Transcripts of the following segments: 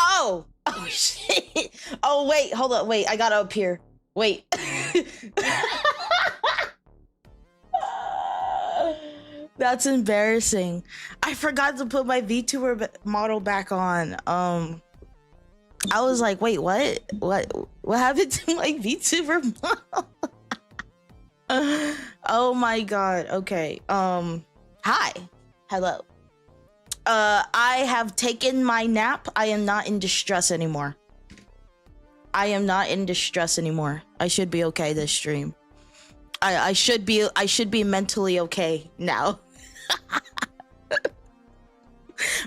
Oh! Oh, shit. Oh, wait. Hold up. Wait. I gotta appear. Wait. That's embarrassing. I forgot to put my VTuber model back on. I was like, wait, what? What happened to my VTuber model? Oh my god. Okay. Hi. Hello. I have taken my nap. I am not in distress anymore. I am not in distress anymore. I should be okay this stream. I should be mentally okay now.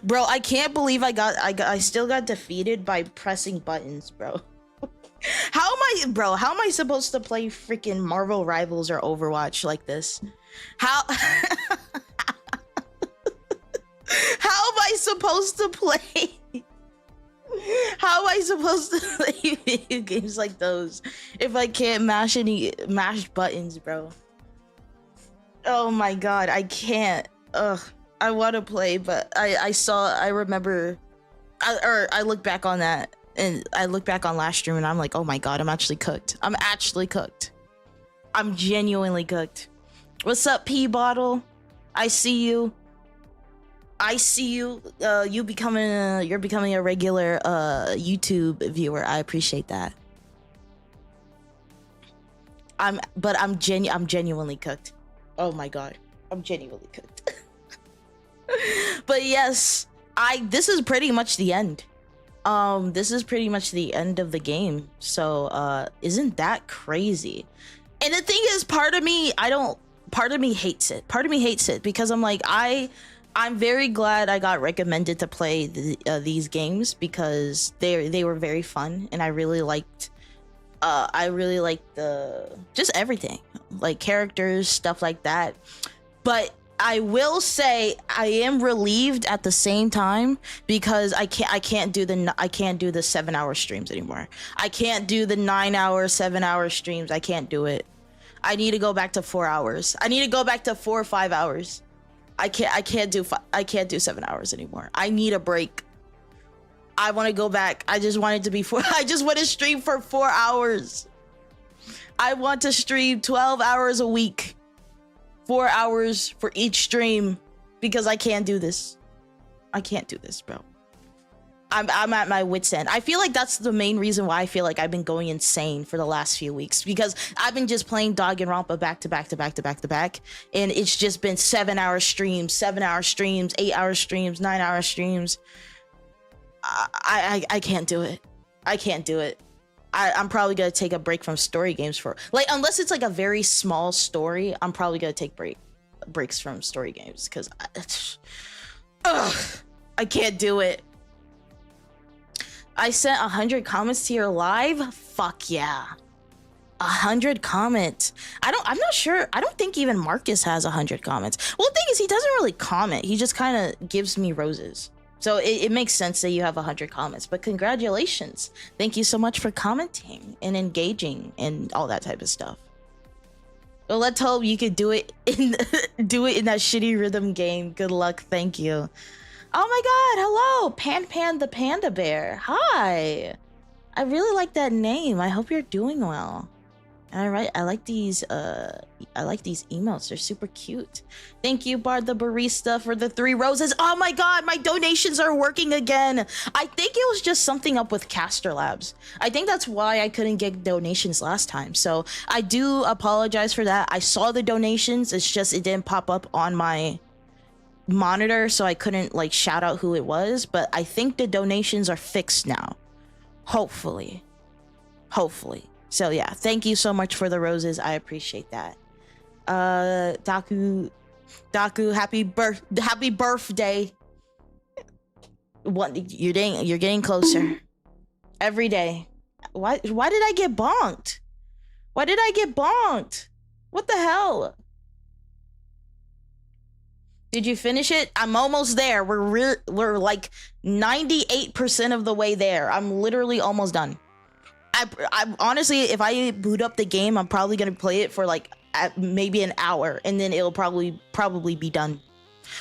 Bro, I can't believe I still got defeated by pressing buttons, bro. How am I supposed to play freaking Marvel Rivals or Overwatch like this? How How am I supposed to play? How am I supposed to play video games like those if I can't mash buttons, bro? Oh my god, I can't. Ugh. I want to play, but I remember I look back on that, and I look back on last stream and I'm like, oh my god, I'm actually cooked. I'm genuinely cooked. What's up, P Bottle? I see you. You're becoming a regular YouTube viewer. I appreciate that. I'm genuinely cooked. Oh my god, I'm genuinely cooked. But yes, this is pretty much the end. This is pretty much the end of the game. So isn't that crazy? And the thing is, part of me hates it. Part of me hates it because I'm like, I'm very glad I got recommended to play these games because they were very fun, and I really liked just everything, like characters, stuff like that. But I will say I am relieved at the same time because I can't do the 7-hour streams anymore. I can't do the 9-hour, 7-hour streams. I can't do it. I need to go back to 4 hours. I need to go back to 4 or 5 hours. I can't do 7 hours anymore. I need a break. I want to go back. I just want it to be I just want to stream for 4 hours. I want to stream 12 hours a week. 4 hours for each stream because I can't do this. I can't do this, bro. I'm at my wit's end. I feel like that's the main reason why I feel like I've been going insane for the last few weeks, because I've been just playing Danganronpa back to back to back to back to back, and it's just been 7-hour streams, 7-hour streams, 8-hour streams, 9-hour streams. I can't do it. I can't do it. I'm probably gonna take a break from story games for unless it's like a very small story. I'm probably gonna take breaks from story games because I can't do it. I sent 100 comments to your live. Fuck yeah, 100 comments. I'm not sure. I don't think even Marcus has 100 comments. Well, the thing is, he doesn't really comment. He just kind of gives me roses. So it makes sense that you have 100 comments, but congratulations. Thank you so much for commenting and engaging and all that type of stuff. Well, let's hope you could do it in that shitty rhythm game. Good luck. Thank you. Oh my god, hello, Pan the Panda Bear. Hi. I really like that name. I hope you're doing well. All right, I like these emotes. They're super cute. Thank you, Bard the Barista, for the 3 roses. Oh my god, my donations are working again. I think it was just something up with Caster Labs. I think that's why I couldn't get donations last time. So I do apologize for that. I saw the donations. It's just it didn't pop up on my monitor, so I couldn't shout out who it was. But I think the donations are fixed now. Hopefully. So yeah, thank you so much for the roses. I appreciate that. Daku, happy birthday. What you're getting closer every day. Why did I get bonked? Why did I get bonked? What the hell? Did you finish it? I'm almost there. We're like 98% of the way there. I'm literally almost done. I honestly, if I boot up the game, I'm probably gonna play it for maybe an hour, and then it'll probably be done.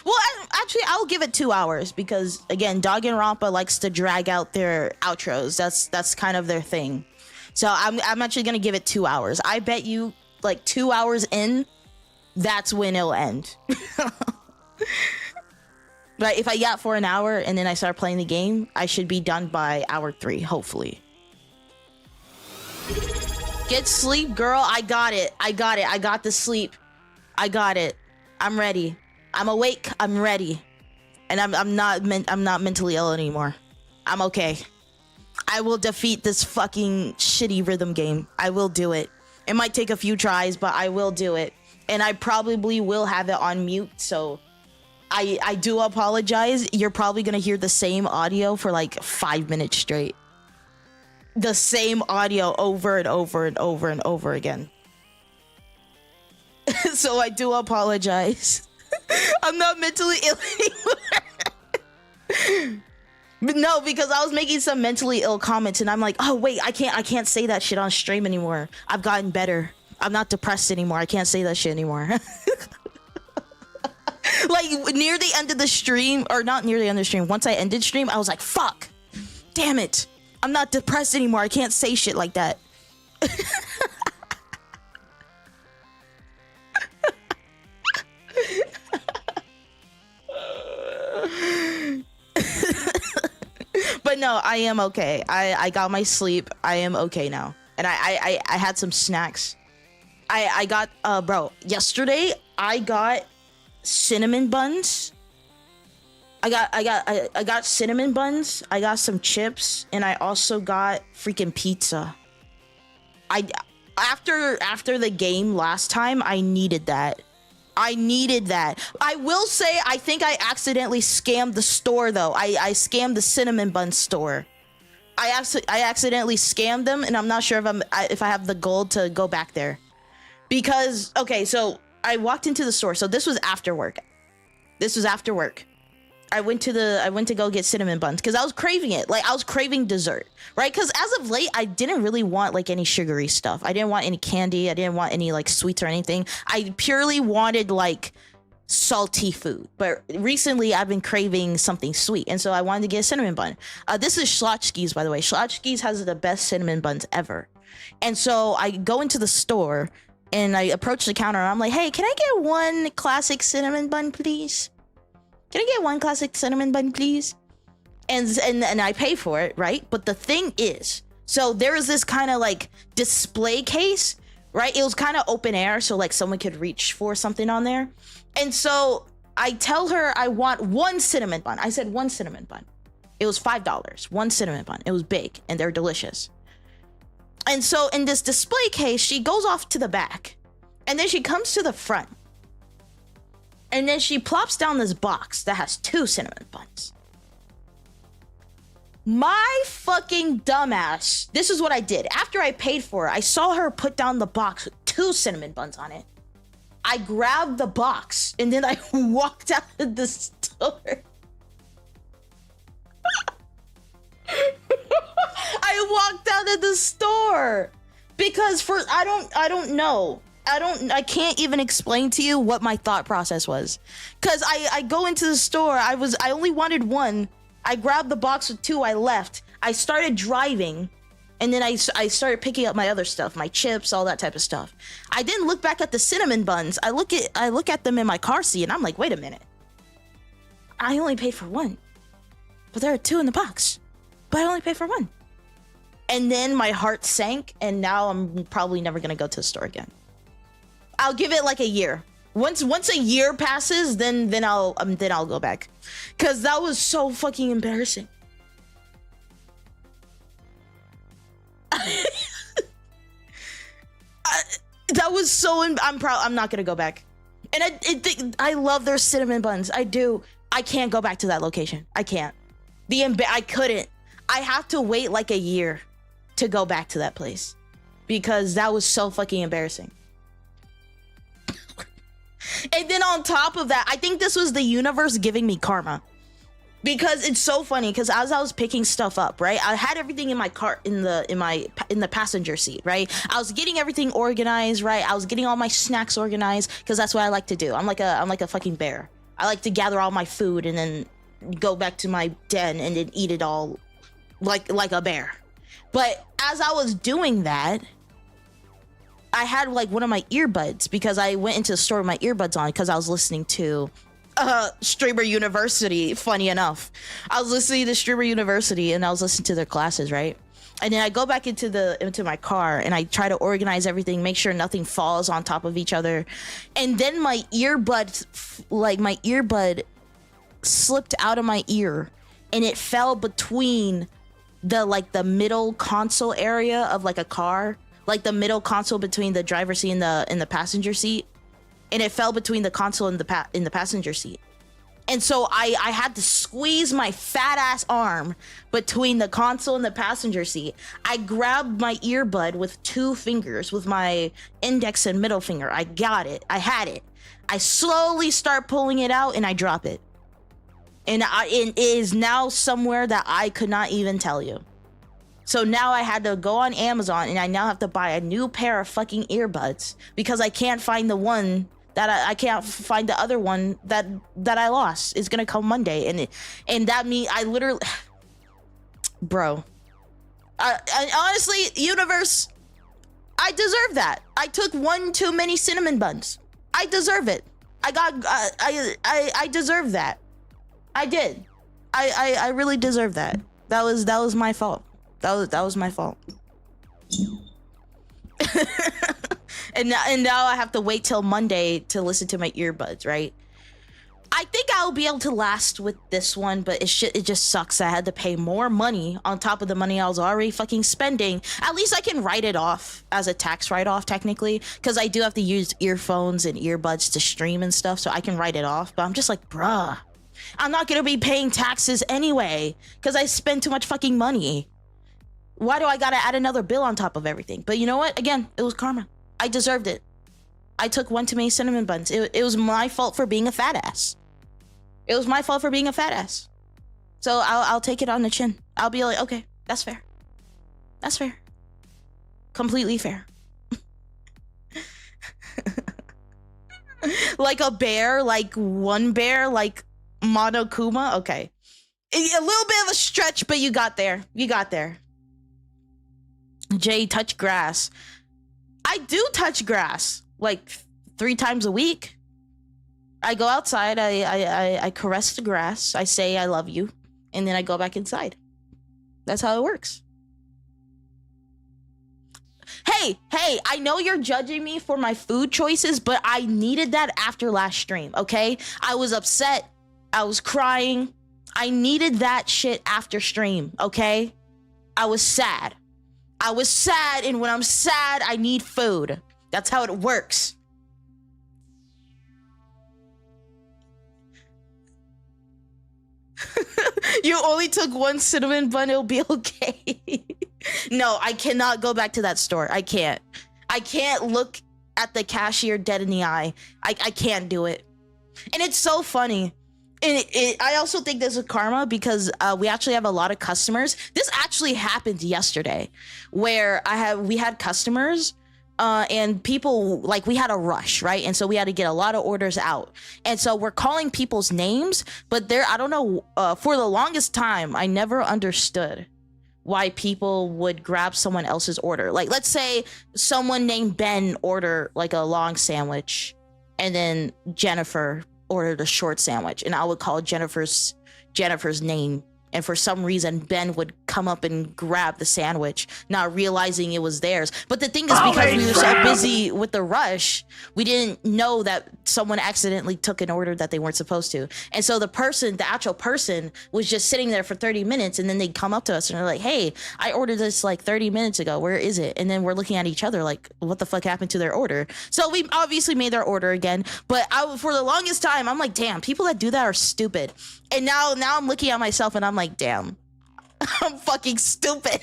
Well, actually, I'll give it 2 hours because again, Danganronpa likes to drag out their outros. That's kind of their thing. So I'm actually gonna give it 2 hours. I bet you like 2 hours in, that's when it'll end. But if I got for an hour and then I start playing the game, I should be done by hour 3, hopefully. Get sleep, girl. I got it. I got the sleep. I got it. I'm ready. I'm awake. I'm ready. And I'm not mentally ill anymore. I'm okay. I will defeat this fucking shitty rhythm game. I will do it. It might take a few tries, but I will do it. And I probably will have it on mute, so I do apologize. You're probably gonna hear the same audio for like 5 minutes straight. The same audio over and over and over and over again. So I do apologize. I'm not mentally ill anymore. But no, because I was making some mentally ill comments and I'm like, oh wait, I can't say that shit on stream anymore. I've gotten better. I'm not depressed anymore. I can't say that shit anymore. Like near the end of the stream, or not near the end of the stream, once I ended stream, I was like, fuck, damn it. I'm not depressed anymore. I can't say shit like that. But no, I am okay. I got my sleep. I am okay now. And I had some snacks. I got bro, yesterday I got cinnamon buns. I got cinnamon buns. I got some chips, and I also got freaking pizza. After the game last time, I needed that. I will say, I think I accidentally scammed the store though. I scammed the cinnamon bun store. I accidentally scammed them, and I'm not sure if I have the gold to go back there. Because okay, so I walked into the store. So this was after work. I went to go get cinnamon buns because I was craving it. Like I was craving dessert, right? Because as of late, I didn't really want like any sugary stuff. I didn't want any candy. I didn't want any like sweets or anything. I purely wanted like salty food. But recently, I've been craving something sweet, and so I wanted to get a cinnamon bun. This is Schlotzsky's, by the way. Schlotzsky's has the best cinnamon buns ever. And so I go into the store and I approach the counter and I'm like, hey, can I get one classic cinnamon bun, please? Can I get one classic cinnamon bun, please? And I pay for it, right? But the thing is, so there is this kind of like display case, right? It was kind of open air, so like someone could reach for something on there. And so I tell her I want one cinnamon bun. I said one cinnamon bun. It was $5, one cinnamon bun. It was big and they're delicious. And so in this display case, she goes off to the back and then she comes to the front. And then she plops down this box that has 2 cinnamon buns. My fucking dumbass. This is what I did. After I paid for it, I saw her put down the box with 2 cinnamon buns on it. I grabbed the box and then I walked out of the store. I walked out of the store because I can't even explain to you what my thought process was. Cause I go into the store, I only wanted one. I grabbed the box with 2, I left. I started driving, and then I started picking up my other stuff, my chips, all that type of stuff. I didn't look back at the cinnamon buns. I look at them in my car seat, and I'm like, wait a minute. I only paid for 1, but there are 2 in the box. But I only paid for 1. And then my heart sank, and now I'm probably never gonna go to the store again. I'll give it like a year. Once a year passes, then I'll go back, cause that was so fucking embarrassing. That was so. I'm not gonna go back. And I love their cinnamon buns. I do. I can't go back to that location. I can't. I couldn't. I have to wait like a year to go back to that place because that was so fucking embarrassing. And then on top of that, I think this was the universe giving me karma, because it's so funny. Because as I was picking stuff up, right, I had everything in my car, in the passenger seat, right. I was getting everything organized, right. I was getting all my snacks organized because that's what I like to do. I'm like a fucking bear. I like to gather all my food and then go back to my den and then eat it all like a bear. But as I was doing that, I had like one of my earbuds because I went into the store with my earbuds on because I was listening to Streamer University. Funny enough, I was listening to Streamer University and I was listening to their classes, right? And then I go back into my car and I try to organize everything, make sure nothing falls on top of each other. And then my earbud slipped out of my ear and it fell between the middle console area of like a car, like the middle console between the driver's seat and the passenger seat, and it fell between the console and the passenger seat. And so I had to squeeze my fat ass arm between the console and the passenger seat. I grabbed my earbud with 2 fingers, with my index and middle finger. I got it. I had it. I slowly start pulling it out and I drop it. And it is now somewhere that I could not even tell you. So now I had to go on Amazon and I now have to buy a new pair of fucking earbuds because I can't find the one that I can't find the other one that I lost. It's gonna come Monday, and that means I literally, bro. I honestly, universe, I deserve that. I took 1 too many cinnamon buns. I deserve it. I deserve that. I did. I really deserve that. That was my fault. That was my fault. And now I have to wait till Monday to listen to my earbuds, right? I think I'll be able to last with this one, but it just sucks. I had to pay more money on top of the money I was already fucking spending. At least I can write it off as a tax write-off technically, because I do have to use earphones and earbuds to stream and stuff, so I can write it off. But I'm just like, bruh, I'm not gonna be paying taxes anyway because I spend too much fucking money. Why do I gotta add another bill on top of everything? But you know what? Again, it was karma. I deserved it. I took 1 too many cinnamon buns. It was my fault for being a fat ass. It was my fault for being a fat ass. So I'll take it on the chin. I'll be like, okay, that's fair. That's fair. Completely fair. Like a bear, like one bear, like Monokuma. Okay. A little bit of a stretch, but you got there. You got there. Jay, touch grass. I do touch grass like 3 times a week. I go outside, I caress the grass, I say I love you, and then I go back inside. That's how it works. Hey, I know you're judging me for my food choices, but I needed that after last stream, okay? I was upset, I was crying, I needed that shit after stream, okay? I was sad, and when I'm sad, I need food. That's how it works. You only took 1 cinnamon bun, it'll be okay. No, I cannot go back to that store. I can't look at the cashier dead in the eye. I can't do it. And it's so funny. And I also think this is karma because we actually have a lot of customers. This actually happened yesterday where we had customers and people, like, we had a rush, right? And so we had to get a lot of orders out. And so we're calling people's names, but I don't know, for the longest time, I never understood why people would grab someone else's order. Like, let's say someone named Ben ordered like a long sandwich and then Jennifer ordered a short sandwich, and I would call Jennifer's name, and for some reason Ben would come up and grab the sandwich, not realizing it was theirs. But the thing is, because we were so busy with the rush, we didn't know that someone accidentally took an order that they weren't supposed to. And so the actual person was just sitting there for 30 minutes, and then they'd come up to us and they're like, hey, I ordered this like 30 minutes ago, where is it? And then we're looking at each other like, what the fuck happened to their order? So we obviously made their order again, but for the longest time, I'm like, damn, people that do that are stupid. And now I'm looking at myself and I'm like, damn, I'm fucking stupid.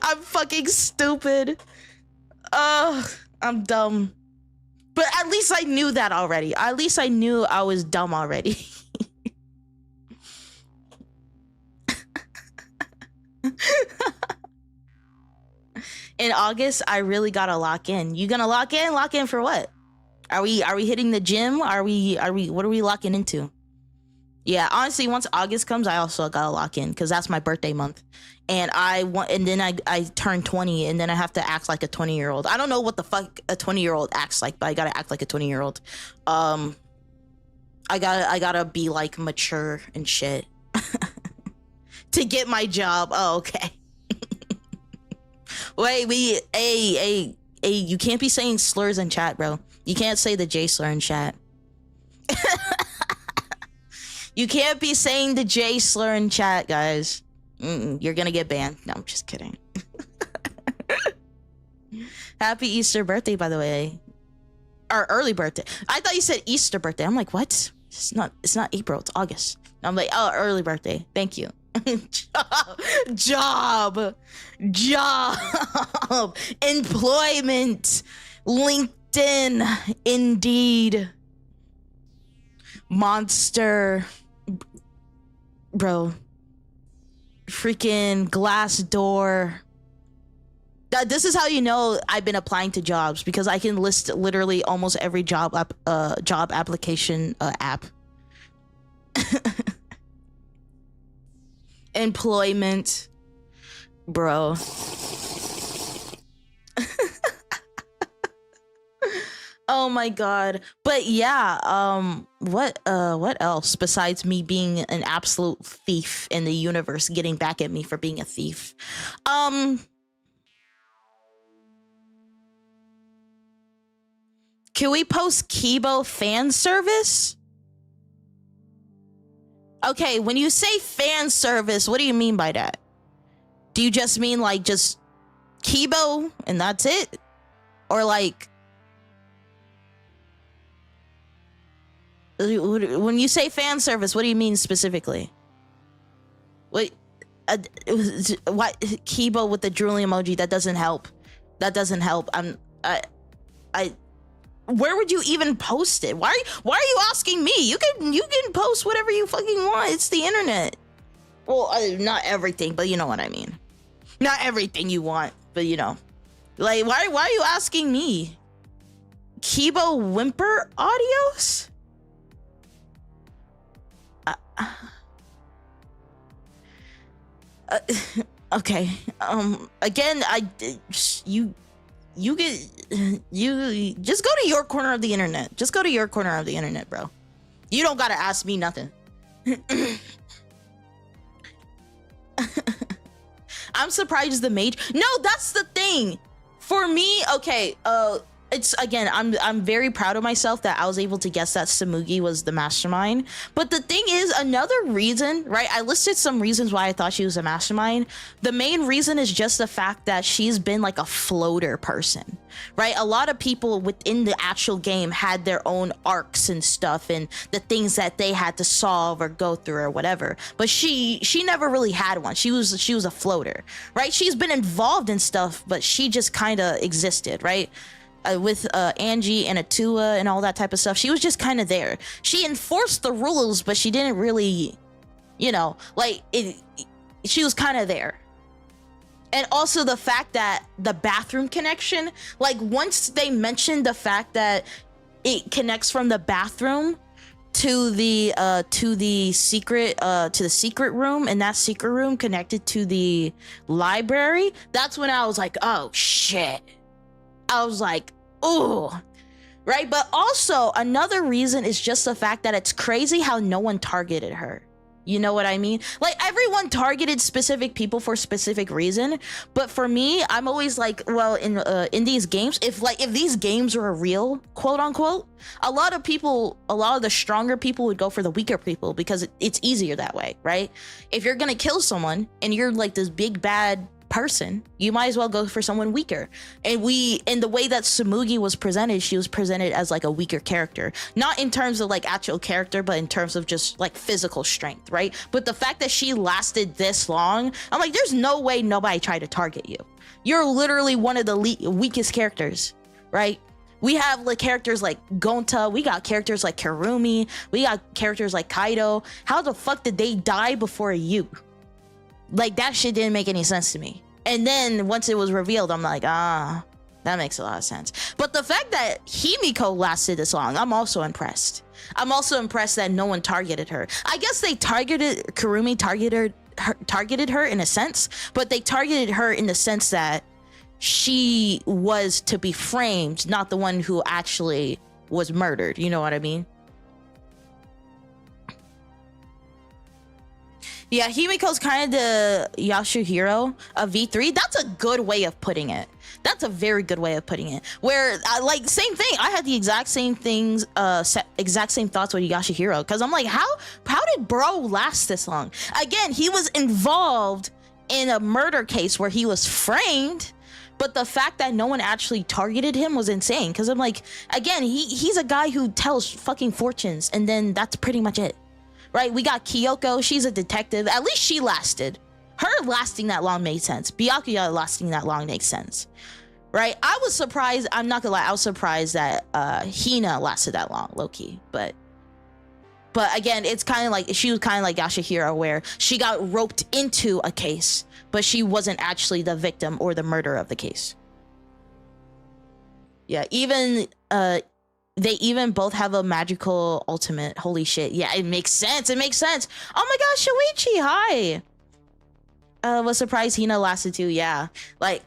I'm fucking stupid. I'm dumb. But at least I knew that already. At least I knew I was dumb already. In August, I really gotta lock in. You gonna lock in? Lock in for what? Are we hitting the gym? Are we what are we locking into? Yeah, honestly, once August comes, I also gotta lock in because that's my birthday month, and then I turn 20, and then I have to act like a 20-year-old. I don't know what the fuck a 20-year-old acts like, but I gotta act like a 20-year-old. I gotta be like mature and shit to get my job. Oh, okay. Wait, hey, you can't be saying slurs in chat, bro. You can't say the J slur in chat. You can't be saying the J slur in chat, guys. You're gonna get banned. No, I'm just kidding. Happy Easter birthday, by the way. Or early birthday. I thought you said Easter birthday. I'm like, what? It's not April, it's August. I'm like, oh, early birthday. Thank you. Job. Employment. LinkedIn. Indeed. Monster. Bro. Freaking Glassdoor. This is how you know I've been applying to jobs, because I can list literally almost every job application app. Employment, bro. Oh my god. But yeah, what else besides me being an absolute thief and the universe getting back at me for being a thief? Can we post Kibo fan service? Okay, when you say fan service, what do you mean by that? Do you just mean like just Kibo and that's it? Or like, when you say fan service, what do you mean specifically? What Kibo with the drooling emoji? That doesn't help. That doesn't help. Where would you even post it? Why are you asking me? You can post whatever you fucking want. It's the internet. Well, not everything, but you know what I mean. Not everything you want, but you know. Like, why are you asking me? Kibo whimper audios? Okay. Again, you just go to your corner of the internet. Just go to your corner of the internet, bro. You don't gotta ask me nothing. I'm surprised the mage. No, that's the thing. For me, okay, it's again, I'm very proud of myself that I was able to guess that Samugi was the mastermind. But the thing is, another reason, right? I listed some reasons why I thought she was a mastermind. The main reason is just the fact that she's been like a floater person, right? A lot of people within the actual game had their own arcs and stuff and the things that they had to solve or go through or whatever. But she never really had one. She was a floater, right? She's been involved in stuff, but she just kind of existed, right? With Angie and Atua and all that type of stuff. She was just kind of there. She enforced the rules, but she didn't really, you know, like she was kind of there. And also the fact that the bathroom connection, like once they mentioned the fact that it connects from the bathroom to the secret room, and that secret room connected to the library, that's when I was like, oh shit. I was like, oh, right? But also another reason is just the fact that it's crazy how no one targeted her. You know what I mean? Like everyone targeted specific people for specific reason. But for me, I'm always like, well, in these games, if these games were real, quote unquote, a lot of the stronger people would go for the weaker people because it's easier that way, right? If you're gonna kill someone and you're like this big bad person, you might as well go for someone weaker. And in the way that Samugi was presented, she was presented as like a weaker character, not in terms of like actual character, but in terms of just like physical strength, right? But the fact that she lasted this long, I'm like, there's no way nobody tried to target you. You're literally one of the weakest characters, right? We have like characters like Gonta, we got characters like Karumi, we got characters like Kaido. How the fuck did they die before you? Like that shit didn't make any sense to me. And then once it was revealed, I'm like, That makes a lot of sense. But the fact that Himiko lasted this long, I'm also impressed. I'm also impressed that no one targeted her. I guess they Kurumi targeted her in a sense, but they targeted her in the sense that she was to be framed, not the one who actually was murdered. You know what I mean? Yeah, Himiko's kind of the Yasuhiro of V3. That's a good way of putting it. That's a very good way of putting it. Where, like, same thing. I had the exact same things, exact same thoughts with Yasuhiro. Because I'm like, how did bro last this long? Again, he was involved in a murder case where he was framed. But the fact that no one actually targeted him was insane. Because I'm like, again, he's a guy who tells fucking fortunes. And then that's pretty much it. Right? We got Kyoko. She's a detective. At least she lasted. Her lasting that long made sense. Byakuya lasting that long makes sense. Right? I was surprised. I'm not gonna lie. I was surprised that Hina lasted that long, low-key. But again, it's kind of like, she was kind of like Yasuhiro, where she got roped into a case, but she wasn't actually the victim or the murderer of the case. Yeah, even they even both have a magical ultimate. Holy shit. Yeah, it makes sense. It makes sense. Oh my gosh, Shuichi, hi. Was surprised Hina lasted too. Yeah, like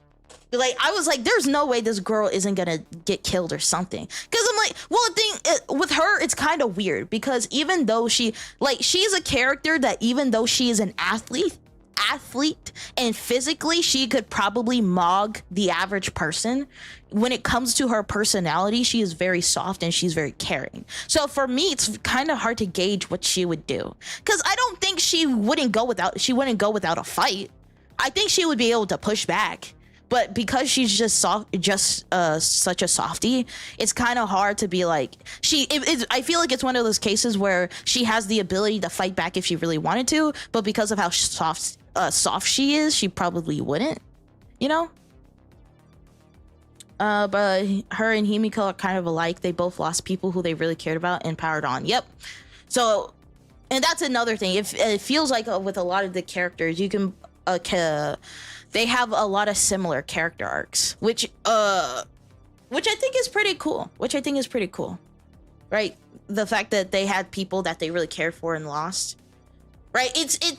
I was like, there's no way this girl isn't gonna get killed or something. Because I'm like, well, the thing with her, it's kind of weird because even though she's a character that even though she is an athlete and physically she could probably mog the average person, when it comes to her personality, she is very soft and she's very caring. So for me, it's kind of hard to gauge what she would do, because I don't think she wouldn't go without a fight. I think she would be able to push back, but because she's just such a softie, it's kind of hard to be like, I feel like it's one of those cases where she has the ability to fight back if she really wanted to, but because of how soft she is, she probably wouldn't, you know? But her and Himiko are kind of alike. They both lost people who they really cared about and powered on. Yep. So, and that's another thing. It feels like with a lot of the characters, you can they have a lot of similar character arcs, which I think is pretty cool. Right? The fact that they had people that they really cared for and lost. Right?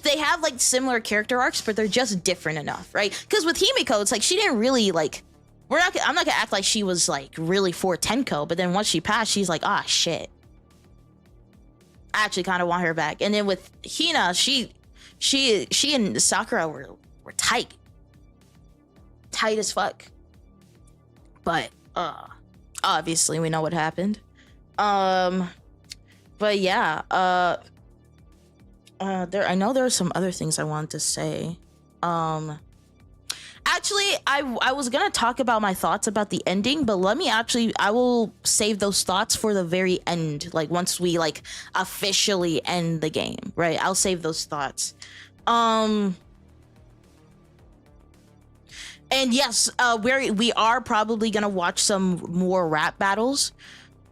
They have like similar character arcs, but they're just different enough, right? Because with Himiko, it's like she didn't really like, I'm not gonna act like she was like really for Tenko, but then once she passed, she's like, ah, shit. I actually kind of want her back. And then with Hina, she and Sakura were tight as fuck. But obviously we know what happened. But yeah, I know there are some other things I wanted to say. Actually, I was gonna talk about my thoughts about the ending, but I will save those thoughts for the very end, like once we like officially end the game, right? I'll save those thoughts. And yes, we are probably gonna watch some more rap battles,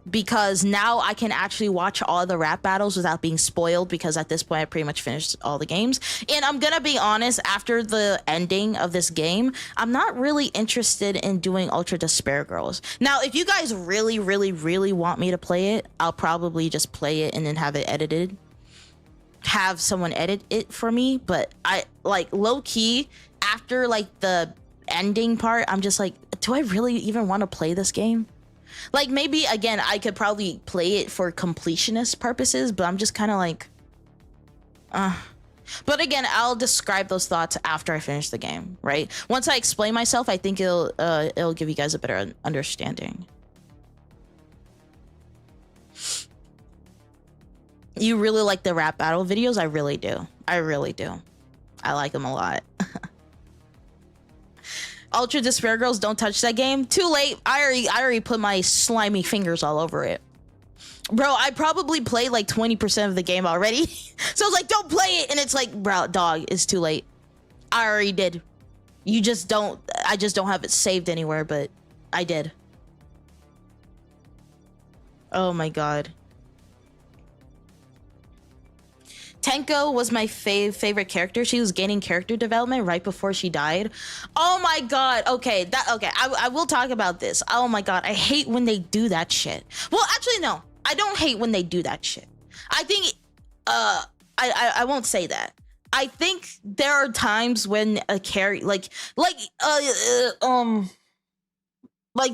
because now I can actually watch all the rap battles without being spoiled, because at this point I pretty much finished all the games. And I'm gonna be honest, after the ending of this game, I'm not really interested in doing Ultra Despair Girls. Now, if you guys really, really, really want me to play it, I'll probably just play it and then have it edited. Have someone edit it for me. But I, like, low-key, after, like, the ending part, I'm just like, do I really even want to play this game? Like, maybe again I could probably play it for completionist purposes, but I'm just kind of like but again, I'll describe those thoughts after I finish the game, right? Once I explain myself, I think it'll give you guys a better understanding. You really like the rap battle videos? I really do. I like them a lot. Ultra Despair Girls, don't touch that game. Too late. I already put my slimy fingers all over it. Bro, I probably played like 20% of the game already. So I was like, don't play it. And it's like, bro, dog, it's too late. I already did. I just don't have it saved anywhere, but I did. Oh my god. Tenko was my favorite character. She was gaining character development right before she died. Oh my god. Okay, I will talk about this. Oh my god, I hate when they do that shit. Well, actually, no, I don't hate when they do that shit. I think, I won't say that. I think there are times when a character, like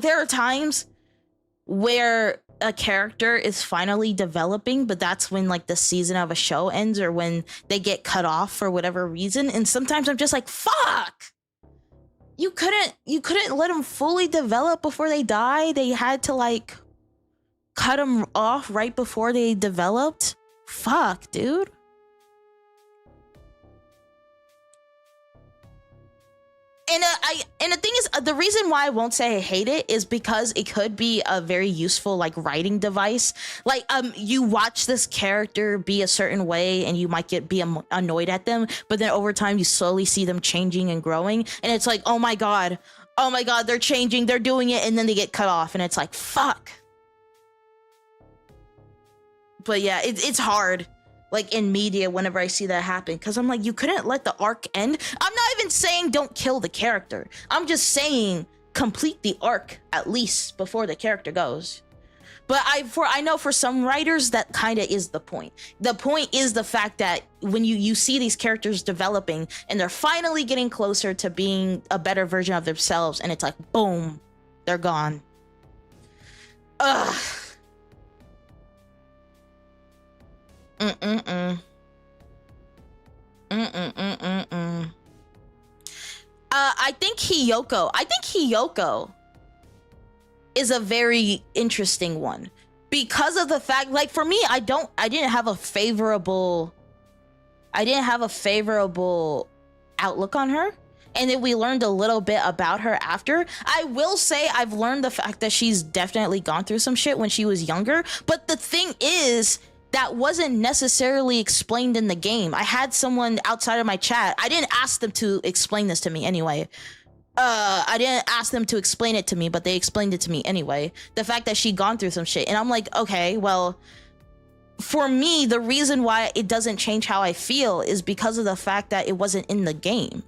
there are times where a character is finally developing, but that's when like the season of a show ends or when they get cut off for whatever reason. And sometimes I'm just like, fuck, you couldn't let them fully develop before they die. They had to like cut them off right before they developed. Fuck, dude. And the thing is, the reason why I won't say I hate it is because it could be a very useful like writing device. Like you watch this character be a certain way and you might be annoyed at them, but then over time you slowly see them changing and growing, and it's like, oh my god, they're changing, they're doing it, and then they get cut off and it's like, fuck. But yeah, it's hard, like in media, whenever I see that happen, because I'm like, you couldn't let the arc end. I'm not even saying don't kill the character. I'm just saying complete the arc at least before the character goes. But I know for some writers that kind of is the point. The point is the fact that when you see these characters developing and they're finally getting closer to being a better version of themselves, and it's like, boom, they're gone. Ugh. I think Hiyoko is a very interesting one because of the fact, like, for me, I didn't have a favorable outlook on her, and then we learned a little bit about her after. I will say I've learned the fact that she's definitely gone through some shit when she was younger, but the thing is, that wasn't necessarily explained in the game. I had someone outside of my chat. I didn't ask them to explain this to me anyway. I didn't ask them to explain it to me, but they explained it to me anyway. The fact that she'd gone through some shit. And I'm like, okay, well, for me, the reason why it doesn't change how I feel is because of the fact that it wasn't in the game.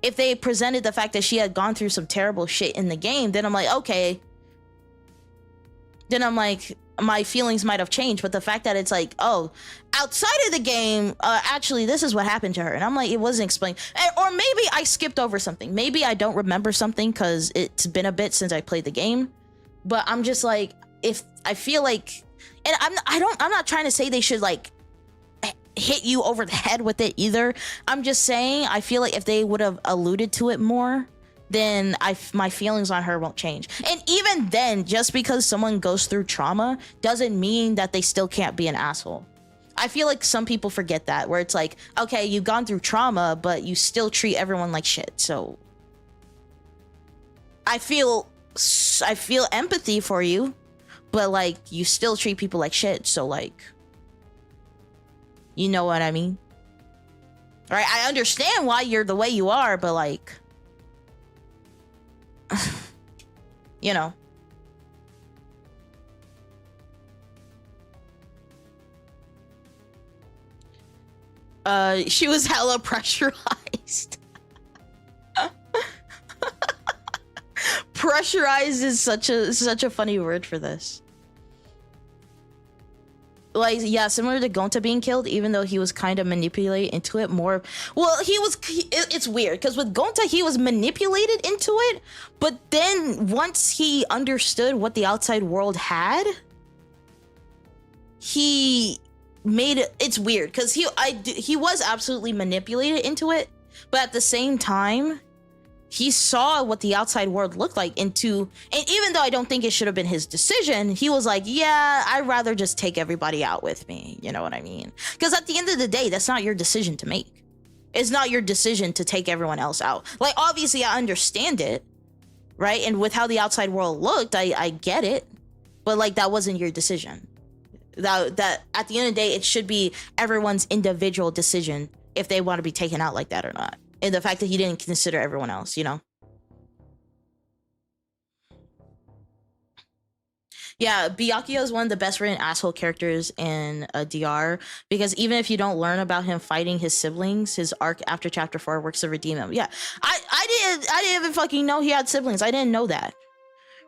If they presented the fact that she had gone through some terrible shit in the game, then I'm like, okay. Then I'm like, my feelings might have changed. But the fact that it's like, oh, outside of the game, actually this is what happened to her, and I'm like, it wasn't explained. Or maybe I skipped over something, maybe I don't remember something because it's been a bit since I played the game. But I'm just like, if I feel like, and I'm not trying to say they should like hit you over the head with it either. I'm just saying I feel like if they would have alluded to it more, then my feelings on her won't change. And even then, just because someone goes through trauma doesn't mean that they still can't be an asshole. I feel like some people forget that, where it's like, okay, you've gone through trauma, but you still treat everyone like shit. So I feel empathy for you, but like, you still treat people like shit. So like, you know what I mean? Right? I understand why you're the way you are, but like, you know. She was hella pressurized. Pressurized is such a funny word for this. Like, yeah, similar to Gonta being killed, even though he was kind of manipulated into it more. Well, it's weird, because with Gonta, he was manipulated into it, but then once he understood what the outside world had, he made it, it's weird, because he was absolutely manipulated into it, but at the same time, he saw what the outside world looked like and even though I don't think it should have been his decision, he was like, yeah, I'd rather just take everybody out with me. You know what I mean? Because at the end of the day, that's not your decision to make. It's not your decision to take everyone else out. Like, obviously, I understand it, right? And with how the outside world looked, I get it. But, like, that wasn't your decision. That at the end of the day, it should be everyone's individual decision if they want to be taken out like that or not. And the fact that he didn't consider everyone else, you know? Yeah, Byakuya is one of the best written asshole characters in DR, because even if you don't learn about him fighting his siblings, his arc after chapter 4 works to redeem him. Yeah, I didn't even fucking know he had siblings. I didn't know that.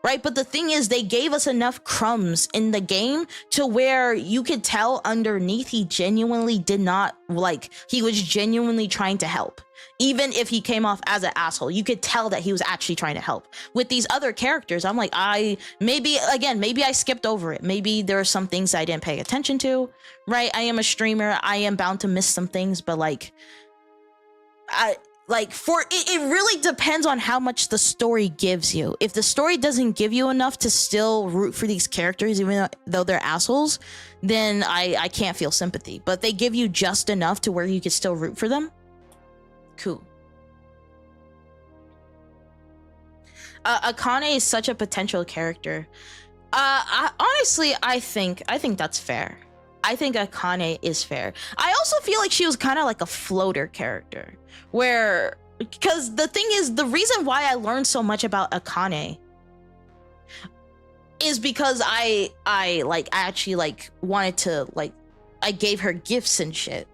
Right, but the thing is, they gave us enough crumbs in the game to where you could tell underneath he genuinely did not, like, he was genuinely trying to help. Even if he came off as an asshole, you could tell that he was actually trying to help. With these other characters, I'm like, maybe I skipped over it. Maybe there are some things I didn't pay attention to, right? I am a streamer. I am bound to miss some things, but like, it really depends on how much the story gives you. If the story doesn't give you enough to still root for these characters, even though they're assholes, then I can't feel sympathy. But they give you just enough to where you can still root for them. Cool. Akane is such a potential character. Honestly, I think that's fair. I think Akane is fair. I also feel like she was kind of like a floater character, where, because the thing is, the reason why I learned so much about Akane is because I actually like wanted to, like, I gave her gifts and shit.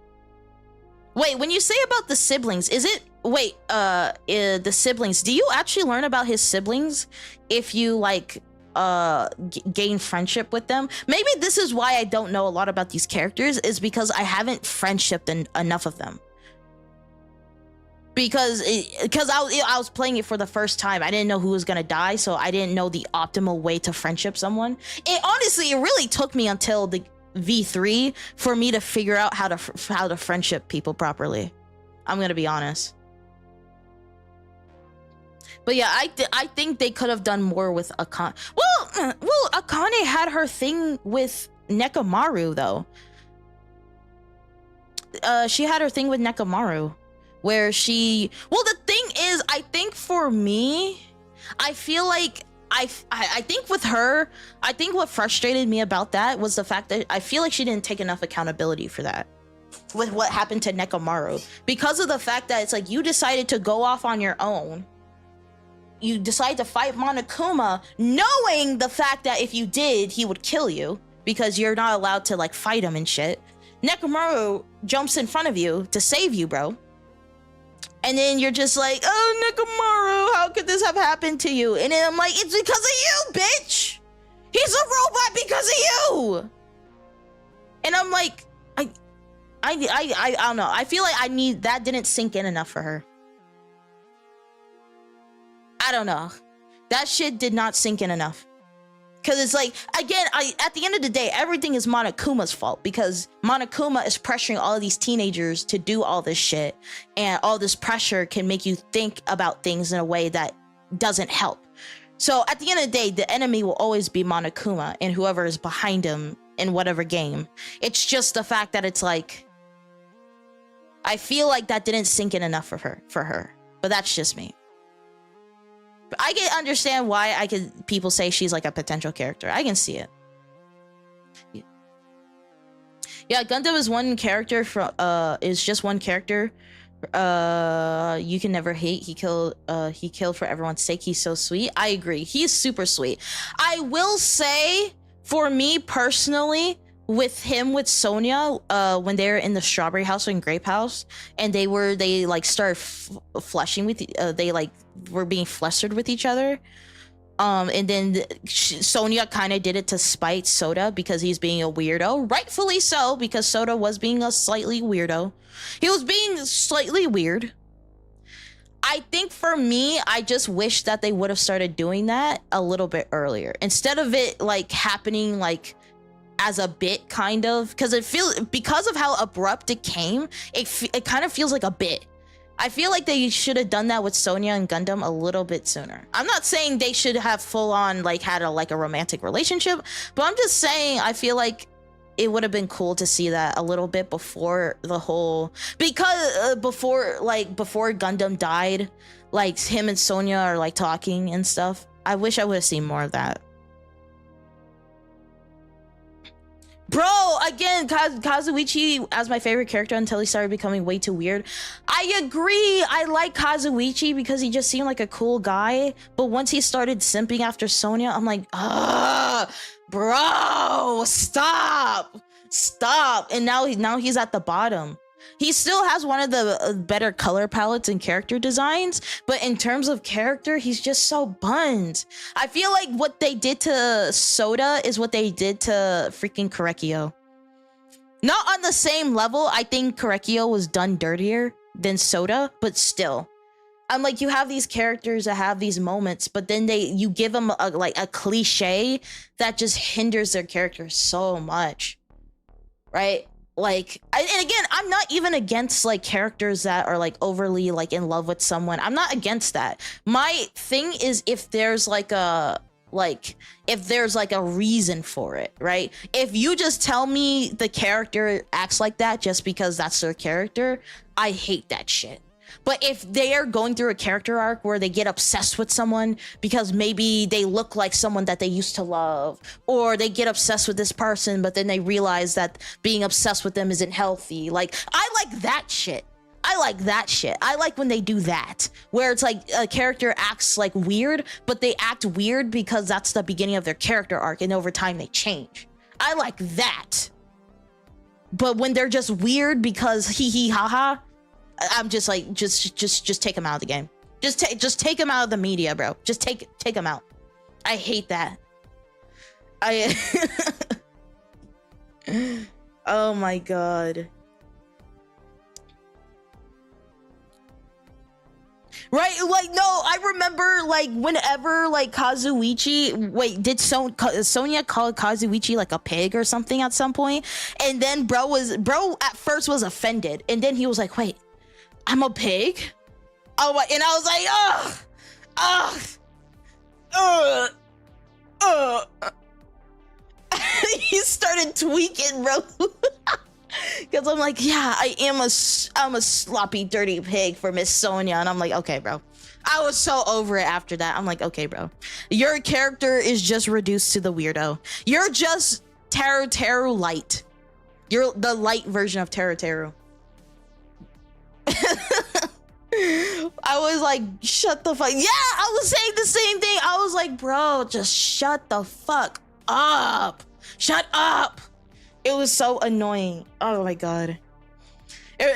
Wait, when you say about the siblings, is it, wait, the siblings, do you actually learn about his siblings if you like gain friendship with them? Maybe this is why I don't know a lot about these characters, is because I haven't friendshiped enough of them. Because I was playing it for the first time. I didn't know who was gonna die, so I didn't know the optimal way to friendship someone. Honestly, it really took me until the V3 for me to figure out how to friendship people properly. I'm gonna be honest. But yeah, I think they could have done more with Akane. Well, Akane had her thing with Nekomaru though. She had her thing with Nekomaru, where she. Well, the thing is, I think for me, I feel like I think with her, I think what frustrated me about that was the fact that I feel like she didn't take enough accountability for that. With what happened to Nekomaru, because of the fact that it's like you decided to go off on your own. You decide to fight Monokuma, knowing the fact that if you did, he would kill you because you're not allowed to like fight him and shit. Nekomaru jumps in front of you to save you, bro. And then you're just like, oh, Nekomaru, how could this have happened to you? And then I'm like, it's because of you, bitch. He's a robot because of you. And I'm like, I don't know. I feel like that didn't sink in enough for her. I don't know. That shit did not sink in enough. Because it's like, again, at the end of the day, everything is Monokuma's fault, because Monokuma is pressuring all of these teenagers to do all this shit, and all this pressure can make you think about things in a way that doesn't help. So at the end of the day, the enemy will always be Monokuma and whoever is behind him in whatever game. It's just the fact that it's like, I feel like that didn't sink in enough for her. But that's just me. But I can understand why people say she's like a potential character. I can see it. Yeah, Gundam is one character is just one character. You can never hate. He killed for everyone's sake. He's so sweet. I agree. He's super sweet. I will say, for me personally, with Sonia, when they were in the strawberry house and grape house, and they like started flushing with, they like were being flustered with each other. And then Sonia kind of did it to spite Soda because he's being a weirdo, rightfully so, because Soda was being a slightly weirdo. He was being slightly weird. I think for me, I just wish that they would have started doing that a little bit earlier, instead of it like happening like as a bit, kind of, because of how abrupt it came, it kind of feels like a bit. I feel like they should have done that with Sonia and Gundam a little bit sooner. I'm not saying they should have full on like had a romantic relationship, but I'm just saying I feel like it would have been cool to see that a little bit before the whole, because before Gundam died, like him and Sonia are like talking and stuff. I wish I would have seen more of that. Bro, again, Kazuichi as my favorite character until he started becoming way too weird. I agree. I like Kazuichi because he just seemed like a cool guy. But once he started simping after Sonya, I'm like, bro, stop. And now he's at the bottom. He still has one of the better color palettes and character designs, but in terms of character, he's just so bunned. I feel like what they did to Soda is what they did to freaking Korekio. Not on the same level. I think Korekio was done dirtier than Soda, but still. I'm like, you have these characters that have these moments, but then you give them a cliche that just hinders their character so much, right? Like, and again, I'm not even against like characters that are like overly like in love with someone. I'm not against that. My thing is if there's like a reason for it, right? If you just tell me the character acts like that just because that's their character, I hate that shit. But if they are going through a character arc where they get obsessed with someone because maybe they look like someone that they used to love, or they get obsessed with this person, but then they realize that being obsessed with them isn't healthy. Like, I like that shit. I like when they do that, where it's like a character acts like weird, but they act weird because that's the beginning of their character arc, and over time they change. I like that. But when they're just weird because hee hee ha ha, I'm just like, just take him out of the game. Just take him out of the media, bro. Just take him out. I hate that. Oh my god. Right, like, no, I remember, like, whenever, like, Kazuichi, wait, did Sonya call Kazuichi, like, a pig or something at some point? And then bro at first was offended, and then he was like, wait, I'm a pig? Oh my, and I was like, he started tweaking, bro. Because I'm like, yeah, I'm a sloppy, dirty pig for Miss Sonya. And I'm like, okay, bro. I was so over it after that. I'm like, okay, bro. Your character is just reduced to the weirdo. You're just Teru light. You're the light version of Teru. I was like, shut the fuck. Yeah, I was saying the same thing. I was like, bro, just shut the fuck up. Shut up. It was so annoying. Oh my god.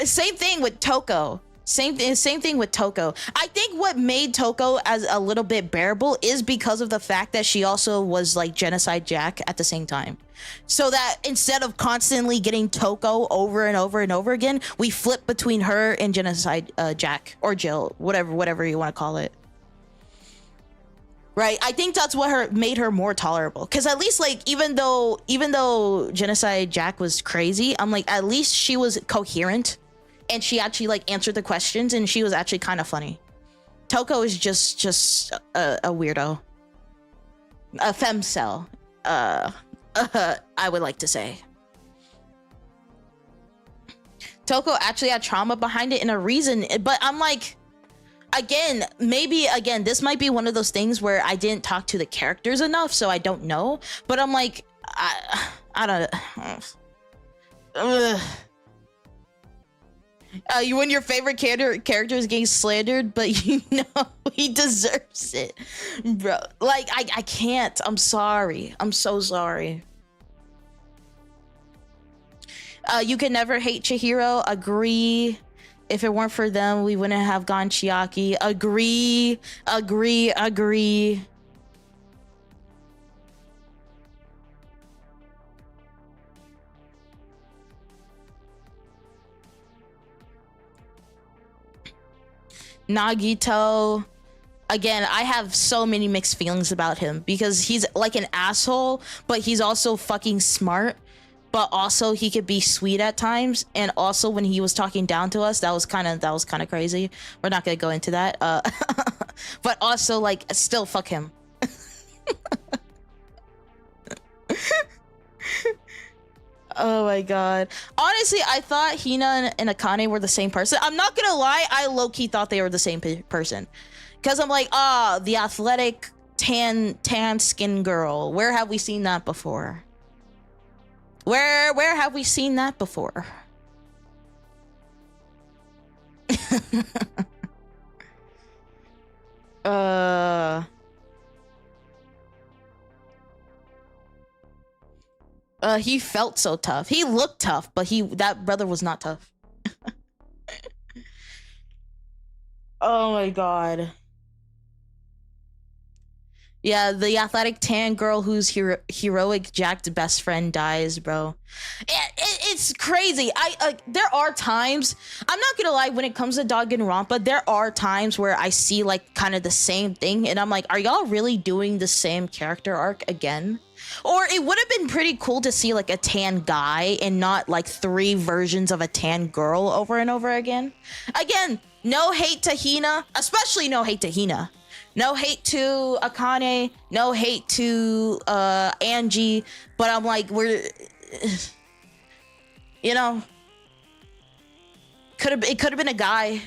Same thing with Toko. Same thing with Toko. I think what made Toko as a little bit bearable is because of the fact that she also was like Genocide Jack at the same time. So that instead of constantly getting Toko over and over and over again, we flip between her and Genocide Jack or Jill, whatever you want to call it. Right, I think that's what made her more tolerable. Because at least, like, even though Genocide Jack was crazy, I'm like, at least she was coherent, and she actually like answered the questions, and she was actually kind of funny. Toko is just a weirdo, a femcel. I would like to say. Toko actually had trauma behind it and a reason, but I'm like, again, maybe this might be one of those things where I didn't talk to the characters enough, so I don't know. But I'm like, I don't. When your favorite character is getting slandered, but you know he deserves it, bro. Like, I can't. I'm sorry. I'm so sorry. You can never hate Chihiro. Agree. If it weren't for them, we wouldn't have gone Chiaki. Agree. Nagito, again, I have so many mixed feelings about him because he's like an asshole, but he's also fucking smart. But also he could be sweet at times, and also when he was talking down to us, that was kind of crazy. We're not gonna go into that. But also, like, still fuck him. Oh my god. Honestly, I thought Hina and Akane were the same person. I'm not gonna lie, I low-key thought they were the same person. Because I'm like, the athletic tan skin girl. Where have we seen that before? Where have we seen that before? He felt so tough. He looked tough, but that brother was not tough. Oh my god. Yeah, the athletic tan girl who's heroic Jack's best friend dies, bro. It's crazy. There are times, I'm not gonna lie, when it comes to Danganronpa, there are times where I see like kind of the same thing, and I'm like, are y'all really doing the same character arc again? Or it would have been pretty cool to see like a tan guy and not like 3 versions of a tan girl over and over again. Again, no hate to Hina, especially no hate to Hina. No hate to Akane, no hate to Angie, but I'm like, you know, it could have been a guy.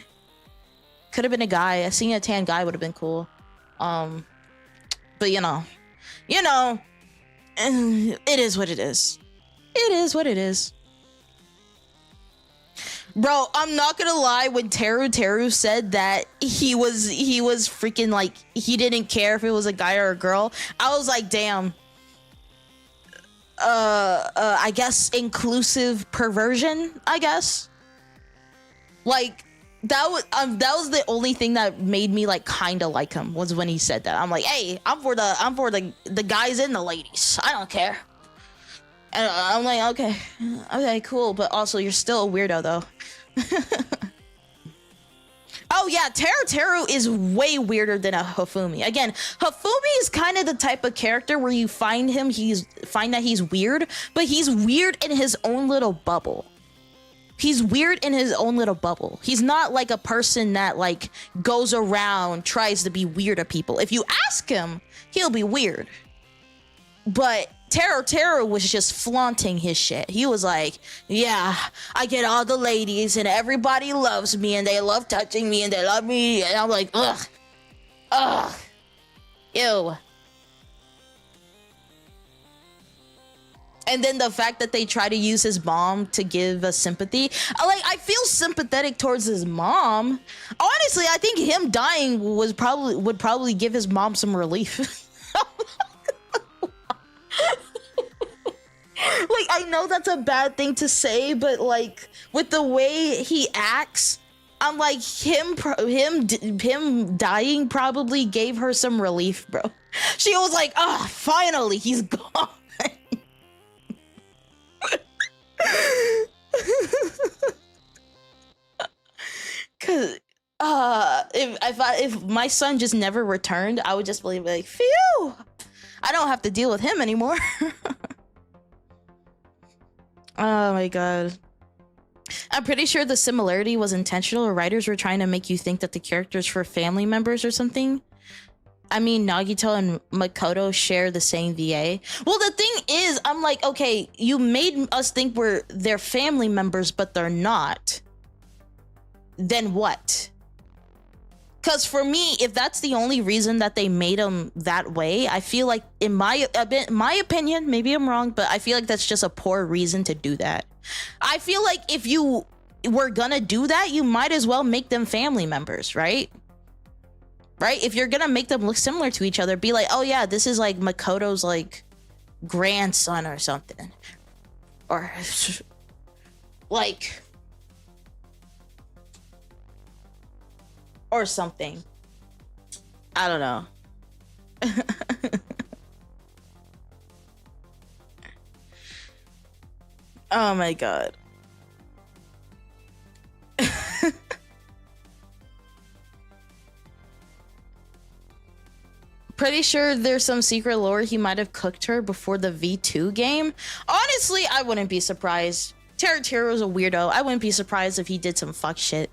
Could have been a guy. Seeing a tan guy would have been cool. But you know, it is what it is. It is what it is. Bro, I'm not gonna lie, when Teru said that he was freaking like, he didn't care if it was a guy or a girl, I was like, damn. I guess inclusive perversion, I guess. Like, that was the only thing that made me like kind of like him, was when he said that. I'm like, hey, I'm for the guys and the ladies. I don't care. And I'm like, okay, cool. But also, you're still a weirdo, though. Oh yeah, Teru is way weirder than a Hifumi. Again, Hifumi is kind of the type of character where you find that he's weird, but he's weird in his own little bubble. He's weird in his own little bubble. He's not like a person that like goes around, tries to be weird to people. If you ask him, he'll be weird. But Teru was just flaunting his shit. He was like, yeah, I get all the ladies and everybody loves me and they love touching me and they love me. And I'm like, ugh, ew. And then the fact that they try to use his mom to give a sympathy. Like, I feel sympathetic towards his mom. Honestly, I think him dying would probably give his mom some relief. Like, I know that's a bad thing to say, but like, with the way he acts, I'm like, him dying probably gave her some relief, bro. She was like, oh, finally, he's gone. Cause if my son just never returned, I would just be like, phew, I don't have to deal with him anymore. Oh my god. I'm pretty sure the similarity was intentional, or writers were trying to make you think that the characters were family members or something. I mean, Nagito and Makoto share the same VA. Well, the thing is, I'm like, okay, you made us think they're family members, but they're not. Then what? Because for me, if that's the only reason that they made them that way, I feel like, in my opinion, maybe I'm wrong, but I feel like that's just a poor reason to do that. I feel like if you were gonna do that, you might as well make them family members, right? Right? If you're gonna make them look similar to each other, be like, oh yeah, this is like Makoto's like grandson or something. Or like, or something. I don't know. Oh my god. Pretty sure there's some secret lore he might have cooked her before the V2 game. Honestly, I wouldn't be surprised. Teru's a weirdo. I wouldn't be surprised if he did some fuck shit.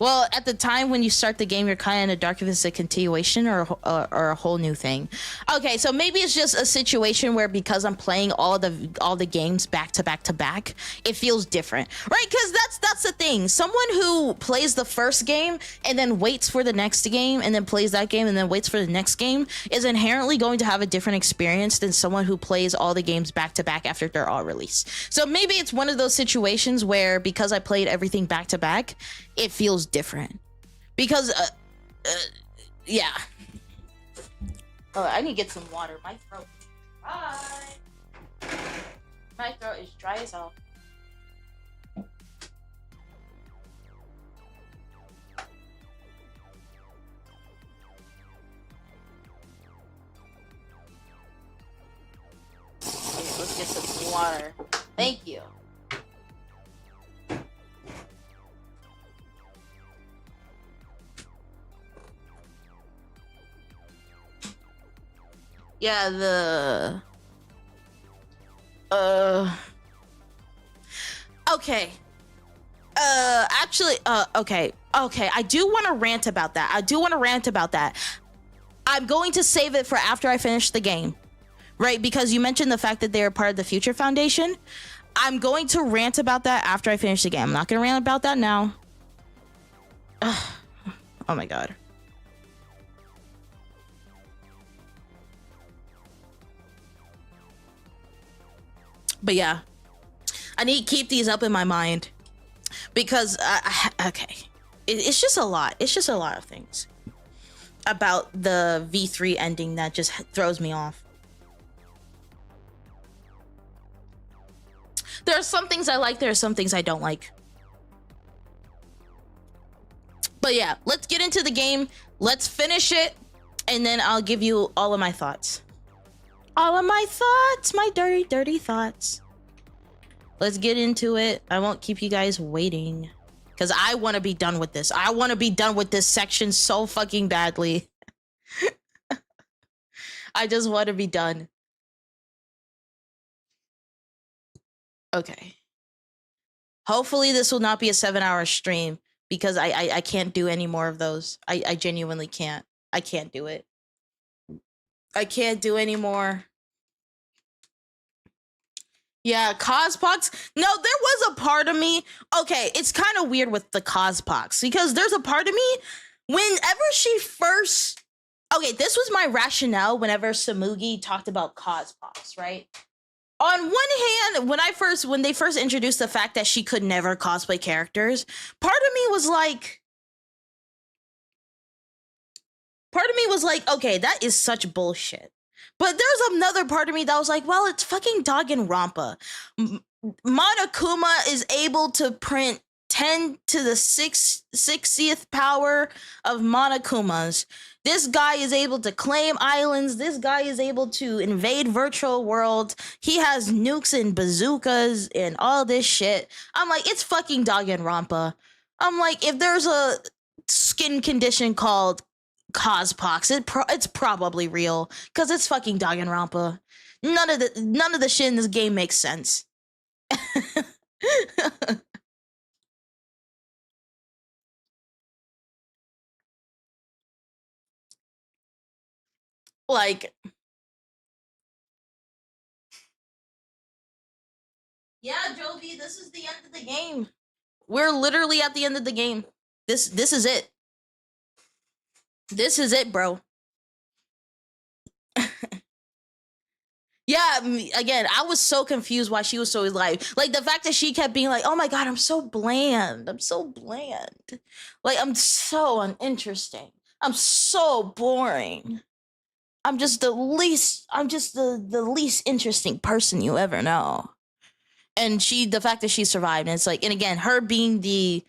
Well, at the time when you start the game, you're kind of in the dark if it's a continuation or a whole new thing. Okay, so maybe it's just a situation where because I'm playing all the games back to back to back, it feels different, right? Because that's the thing. Someone who plays the first game and then waits for the next game and then plays that game and then waits for the next game is inherently going to have a different experience than someone who plays all the games back to back after they're all released. So maybe it's one of those situations where because I played everything back to back, it feels different because yeah. Oh, I need to get some water. My throat is dry. My throat is dry as hell. Okay, let's get some water. Thank you. Yeah, okay. Actually, okay. I do want to rant about that. I'm going to save it for after I finish the game, right? Because you mentioned the fact that they're part of the Future Foundation. I'm going to rant about that after I finish the game. I'm not going to rant about that now. Ugh. Oh my god. But yeah, I need to keep these up in my mind because okay, it's just a lot. It's just a lot of things about the V3 ending that just throws me off. There are some things I like, there are some things I don't like. But yeah, let's get into the game. Let's finish it, and then I'll give you all of my thoughts. All of my thoughts, my dirty, dirty thoughts. Let's get into it. I won't keep you guys waiting because I want to be done with this. I want to be done with this section so fucking badly. I just want to be done. Okay. Hopefully this will not be a 7-hour stream because I can't do any more of those. I genuinely can't. I can't do it. I can't do anymore. Yeah, Cospox. No, there was a part of me. Okay, it's kind of weird with the Cospox because there's a part of me whenever she first. Okay, this was my rationale whenever Samugi talked about Cospox, right? On one hand, when they first introduced the fact that she could never cosplay characters, part of me was like, okay, that is such bullshit. But there's another part of me that was like, well, it's fucking Danganronpa. Monokuma is able to print 10 to the 60th power of Monokumas. This guy is able to claim islands. This guy is able to invade virtual worlds. He has nukes and bazookas and all this shit. I'm like, it's fucking Danganronpa. I'm like, if there's a skin condition called Cospox, it's probably real because it's fucking Danganronpa. None of the shit in this game makes sense. Like, yeah, Jovi, this is the end of the game. We're literally at the end of the game. This is it. This is it, bro. Yeah, again, I was so confused why she was so like the fact that she kept being like, "Oh my god, I'm so bland. I'm so bland. Like I'm so uninteresting. I'm so boring. I'm just the least interesting person you ever know." And the fact that she survived, and it's like, and again, her being the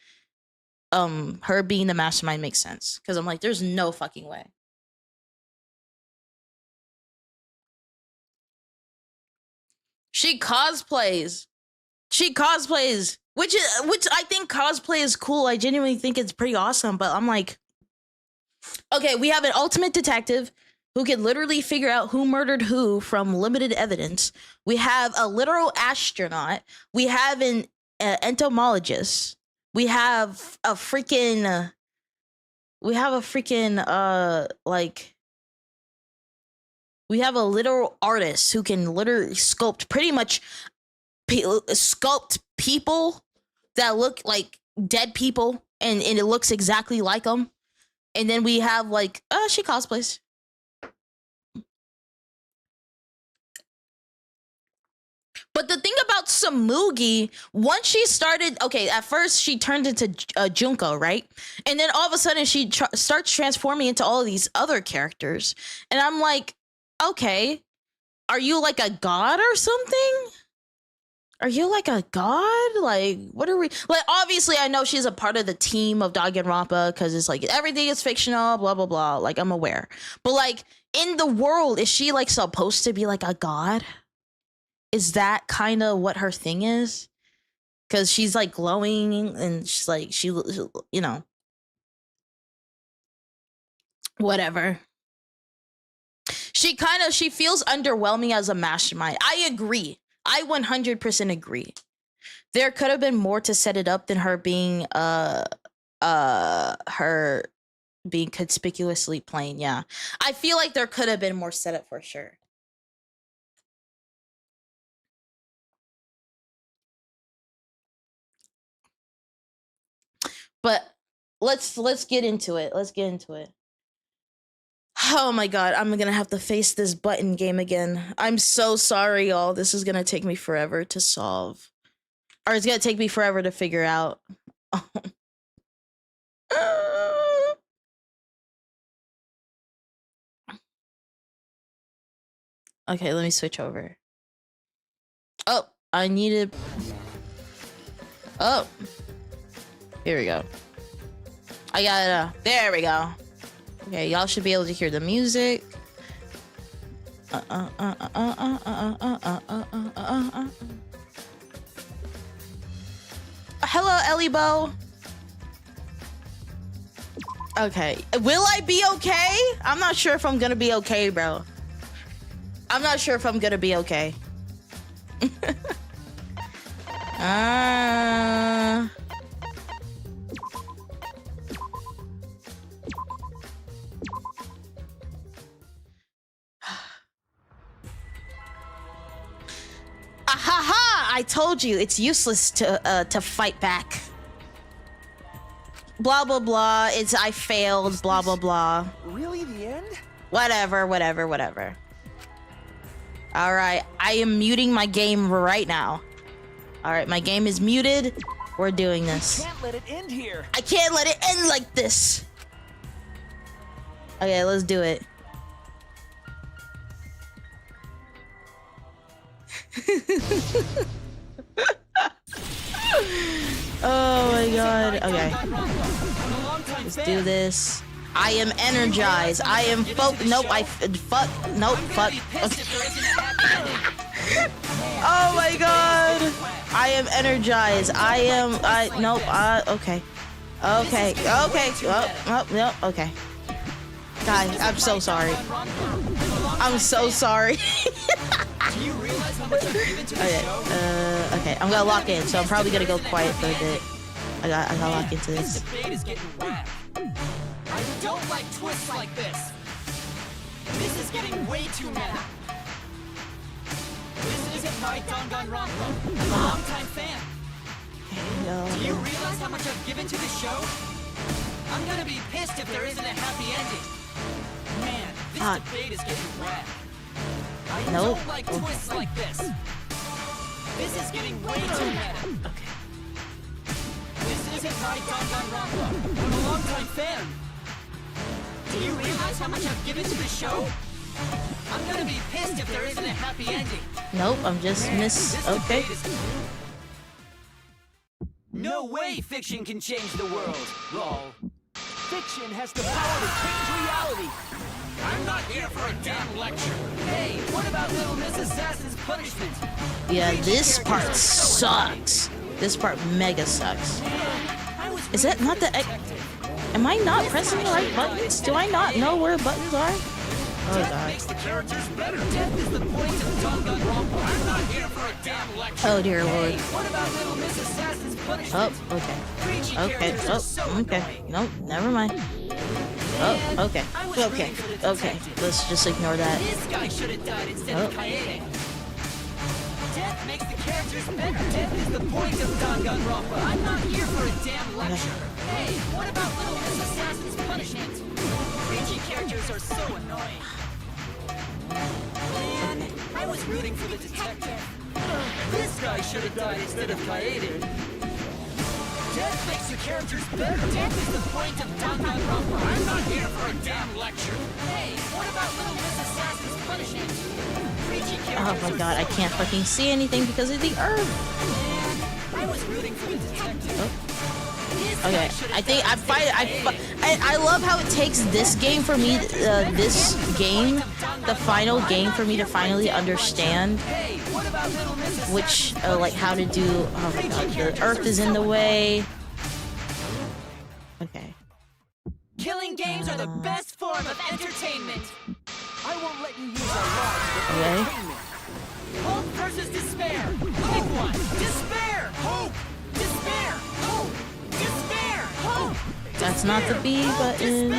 mastermind makes sense because I'm like, there's no fucking way. She cosplays, which I think cosplay is cool. I genuinely think it's pretty awesome. But I'm like, okay, we have an ultimate detective who can literally figure out who murdered who from limited evidence. We have a literal astronaut. We have an entomologist. We have a freaking like we have a literal artist who can literally sculpt pretty much sculpt people that look like dead people, and it looks exactly like them. And then we have like she cosplays. But the thing about Samugi, once she started, okay, at first she turned into Junko, right? And then all of a sudden she starts transforming into all of these other characters. And I'm like, okay, are you like a god or something? Are you like a god? Like, what are we? Like, obviously, I know she's a part of the team of Danganronpa because it's like everything is fictional, blah, blah, blah. Like, I'm aware. But like, in the world, is she like supposed to be like a god? Is that kind of what her thing is? Because she's like glowing and she's like, you know, whatever. She feels underwhelming as a mastermind. I agree. I 100% agree. There could have been more to set it up than her being her being conspicuously plain. Yeah. I feel like there could have been more setup for sure. But let's get into it. Let's get into it. Oh my god, I'm gonna have to face this button game again. I'm so sorry, y'all. This is gonna take me forever to solve. Or it's gonna take me forever to figure out. Okay, let me switch over. Oh, I needed... Oh. Here we go. I got there we go. Okay, y'all should be able to hear the music. Hello, Ellie Bo. Okay, will I be okay? I'm not sure if I'm gonna be okay, bro. I'm not sure if I'm gonna be okay. I told you it's useless to fight back. Blah blah blah. I failed. Blah blah blah. Really, the end? Whatever. All right, I am muting my game right now. All right, my game is muted. We're doing this. You can't let it end here. I can't let it end like this. Okay, let's do it. Oh my god. Okay. Let's do this. I am energized. I am fuck. Nope. Fuck. Nope. Fuck. Oh my god. I am energized. Nope. Okay. Okay. Oh, no. Okay. God, I'm so sorry. I'm so sorry. Okay, I'm gonna lock in, so I'm probably gonna go quiet for a bit. I gotta lock into this. I don't like twists like this. This is getting way too meta. This isn't my Danganronpa. I'm a longtime fan. Do you realize how much I've given to this show? I'm gonna be pissed if there isn't a happy ending. Man, this debate is getting wet. I don't like twists like this. This is getting way too meta. Okay. This isn't my Danganronpa. I'm a longtime fan. Do you realize how much I've given to the show? I'm gonna be pissed if there isn't a happy ending. Nope, I'm just okay. No way fiction can change the world, lol. Fiction has the power to change reality. I'm not here for a damn lecture. Hey, what about Little Miss Assassin's punishment? Yeah, this part sucks. This part mega sucks. Is that not the... Am I not pressing the right buttons? Do I not know where buttons are? Oh Death god. makes the characters better. Death is the point of Danganronpa. I'm not here for a damn lecture. Oh dear lord. Hey, what about Little Miss Assassin's punishment? Oh, okay. Preachy Okay. characters are so Okay. annoying. Nope, never mind. Oh, okay. I was Okay. rooting for the Okay. detective. Let's just ignore that. This guy should have died instead of Oh. Kaede. Death makes the characters better. Death is the point of Danganronpa. I'm not here for a damn lecture. Hey, what about Little Miss Assassin's punishment? Preachy characters are so annoying. Man, I was rooting for the detective. This guy should have died instead of Kaede. Death makes the characters better. Death is the point of Danganronpa. I'm not here for a damn lecture. Hey, what about Little Miss Assassin's punishment? Preachy Oh characters my are god, I so can't fucking see anything because of the herb. Man, I was rooting for the detective. This guy Okay, should I have think died I instead find of Kaede. I love how it takes this game for me, this game, the final game for me to finally understand Hey, what about Little Miss which, Assassin's like how to do. Oh my god, the earth is in the way. Okay. Killing games are the best form of entertainment. I won't let you use our lives for Okay. entertainment. Hope versus despair. Pick one. Despair. Hope. Despair. Hope. Despair. Hope. That's not the B button.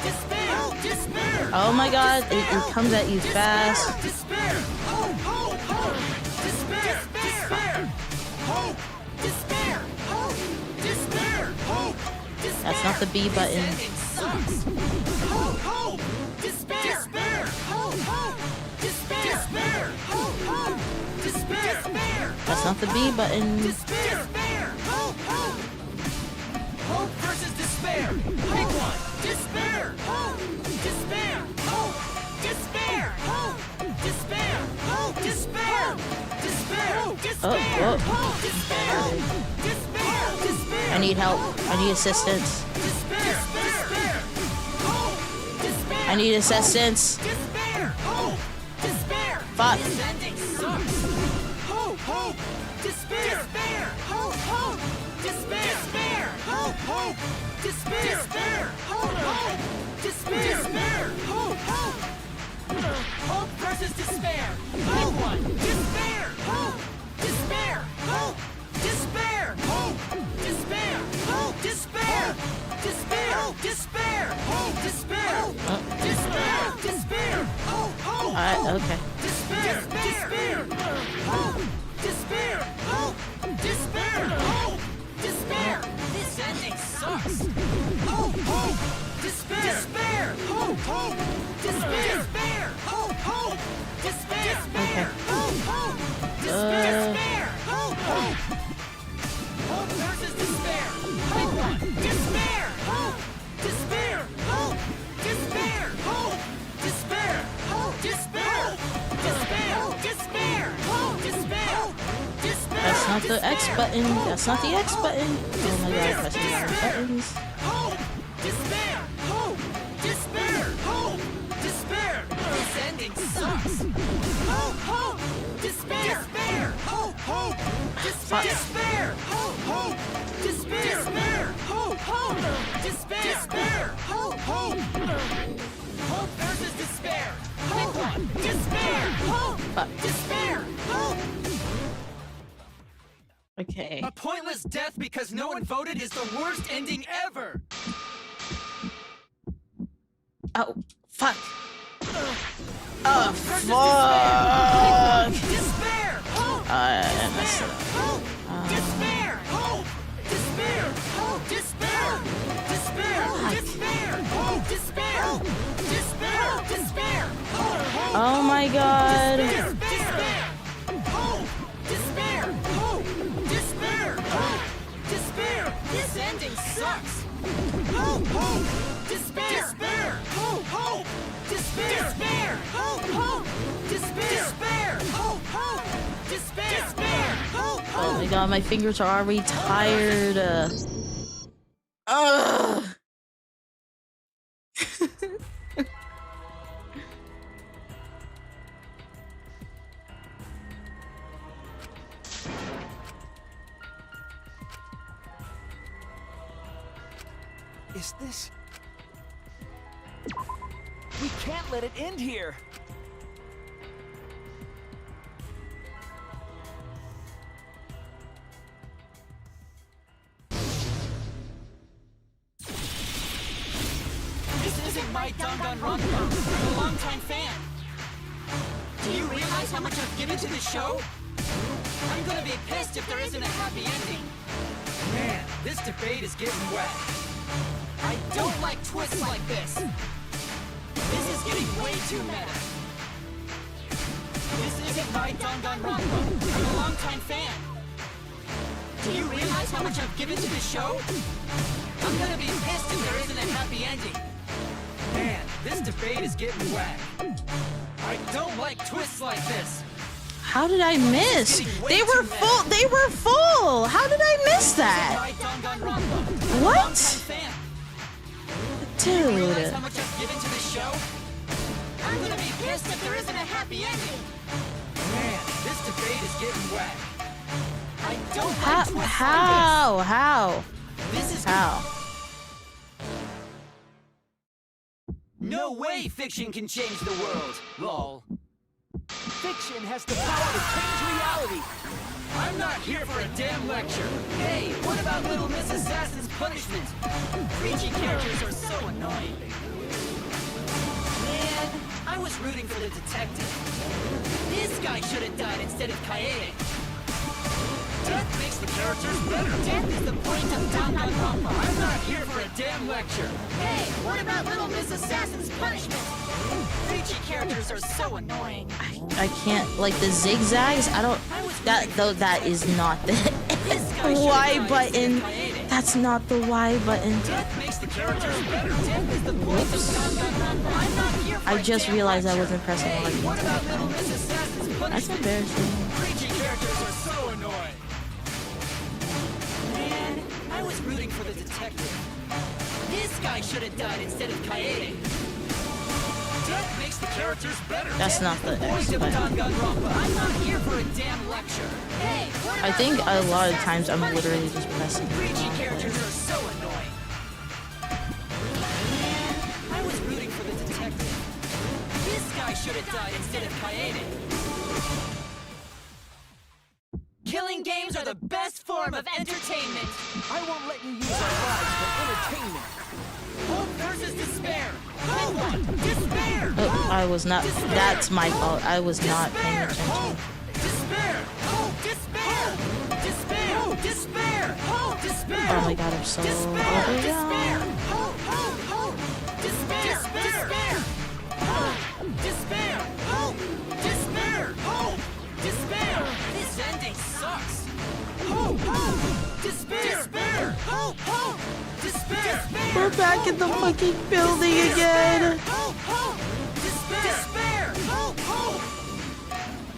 Despair. Despair. Oh my god, it comes at you fast. Despair. Hope. Hope. Hope. Despair. Despair. Hope. Despair. Hope. Despair. Hope. Despair. That's not the B button. This ending sucks. Hope. Hope. Despair. Despair. Hope. Hope. Despair. Despair. Hope. Hope. Despair. Despair. That's not the B button. Despair. Despair. Hope. Hope. Hope versus despair. Pick one. Despair. Hope. Despair. Hope. Despair. Hope. Despair. Hope. Despair. Despair. Despair. whoa. Hope. Despair. Despair. Despair. I need help. I need assistance. Despair. Despair. Hope. Despair. I need assistance. Despair. Hope. Despair. Fuck. This ending sucks. Hope. Hope. Despair. Despair. Hope. Hope. Despair. Despair. Hope. Hope. Despair. Despair. Hope. Hope. Despair. Despair. Hope. Hope. Hope versus despair. Pick one. Despair. Hope. Despair. Hope. Despair. Hope. Despair. Hope. Despair. Despair. Despair. Hope. Despair. Despair. Despair. Hope. Hope. Okay. Despair. Despair. Hope. Despair. Hope. Despair. Hope. Despair. This ending sucks. Hope. Hope. Despair. Despair. Hope. Hope. Despair. Despair. Hope. Hope. Despair. Despair. Hope. Hope. Despair. Despair. Hope. Hope. Hope versus despair. Pick one. Despair. Hope. Despair. Hope. Despair. Hope. Despair. Hope. Despair. Despair. Despair. Hope. Despair. Despair. That's not the X button. That's not the X button. Oh my god, pressing the wrong buttons. Hope. Despair. Hope. Despair. Hope. Despair. This ending sucks. Hope. Hope. Despair. Despair. Hope. Hope. Despair. Despair. Hope. Hope. Despair. Despair. Hope. Hope. Despair. Despair. Hope. Hope. Hope versus despair. Pick one. Despair. Hope. Fuck. Despair. Hope. Okay. A pointless death because no one voted is the worst ending ever. Oh, fuck. Oh, Versus fuck. Despair. Hope. I messed it up. Hope. Despair. Hope. Despair. Hope. Despair. Despair. Despair. Hope. Despair. Despair. Despair. Hope. Oh my god. Despair. Hope. Despair. Hope. Despair. Hope. Despair. This ending sucks. Hope. Hope. Despair. Despair. Hope. Hope. Despair. Despair. Hope. Hope. Despair. Despair. Hope. Hope. Despair. Despair. Hope. Oh my god, my fingers are already tired. Ugh. Is this? We can't let it end here. This isn't my Danganronpa. I'm a longtime fan. Do you realize how much I've given to the show? I'm gonna be pissed if there isn't a happy ending. Man, this debate is getting wet. I don't like twists like this. This is getting way too meta. This isn't my Danganronpa. I'm a longtime fan. Do you realize how much I've given to the show? I'm gonna be pissed if there isn't a happy ending. Man, this debate is getting wet. I don't like twists like this. How did I miss? They were full. They were full. How did I miss that? What? Dude. Realize how much I've given to the show? I'm gonna be pissed if there isn't a happy ending. Man, this debate is getting wet. I don't like twists like this. How? This is How? No way fiction can change the world, lol. Fiction has the power to change reality. I'm not here for a damn lecture. Hey, what about Little Miss Assassin's punishment? Preachy characters are so annoying. Man, I was rooting for the detective. This guy should have died instead of Kaede. Death makes the characters better. Death is the point of Danganronpa. I'm not here for a damn lecture. Hey, what about Little Miss Assassin's punishment? Preachy characters are so annoying. I can't like the zigzags. I don't. That is not the Y button. That's not the Y button. I just realized I wasn't pressing Y. That's embarrassing. Preachy characters are so annoying. Man, I was rooting for the detective. This guy should have died instead of Kaede. Death makes the characters better. That's not the X button. I'm not here for a damn lecture. Hey, I think a lot of times I'm literally just pressing. Preachy characters are so annoying. Man, I was rooting for the detective. This guy should have died instead of Kaede. Killing games are the best form of entertainment. I won't let you use our lives for entertainment. Hope versus despair. Hope! Despair! Oh, I was not. That's my fault. I was not paying attention. Despair! Hope! Despair! Despair! Despair! Hope! Despair! Oh my god, I'm so Despair! overwhelmed. Hope! Hope! Hope! Despair! Despair! Hope! Despair! Hope! Despair! Hope! Despair! This ending sucks. Hope! Hope! Despair! Despair! Hope! Hope! Despair! We're back in the fucking building again. Hope! Hope! Despair! Despair! Hope! Hope!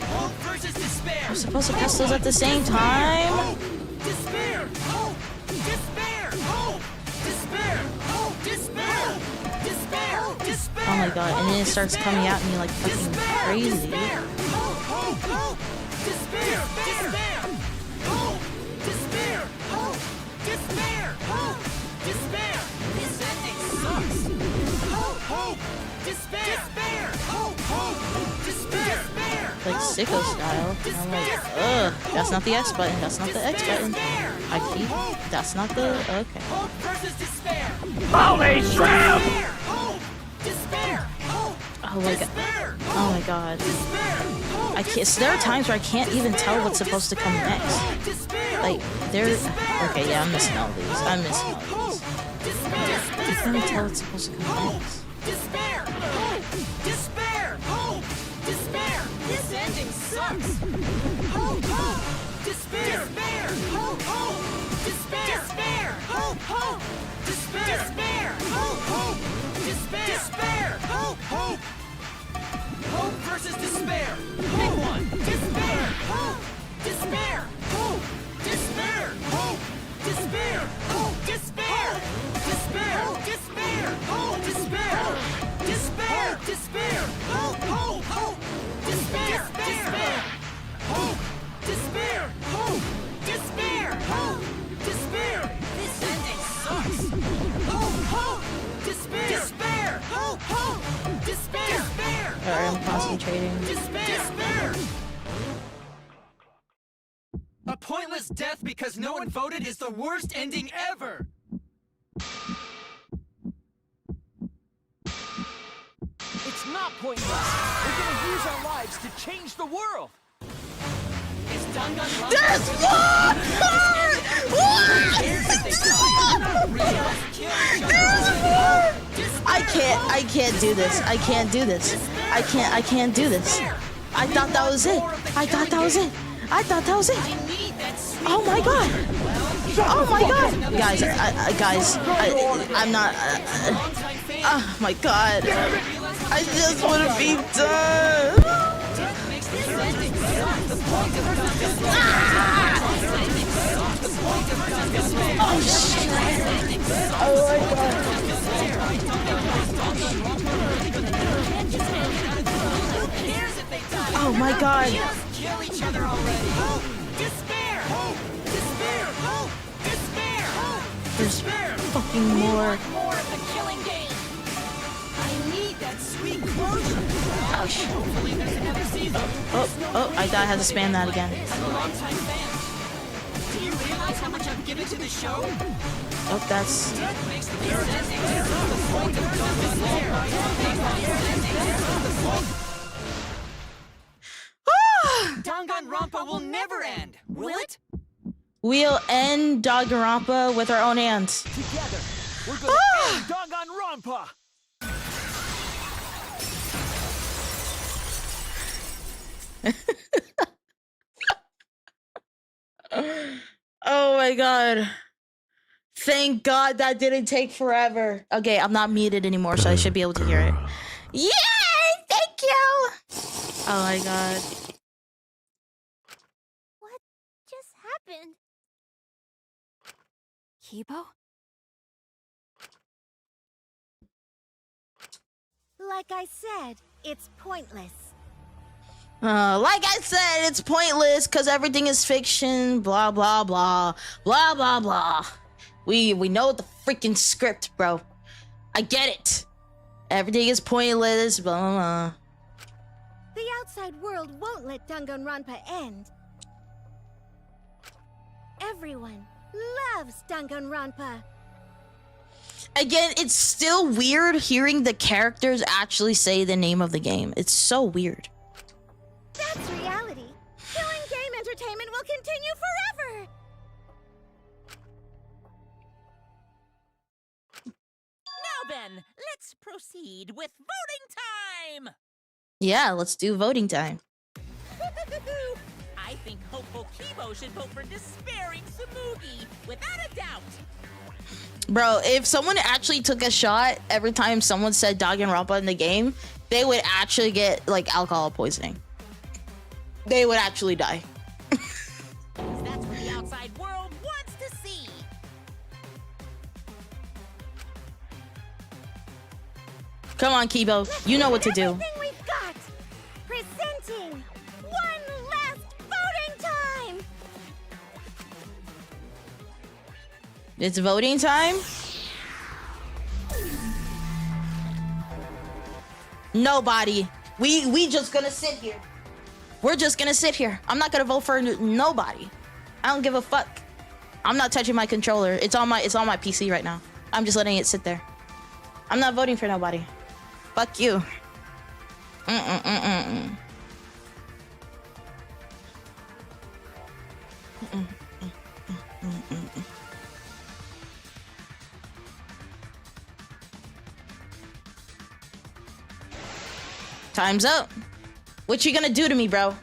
Hope versus despair! I'm supposed to press those at the same time? Despair! Hope! Despair! Hope! Despair! Hope! Despair! Despair! Despair! Oh my god, and then it starts coming at me like fucking crazy. Despair! Hope! Hope! Hope! Despair! Despair! Hope! Despair! Hope! Despair! Hope! Despair! This ending sucks! Hope! Hope! Despair! Despair! Hope! Hope! Despair! Despair! Like sicko style. And I'm like, ugh, that's not the X button, that's not the X button. I keep, that's not the, okay. Hope versus despair! Holy shrimp! Despair! Hope! Despair! Hope! Oh my god. Despair! Oh my god. Despair! Hope! I can't, so there are times where I can't even tell what's supposed to come next. Despair! Like, there's, okay, yeah, I'm missing all these. I'm missing all these. I can't even tell what's supposed to come next. Despair! Hope! Despair! Hope! Despair! This ending sucks! Hope! Hope! Despair! Despair! Hope! Hope! Despair! Despair! Hope! Hope! Despair! Despair! Hope! Hope! Despair! Despair! Hope! Hope! Hope versus despair! Pick one! Despair! Hope! Despair! Hope! Despair! Hope! Despair! Hope! Despair! Despair! Despair! Hope! Despair! Despair! Despair! Hope! Hope! Hope! Despair! Despair! Hope! Despair! Hope! Despair! Hope! Despair! This ending sucks! Hope! Hope! Despair! Despair! Hope! Hope! Despair! I'm concentrating. Despair! A pointless death because no one voted is the worst ending ever! It's not pointless. We're gonna use our lives to change the world. Is Danganronpa There's I can't do this. I can't do this. I can't do this. I thought that was it. I thought that was it. I thought that was it. Oh my god. Oh my god. Guys, I'm not. Oh my god. I just want to be done. Oh shit. Oh my god. Oh my god. Kill each other already! Despair! Despair! Despair! There's fucking more. More of the killing game! I need that sweet closure! Oh shit. Hopefully there's another season! Oh, I thought I had to spam that again. I'm a longtime fan. Do you realize how much I've given to the show? Oh, that's. Death makes the third ending. The point of despair. Danganronpa will never end, will it? We'll end Danganronpa with our own hands. Together, we're gonna end Danganronpa. Oh my god. Thank god that didn't take forever. Okay, I'm not muted anymore, so I should be able to hear it. Yay! Thank you! Oh my god. What just happened? Kibo? Like I said, it's pointless. Like I said, it's pointless because everything is fiction, blah, blah, blah, blah, blah, blah. We know the freaking script, bro. I get it. Everything is pointless, blah, blah, blah. The outside world won't let Danganronpa end. Everyone loves Danganronpa. Again, it's still weird hearing the characters actually say the name of the game. It's so weird. That's reality. Killing game entertainment will continue forever. Now then, let's proceed with voting time! Yeah, let's do voting time. I think hopeful Kibo should vote for despairing Tsumugi, without a doubt! Bro, if someone actually took a shot every time someone said Danganronpa in the game, they would actually get, like, alcohol poisoning. They would actually die. That's what the outside world wants to see! Come on, Kibo. You know what to do. Everything we've got. Presenting one last voting time. It's voting time? Nobody. We just gonna sit here. We're just gonna sit here. I'm not gonna vote for nobody. I don't give a fuck. I'm not touching my controller. It's on my PC right now. I'm just letting it sit there. I'm not voting for nobody. Fuck you. Time's up. What you gonna do to me, bro? All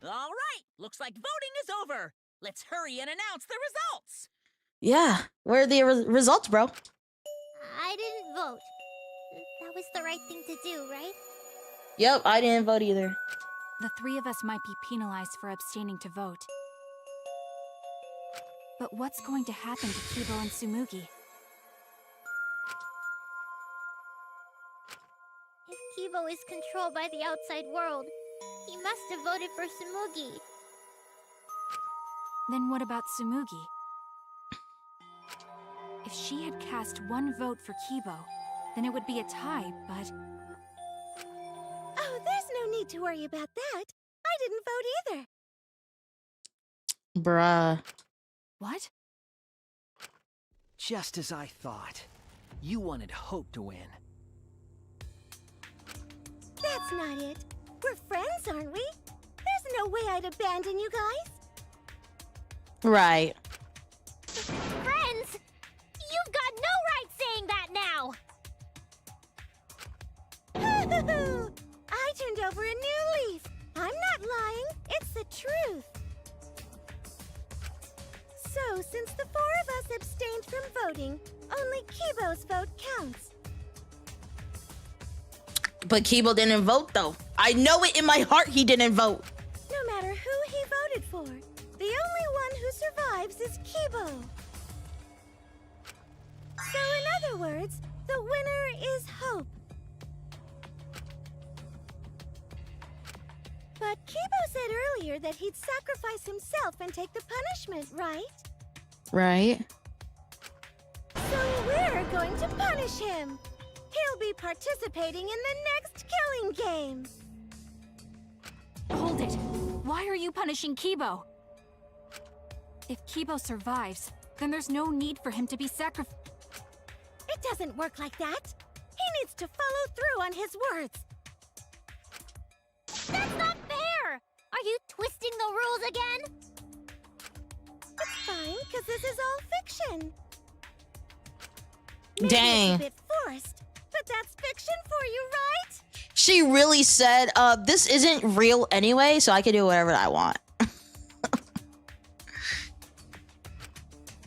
right, looks like voting is over. Let's hurry and announce the results. Yeah, where are the results, bro? I didn't vote. That was the right thing to do, right? Yep, I didn't vote either. The three of us might be penalized for abstaining to vote. But what's going to happen to Kibo and Tsumugi? If Kibo is controlled by the outside world, he must have voted for Tsumugi. Then what about Tsumugi? If she had cast one vote for Kibo, then it would be a tie, but... need to worry about that. I didn't vote either. Bruh. What? Just as I thought. You wanted Hope to win. That's not it. We're friends, aren't we? There's no way I'd abandon you guys. Right. Friends? You've got no right saying that now! I turned over a new leaf. I'm not lying. It's the truth. So, since the 4 of us abstained from voting, only Kibo's vote counts. But Kibo didn't vote, though. I know it in my heart he didn't vote. No matter who he voted for, the only one who survives is Kibo. So, in other words, the winner is Hope. But Kibo said earlier that he'd sacrifice himself and take the punishment, right? Right. So we're going to punish him. He'll be participating in the next killing game. Hold it. Why are you punishing Kibo? If Kibo survives, then there's no need for him to be sacrificed. It doesn't work like that. He needs to follow through on his words. That's not fair! Are you twisting the rules again? It's fine, because this is all fiction. Maybe Dang. it's a bit forced, but that's fiction for you, right? She really said, this isn't real anyway, so I can do whatever I want.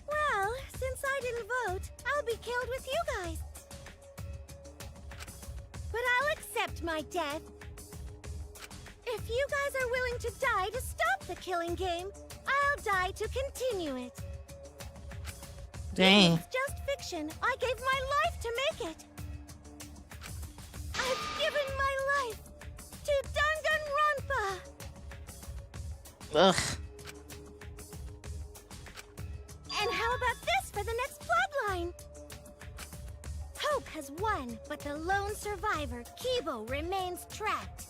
Well, since I didn't vote, I'll be killed with you guys. But I'll accept my death. If you guys are willing to die to stop the killing game, I'll die to continue it. Dang. It's just fiction. I gave my life to make it. I've given my life to Danganronpa. Ugh. And how about this for the next plotline? Hope has won, but the lone survivor, Kibo, remains trapped.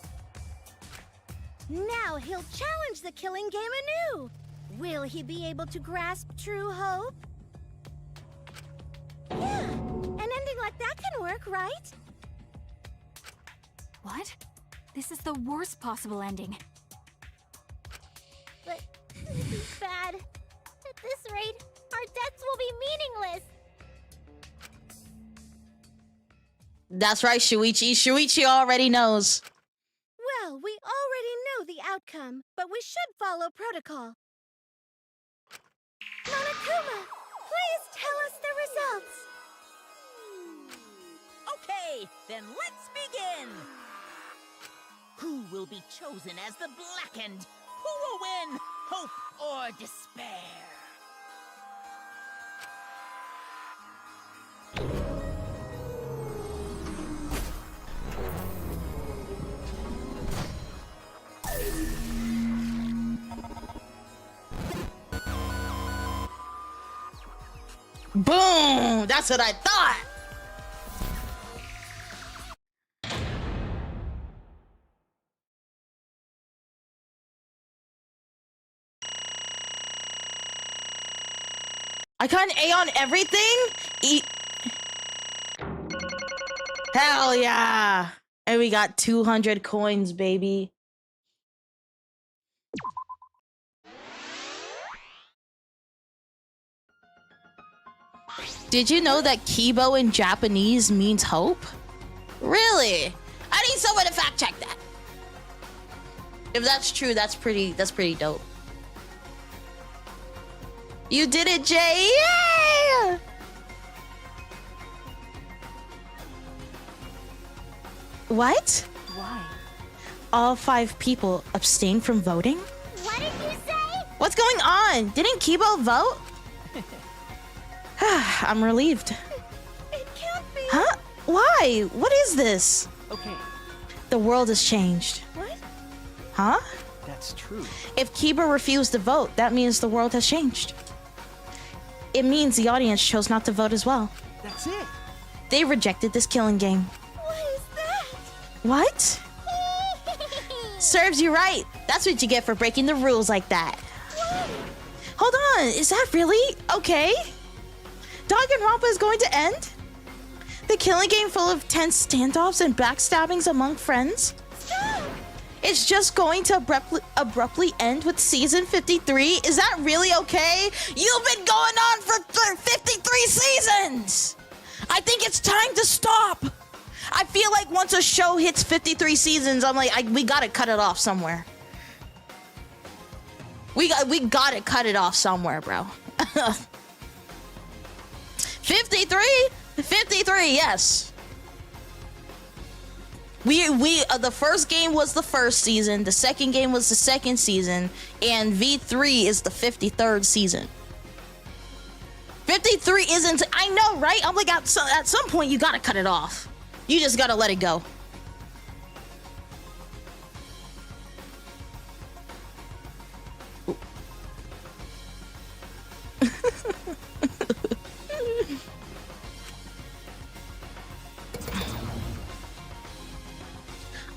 Now he'll challenge the killing game anew. Will he be able to grasp true hope? Yeah, an ending like that can work, right? What? This is the worst possible ending. But this is bad. At this rate, our deaths will be meaningless. That's right, Shuichi. Shuichi already knows. Well, we already know the outcome, but we should follow protocol. Monokuma, please tell us the results. Okay, then let's begin! Who will be chosen as the Blackened? Who will win? Hope or despair? Boom! That's what I thought! I got an A on everything? Hell yeah! And we got 200 coins, baby. Did you know that Kibo in Japanese means hope? Really? I need someone to fact check that. If that's true, that's pretty dope. You did it, Jay! Yeah! What? Why? All 5 people abstained from voting? What did you say? What's going on? Didn't Kibo vote? I'm relieved. It can't be. Huh? Why? What is this? Okay, The world has changed. What? Huh? that's true. If Kiba refused to vote, that means the world has changed. It means the audience chose not to vote as well. That's it. They rejected this killing game. What is that? What? Serves you right. That's what you get for breaking the rules like that. Hold on, is that really okay? Danganronpa is going to end? The killing game full of tense standoffs and backstabbings among friends? It's just going to abruptly end with season 53? Is that really okay? You've been going on for 53 seasons! I think it's time to stop! I feel like once a show hits 53 seasons, I'm like, we gotta cut it off somewhere. We gotta cut it off somewhere, bro. 53? 53, yes. The first game was the first season, the second game was the second season, and V3 is the 53rd season. 53 isn't, I know, right? I'm like, at some point you gotta cut it off. You just gotta let it go.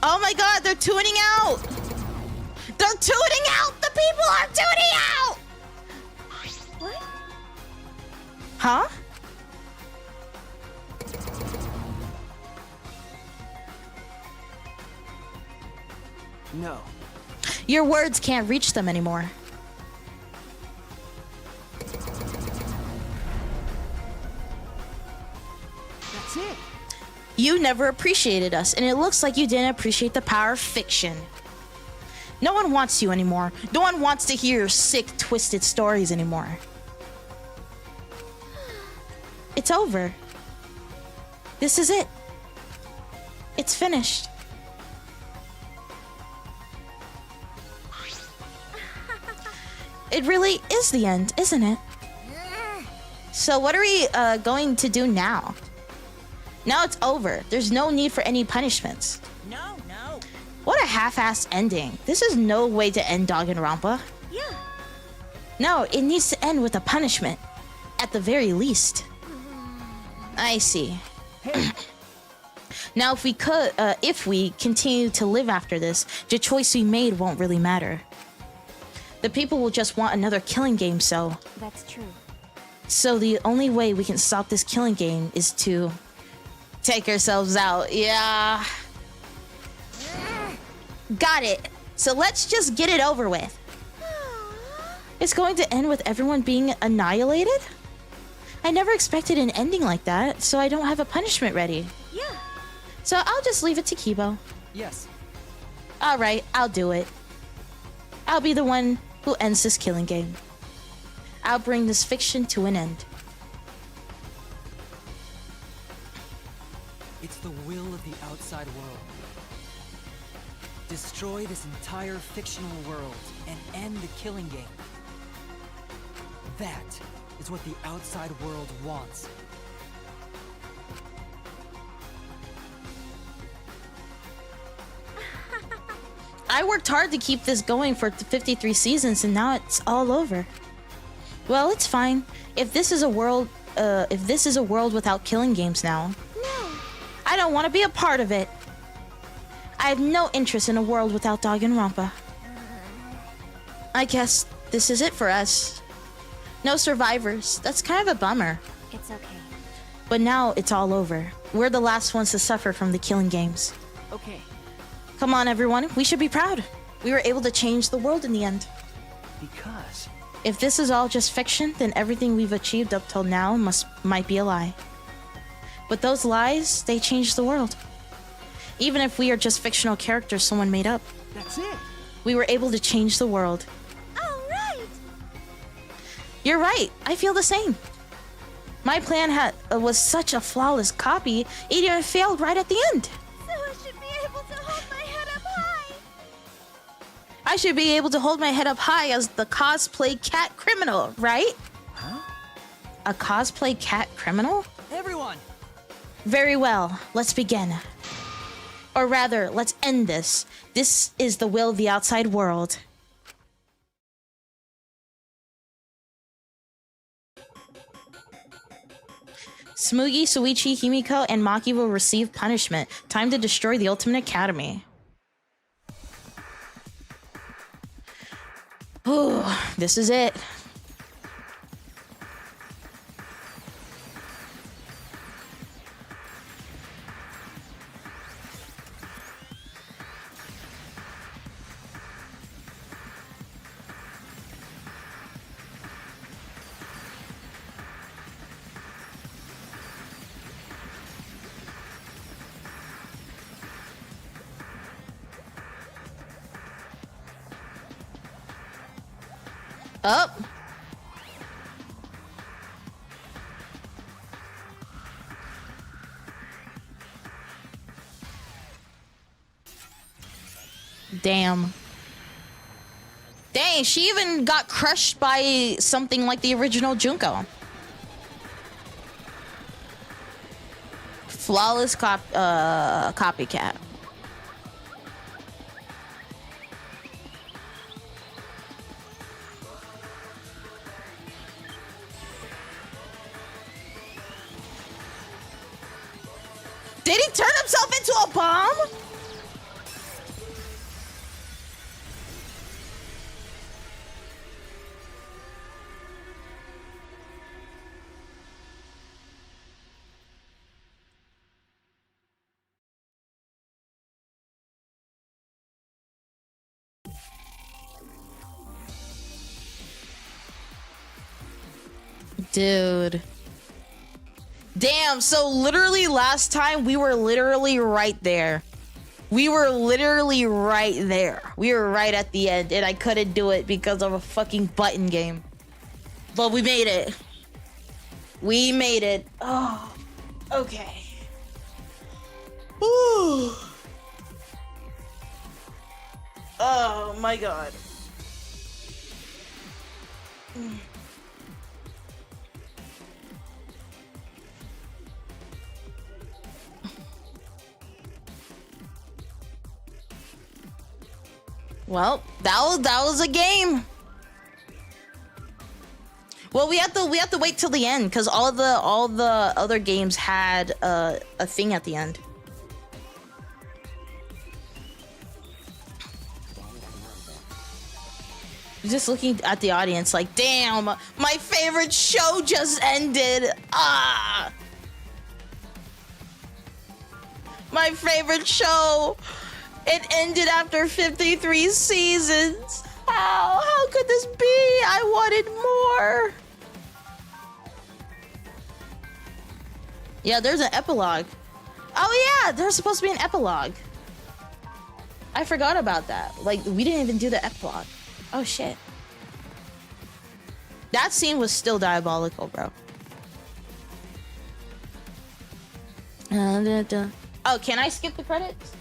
Oh my god, they're tuning out! They're tuning out! The people are tuning out! What? Huh? No. Your words can't reach them anymore. That's it. You never appreciated us, and it looks like you didn't appreciate the power of fiction. No one wants you anymore. No one wants to hear your sick, twisted stories anymore. It's over. This is it. It's finished. It really is the end, isn't it? So what are we going to do now? Now it's over. There's no need for any punishments. No, no. What a half-assed ending. This is no way to end Danganronpa. Yeah. No, it needs to end with a punishment. At the very least. I see. Now, if we continue to live after this, the choice we made won't really matter. The people will just want another killing game, so... That's true. So the only way we can stop this killing game is to... take ourselves out. Yeah. Got it. So let's just get it over with. It's going to end with everyone being annihilated? I never expected an ending like that, so I don't have a punishment ready. Yeah. So I'll just leave it to Kibo. Yes. Alright, I'll do it. I'll be the one who ends this killing game. I'll bring this fiction to an end. It's the will of the outside world. Destroy this entire fictional world and end the killing game. That is what the outside world wants. I worked hard to keep this going for 53 seasons, and now it's all over. Well, it's fine. If this is a world without killing games now, No. I don't want to be a part of it. I have no interest in a world without Danganronpa. I guess this is it for us. No survivors. That's kind of a bummer. It's okay. But now it's all over. We're the last ones to suffer from the killing games. Okay. Come on, everyone. We should be proud. We were able to change the world in the end. Because... If this is all just fiction, then everything we've achieved up till now might be a lie. But those lies, they changed the world. Even if we are just fictional characters someone made up, that's it. we were able to change the world. All right. You're right. I feel the same. My plan was such a flawless copy, it even failed right at the end. So I should be able to hold my head up high. I should be able to hold my head up high as the cosplay cat criminal, right? Huh? A cosplay cat criminal? Everyone! Very well. Let's begin. Or rather, let's end this. This is the will of the outside world. Smoogie, Suichi, Himiko, and Maki will receive punishment. Time to destroy the Ultimate Academy. This is it. Up. Damn. Dang, she even got crushed by something like the original Junko. Flawless copycat. Did he turn himself into a bomb? Dude. Damn, so literally last time we were literally right there. We were literally right there. We were right at the end and I couldn't do it because of a fucking button game. But we made it. We made it. Oh, okay. Ooh. Oh my god. Well, that was a game. Well, we have to wait till the end because all the other games had a thing at the end. Just looking at the audience like, damn, my favorite show just ended. Ah, my favorite show. It ended after 53 seasons. How could this be? I wanted more. Yeah, there's an epilogue. Oh yeah, there's supposed to be an epilogue. I forgot about that. Like, we didn't even do the epilogue. Oh shit. That scene was still diabolical, bro. Oh, can I skip the credits?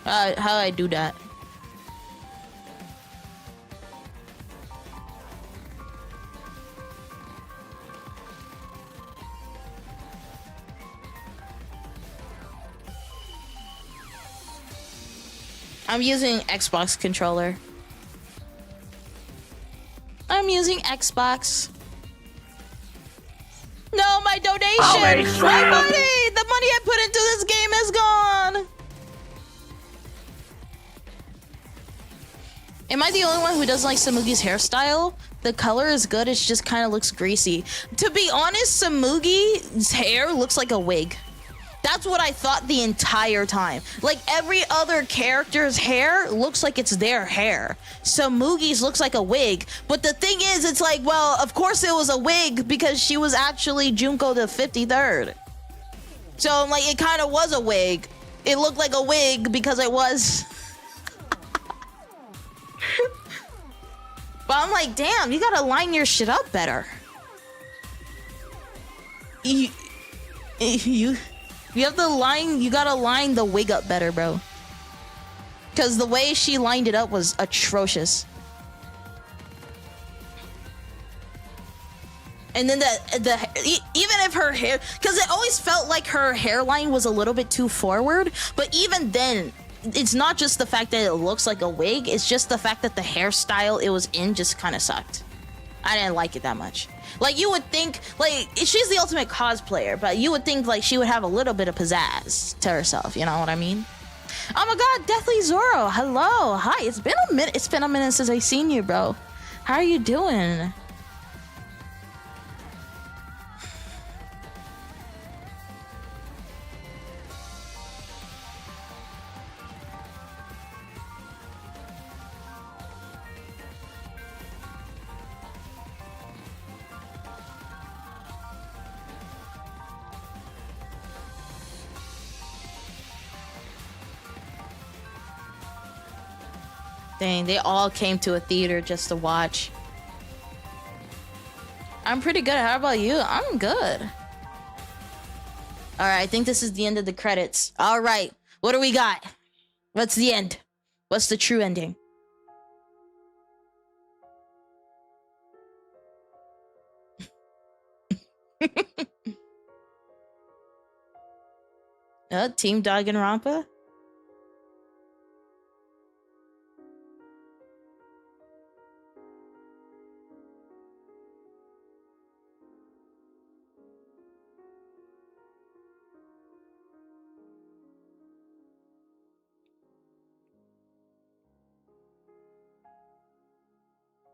How do I do that? I'm using Xbox controller. I'm using Xbox. No, my donation! My money! The money I put into this game is gone! Am I the only one who doesn't like Samugi's hairstyle? The color is good, it just kind of looks greasy. To be honest, Samugi's hair looks like a wig. That's what I thought the entire time. Like, every other character's hair looks like it's their hair. Samugi's looks like a wig. But the thing is, it's like, well, of course it was a wig because she was actually Junko the 53rd. So, like, it kind of was a wig. It looked like a wig because it was... But I'm like, damn, you gotta line your shit up better. You have to line, you gotta line the wig up better, bro. Because the way she lined it up was atrocious. And then even if her hair, because it always felt like her hairline was a little bit too forward, but even then, it's not just the fact that it looks like a wig, it's just the fact that the hairstyle it was in just kind of sucked. I didn't like it that much. Like, you would think, like, she's the ultimate cosplayer, but you would think, like, she would have a little bit of pizzazz to herself, you know what I mean? Oh my god, Deathly Zoro. Hello. Hi. It's been a minute. It's been a minute since I seen you, bro. How are you doing? Dang, they all came to a theater just to watch. I'm pretty good. How about you? I'm good. Alright, I think this is the end of the credits. Alright, what do we got? What's the end? What's the true ending? Team Danganronpa?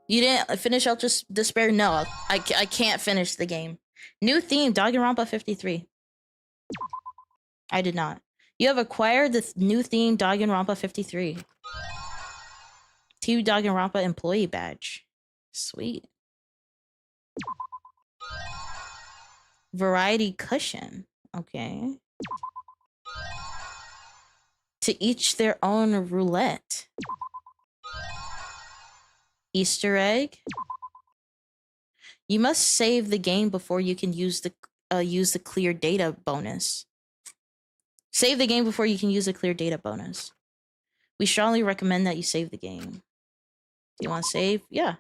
You didn't finish Ultra Despair? No, I can't finish the game. New theme, Danganronpa 53. I did not. You have acquired the new theme, Danganronpa 53. Team Danganronpa employee badge. Sweet. Variety cushion. Okay. To each their own roulette. Easter egg. You must save the game before you can use the clear data bonus. Save the game before you can use the clear data bonus. We strongly recommend that you save the game. Do you want to save? Yeah.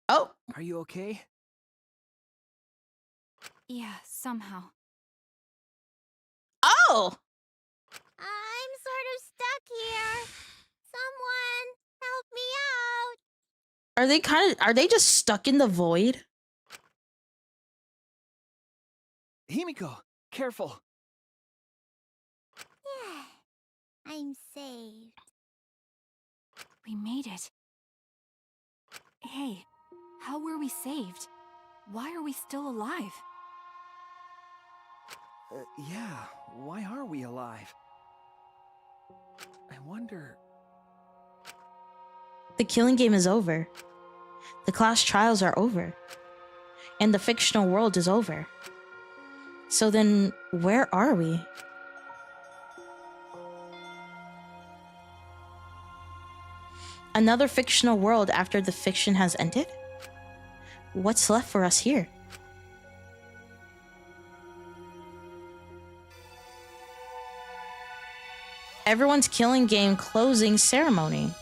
Oh. Are you okay? Yeah, somehow. Oh. I'm sort of stuck here. Someone help me out. Are they just stuck in the void? Himiko, careful. I'm saved. We made it. Hey, how were we saved? Why are we still alive? Yeah, why are we alive? I wonder... The killing game is over. The class trials are over. And the fictional world is over. So then, where are we? Another fictional world after the fiction has ended? What's left for us here? Everyone's killing game closing ceremony.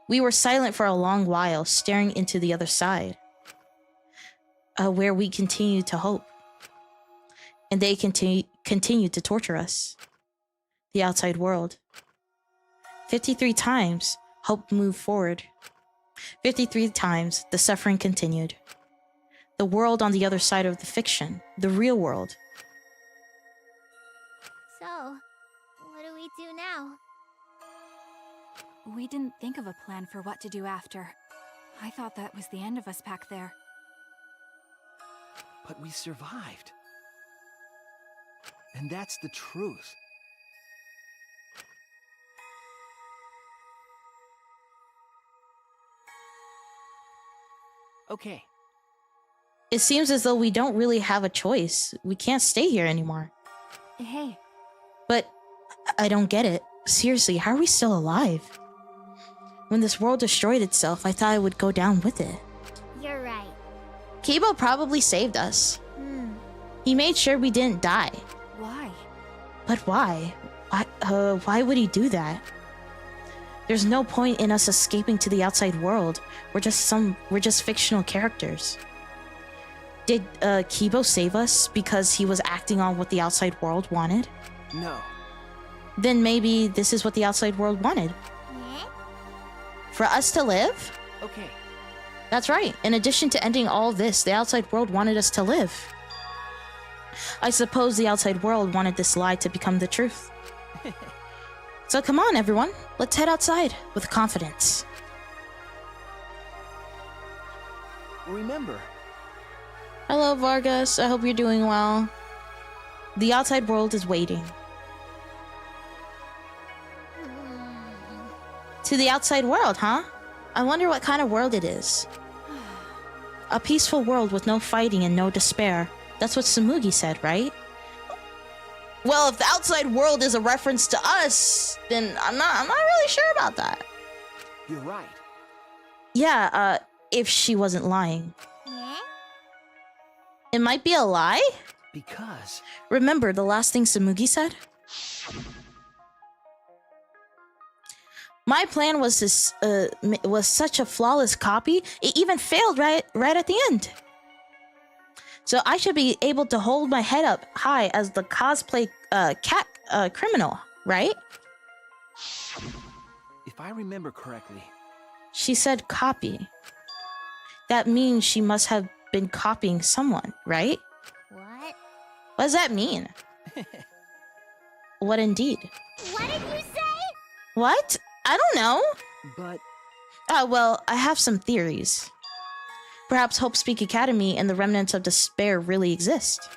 We were silent for a long while, staring into the other side, where we continued to hope. And they continued to torture us. The outside world. 53 times, hope moved forward. 53 times, the suffering continued. The world on the other side of the fiction, the real world. So, what do we do now? We didn't think of a plan for what to do after. I thought that was the end of us back there. But we survived. And that's the truth. Okay. It seems as though we don't really have a choice. We can't stay here anymore. Hey. But I don't get it. Seriously, how are we still alive? When this world destroyed itself, I thought I would go down with it. You're right. Kibo probably saved us. He made sure we didn't die. But why? Why would he do that? There's no point in us escaping to the outside world. We're just fictional characters. Did Kibo save us because he was acting on what the outside world wanted? No. Then maybe this is what the outside world wanted. Eh? For us to live? Okay. That's right. In addition to ending all this, the outside world wanted us to live. I suppose the outside world wanted this lie to become the truth. So come on, everyone. Let's head outside with confidence. Remember. Hello, Vargas. I hope you're doing well. The outside world is waiting. To the outside world, huh? I wonder what kind of world it is. A peaceful world with no fighting and no despair. That's what Tsumugi said, right? Well, if the outside world is a reference to us, then I'm not really sure about that. You're right. Yeah, if she wasn't lying. Eh? It might be a lie? Because... Remember the last thing Tsumugi said? My plan was was such a flawless copy, it even failed right at the end. So I should be able to hold my head up high as the cosplay cat criminal, right? If I remember correctly... She said copy. That means she must have been copying someone, right? What? What does that mean? What indeed? What did you say? What? I don't know. But... Well, I have some theories. Perhaps Hope Speak Academy and the remnants of despair really exist.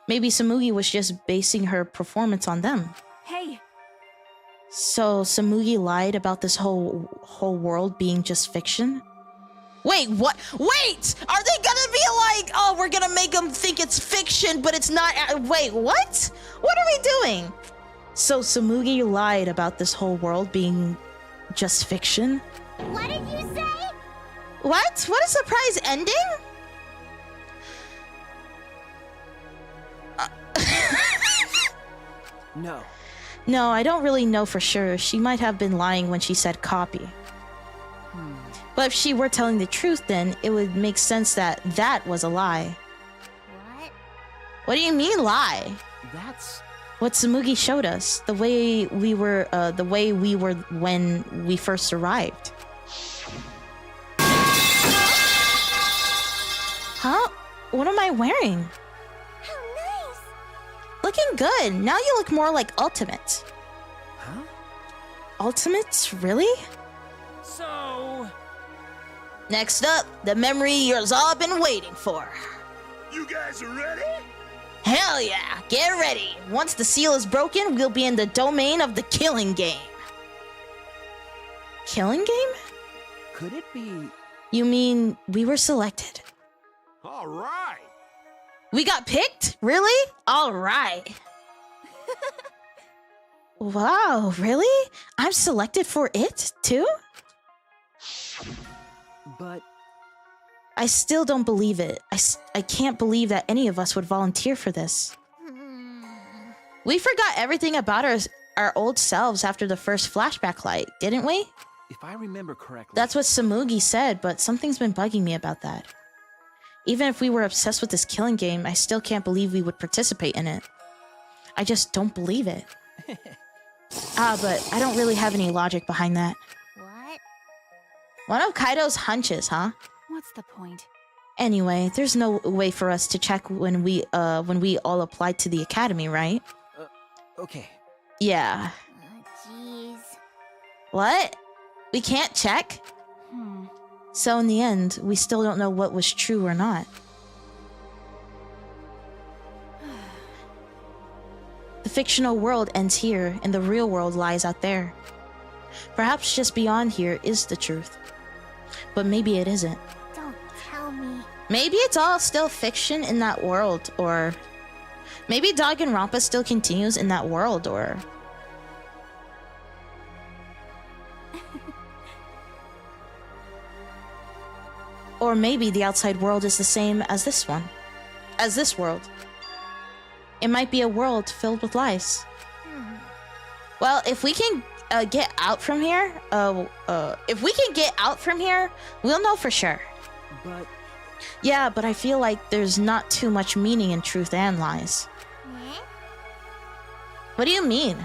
Maybe Tsumugi was just basing her performance on them. Hey, So Tsumugi lied about this whole world being just fiction? Wait, what? Wait! Are they gonna be like, oh, we're gonna make them think it's fiction, but it's not? Wait, what? What are we doing? So Tsumugi lied about this whole world being just fiction? What did you say? What? What a surprise ending? No. No, I don't really know for sure. She might have been lying when she said copy. But if she were telling the truth, then it would make sense that that was a lie. What? What do you mean lie? That's... What Tsumugi showed us, the way we were when we first arrived. Huh? What am I wearing? How nice! Looking good. Now you look more like Ultimate. Huh? Ultimates? Really? So... Next up, the memory you've all been waiting for. You guys are ready? Hell yeah! Get ready! Once the seal is broken, we'll be in the domain of the killing game. Killing game? Could it be... You mean we were selected? All right. We got picked? Really? Alright. Wow, really? I'm selected for it, too? But... I still don't believe it. I can't believe that any of us would volunteer for this. We forgot everything about our old selves after the first flashback light, didn't we? If I remember correctly... That's what Tsumugi said, but something's been bugging me about that. Even if we were obsessed with this killing game, I still can't believe we would participate in it. I just don't believe it. But I don't really have any logic behind that. What? One of Kaido's hunches, huh? what's the point? Anyway, there's no way for us to check when we all applied to the academy, right? Okay. Yeah. Jeez. What? We can't check? So in the end, we still don't know what was true or not. The fictional world ends here, and the real world lies out there. Perhaps just beyond here is the truth. But maybe it isn't. Don't tell me. Maybe it's all still fiction in that world, or... Maybe Danganronpa still continues in that world, or... Or maybe the outside world is the same as this one. As this world. It might be a world filled with lies. Well, if we can get out from here, we'll know for sure. But Yeah, but I feel like there's not too much meaning in truth and lies. What do you mean?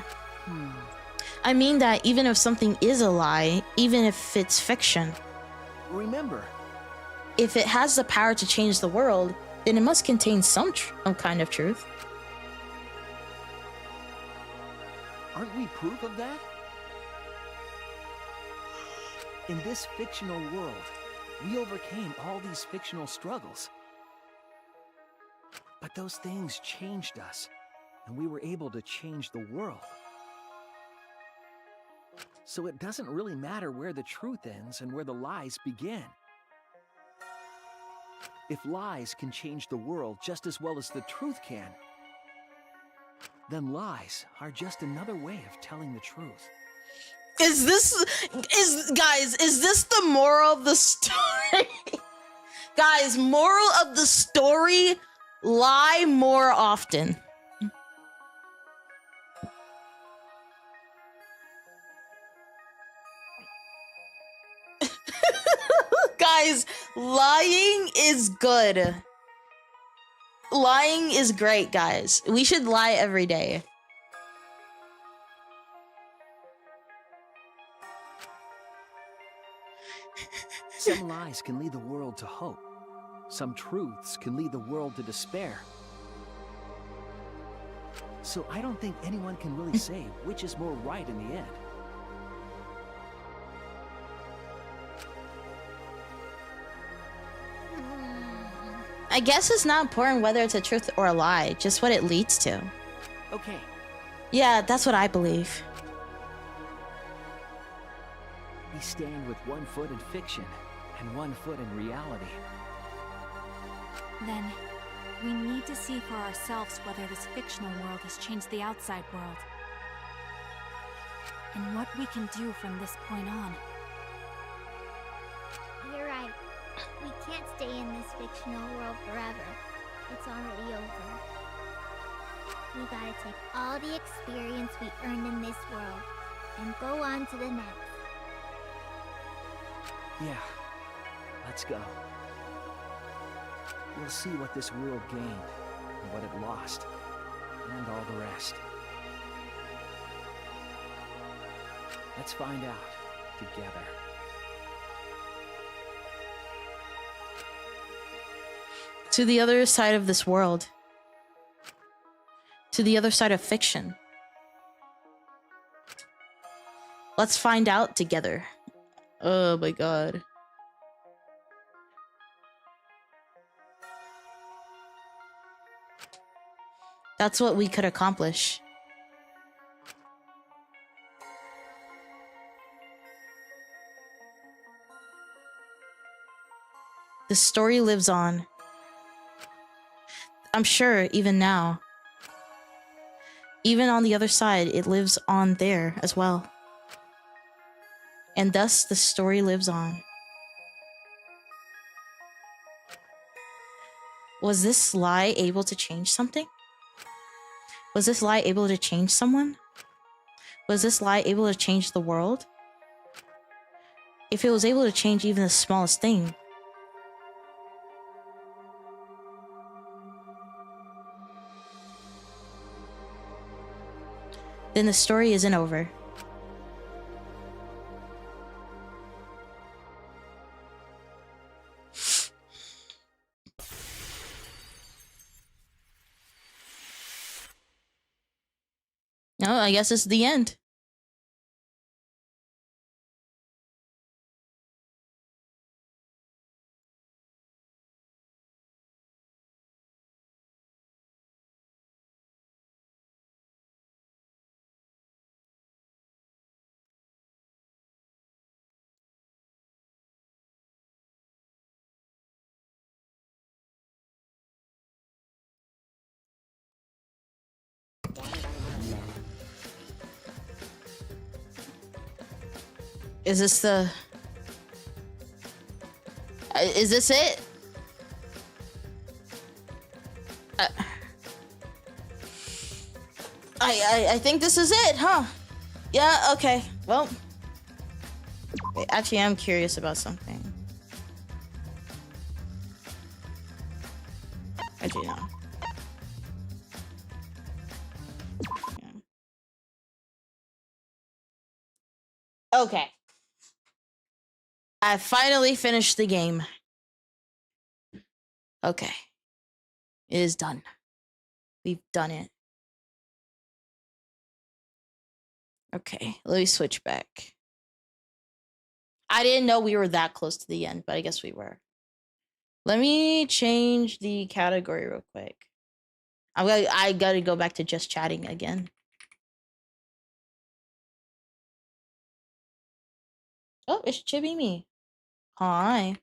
I mean that even if something is a lie, even if it's fiction, remember, if it has the power to change the world, then it must contain some kind of truth. aren't we proof of that? In this fictional world, we overcame all these fictional struggles. But those things changed us, and we were able to change the world. So it doesn't really matter where the truth ends and where the lies begin. If lies can change the world just as well as the truth can, then lies are just another way of telling the truth. Is this the moral of the story? Guys, moral of the story, lie more often. Guys, lying is good. Lying is great, guys. We should lie every day. Some lies can lead the world to hope. Some truths can lead the world to despair. So I don't think anyone can really say which is more right in the end. I guess it's not important whether it's a truth or a lie, just what it leads to. Okay, Yeah, that's what I believe. we stand with 1 foot in fiction and 1 foot in reality. Then, we need to see for ourselves whether this fictional world has changed the outside world. And what we can do from this point on. You're right. We can't stay in this fictional world forever. It's already over. We gotta take all the experience we earned in this world and go on to the next. Yeah, let's go. We'll see what this world gained and what it lost, and all the rest. Let's find out together. To the other side of this world. To the other side of fiction. Let's find out together. Oh my god. That's what we could accomplish. The story lives on. I'm sure even now. Even on the other side, it lives on there as well. And thus the story lives on. Was this lie able to change something? Was this lie able to change someone? Was this lie able to change the world? If it was able to change even the smallest thing, then the story isn't over. No, I guess it's the end. Is this the... is this it? I think this is it, huh? Yeah, okay. Well, wait, actually, I'm curious about something. Actually, no. Yeah. Okay. I finally finished the game. Okay. It is done. We've done it. Okay, let me switch back. I didn't know we were that close to the end, but I guess we were. Let me change the category real quick. I gotta go back to just chatting again. Oh, it's Chibi Me. Hi.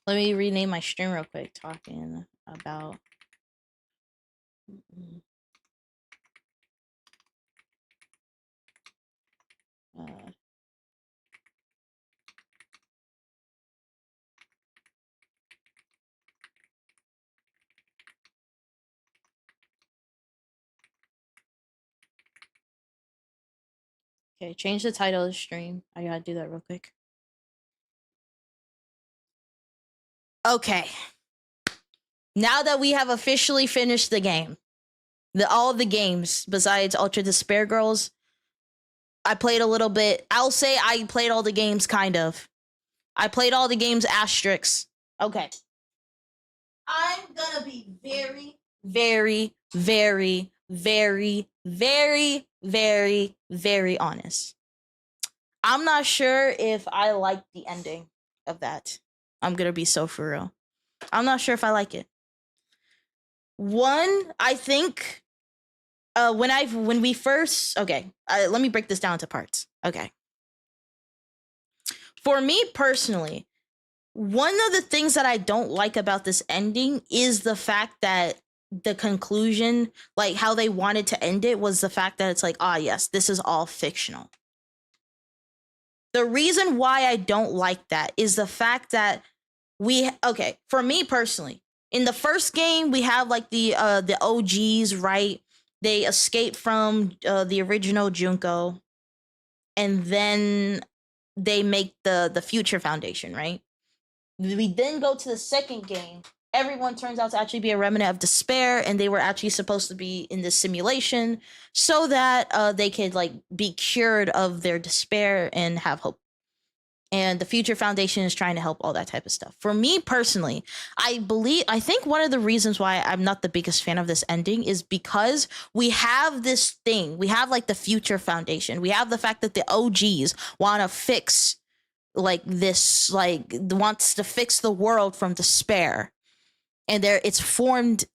Let me rename my stream real quick, talking about... Okay, change the title of the stream. I gotta do that real quick. Okay. Now that we have officially finished the game, all the games besides Ultra Despair Girls, I played a little bit. I'll say I played all the games, kind of. I played all the games asterisks. Okay. I'm gonna be very, very, very, very, very, very, very honest. I'm not sure if I like the ending of that. I'm gonna be so for real. I'm not sure if I like it. One, I think when we first, okay, let me break this down into parts. Okay. For me personally, one of the things that I don't like about this ending is the fact that the conclusion, like how they wanted to end it, was the fact that it's like, ah, yes, this is all fictional. The reason why I don't like that is the fact that okay, for me personally, in the first game, we have like the OGs, right? They escape from the original Junko, and then they make the Future Foundation, right? We then go to the second game. Everyone turns out to actually be a remnant of despair, and they were actually supposed to be in this simulation so that they could like be cured of their despair and have hope. And the Future Foundation is trying to help all that type of stuff. For me personally, I think one of the reasons why I'm not the biggest fan of this ending is because we have this thing. We have like the Future Foundation. We have the fact that the OGs want to fix like this, like wants to fix the world from despair. And it's formed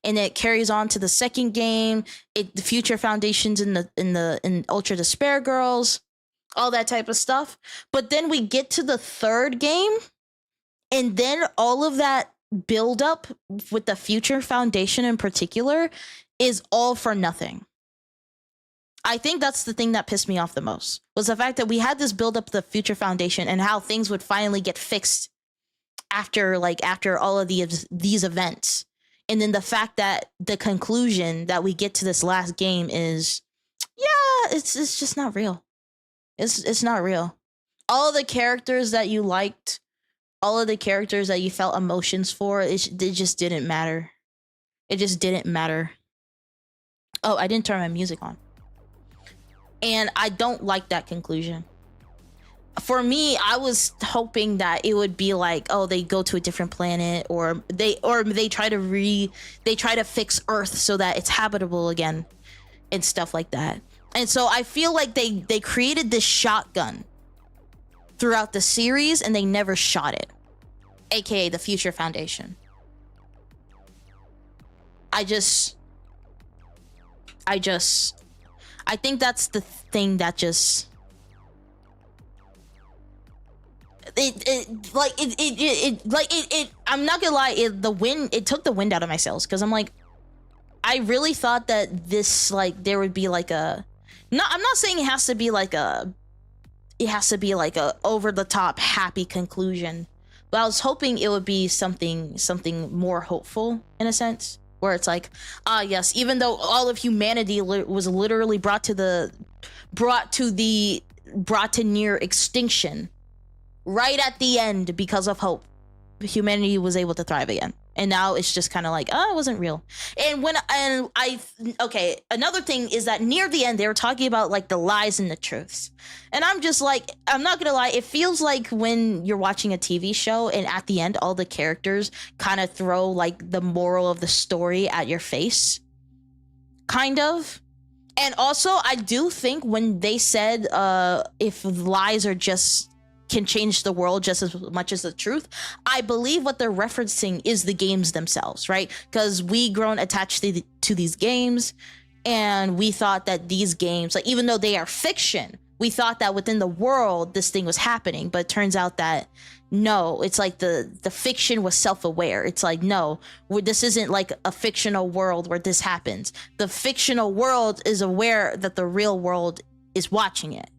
and it carries on to the second game. The Future Foundation's in Ultra Despair Girls, all that type of stuff. But then we get to the third game, and then all of that build up with the Future Foundation in particular is all for nothing. I think that's the thing that pissed me off the most, was the fact that we had this build up the Future Foundation and how things would finally get fixed after all of these events. And then the fact that the conclusion that we get to this last game is, yeah, it's just not real. It's not real. All the characters that you liked, all of the characters that you felt emotions for, it just didn't matter. It just didn't matter. Oh, I didn't turn my music on. And I don't like that conclusion. For me, I was hoping that it would be like, oh, they go to a different planet, or they try to fix Earth so that it's habitable again and stuff like that. And so I feel like they created this shotgun throughout the series and they never shot it, aka the Future Foundation. I think that's the thing that just I'm not gonna lie, it took the wind out of my sails, because I'm like, I really thought that this, like, there would be like a, no, I'm not saying it has to be like a over the top happy conclusion, but I was hoping it would be something more hopeful in a sense, where it's like, yes, even though all of humanity was literally brought to near extinction, right at the end, because of hope, humanity was able to thrive again. And now it's just kind of like, oh, it wasn't real. Okay, another thing is that near the end, they were talking about like the lies and the truths. And I'm just like, I'm not gonna lie, it feels like when you're watching a TV show and at the end, all the characters kind of throw like the moral of the story at your face. Kind of. And also, I do think when they said, if lies are just can change the world just as much as the truth, I believe what they're referencing is the games themselves, right? Because we grown attached to these games, and we thought that these games, like, even though they are fiction, we thought that within the world this thing was happening. But it turns out that no, it's like the fiction was self-aware. It's like, no, this isn't like a fictional world where this happens. The fictional world is aware that the real world is watching it.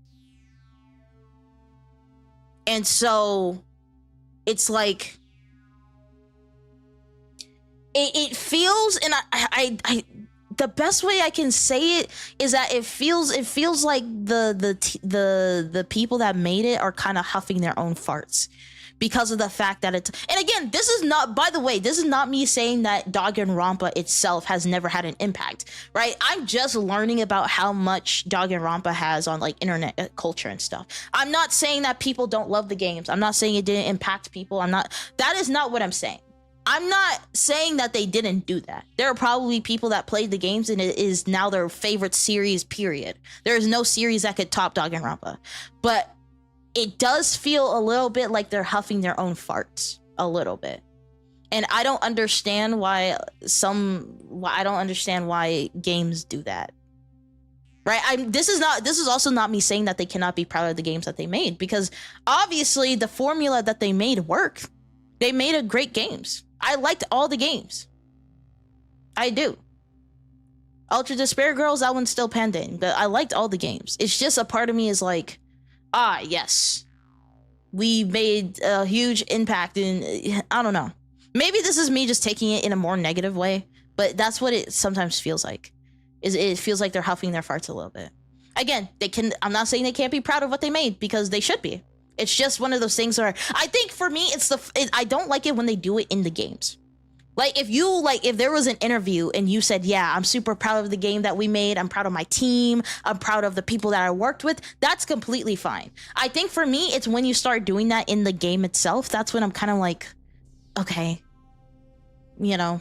And so it's like it feels, and I the best way I can say it is that it feels like the people that made it are kind of huffing their own farts, because of the fact that it's, and again, this is not, by the way, this is not me saying that Danganronpa itself has never had an impact, right? I'm just learning about how much Danganronpa has on like internet culture and stuff. I'm not saying that people don't love the games. I'm not saying it didn't impact people. That is not what I'm saying. I'm not saying that they didn't do that. There are probably people that played the games and it is now their favorite series, period. There is no series that could top Danganronpa. But it does feel a little bit like they're huffing their own farts a little bit. And I don't understand why games do that. Right? This is also not me saying that they cannot be proud of the games that they made, because obviously the formula that they made worked. They made a great games. I liked all the games. I do. Ultra Despair Girls, that one's still pending, but I liked all the games. It's just a part of me is like, yes, we made a huge impact in, I don't know. Maybe this is me just taking it in a more negative way, but that's what it sometimes feels like. It feels like they're huffing their farts a little bit. Again, I'm not saying they can't be proud of what they made, because they should be. It's just one of those things where I think for me, I don't like it when they do it in the games. Like if there was an interview and you said, yeah, I'm super proud of the game that we made. I'm proud of my team. I'm proud of the people that I worked with. That's completely fine. I think for me, it's when you start doing that in the game itself. That's when I'm kind of like, okay, you know.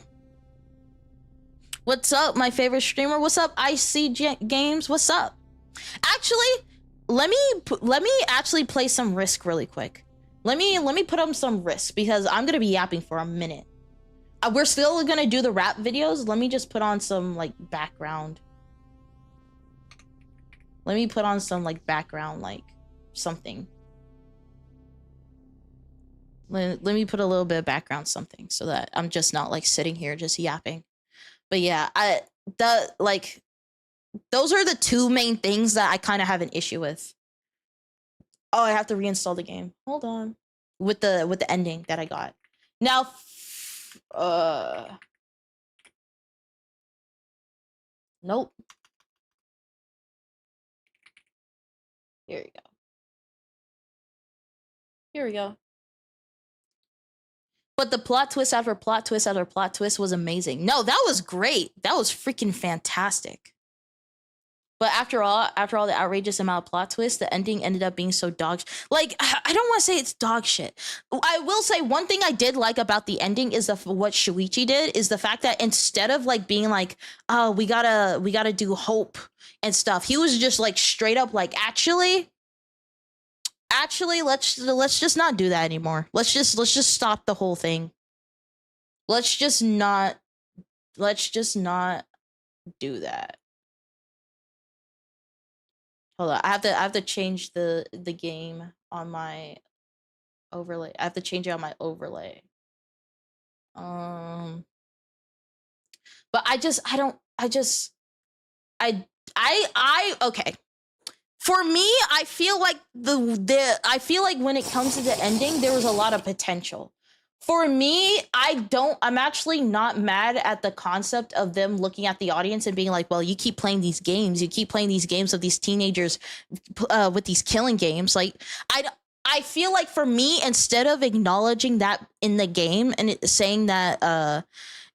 What's up, my favorite streamer? What's up, IC Games? What's up? Actually, let me actually play some Risk really quick. Let me put on some Risk, because I'm gonna be yapping for a minute. We're still gonna do the rap videos. Let me just put on some like background. Let me put on some like background, like something. Let me put a little bit of background something, so that I'm just not like sitting here just yapping. But yeah, those are the two main things that I kind of have an issue with. Oh, I have to reinstall the game. Hold on. With the ending that I got. Now, nope. Here we go. Here we go. But the plot twist after plot twist after plot twist was amazing. No, that was great. That was freaking fantastic. But after all the outrageous amount of plot twists, the ending ended up being so dog. Like, I don't want to say it's dog shit. I will say one thing I did like about the ending is what Shuichi did is the fact that instead of like being like, oh, we gotta do hope and stuff, he was just like straight up like, actually, let's just not do that anymore. Let's just stop the whole thing. Let's just not do that. Hold on, I have to change the game on my overlay. I have to change it on my overlay. But But okay. For me, I feel like I feel like when it comes to the ending, there was a lot of potential. For me, I'm actually not mad at the concept of them looking at the audience and being like, well, you keep playing these games. You keep playing these games of these teenagers with these killing games. Like, I feel like for me, instead of acknowledging that in the game and saying that,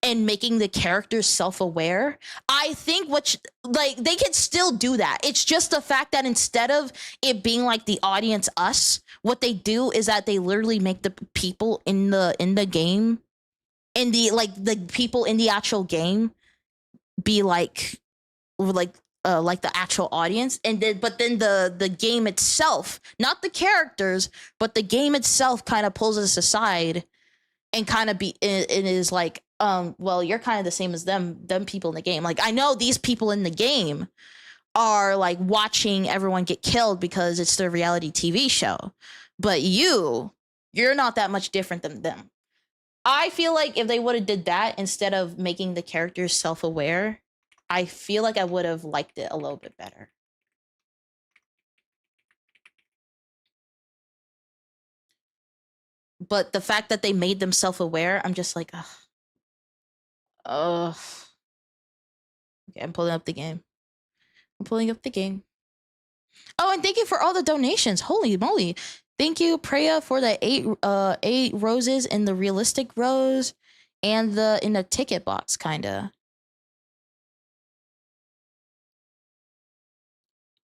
and making the characters self-aware, I think like they can still do that. It's just the fact that instead of it being like the audience us, what they do is that they literally make the people in the game, the people in the actual game, be like the actual audience, and then the game itself, not the characters, but the game itself, kind of pulls us aside and kind of it is like, well, you're kind of the same as them people in the game. Like, I know these people in the game are like watching everyone get killed because it's their reality TV show, but you're not that much different than them. I feel like if they would have did that instead of making the characters self-aware, I feel like I would have liked it a little bit better. But the fact that they made them self-aware, I'm just like, ugh. Okay, I'm pulling up the game. Oh, and thank you for all the donations. Holy moly. Thank you, Preya, for the 8 roses in the realistic rose and in the ticket box, kinda.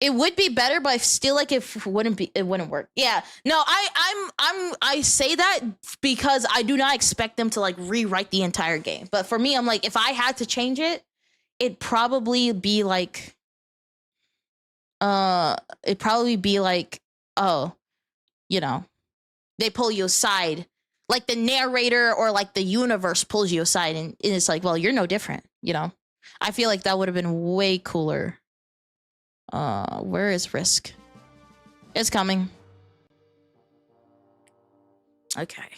It would be better, but I still like it wouldn't work. Yeah. No, I say that because I do not expect them to like rewrite the entire game. But for me, I'm like, if I had to change it, it'd probably be like oh, you know, they pull you aside. Like the narrator or like the universe pulls you aside and it's like, well, you're no different, you know? I feel like that would have been way cooler. Where is Risk? It's coming. Okay.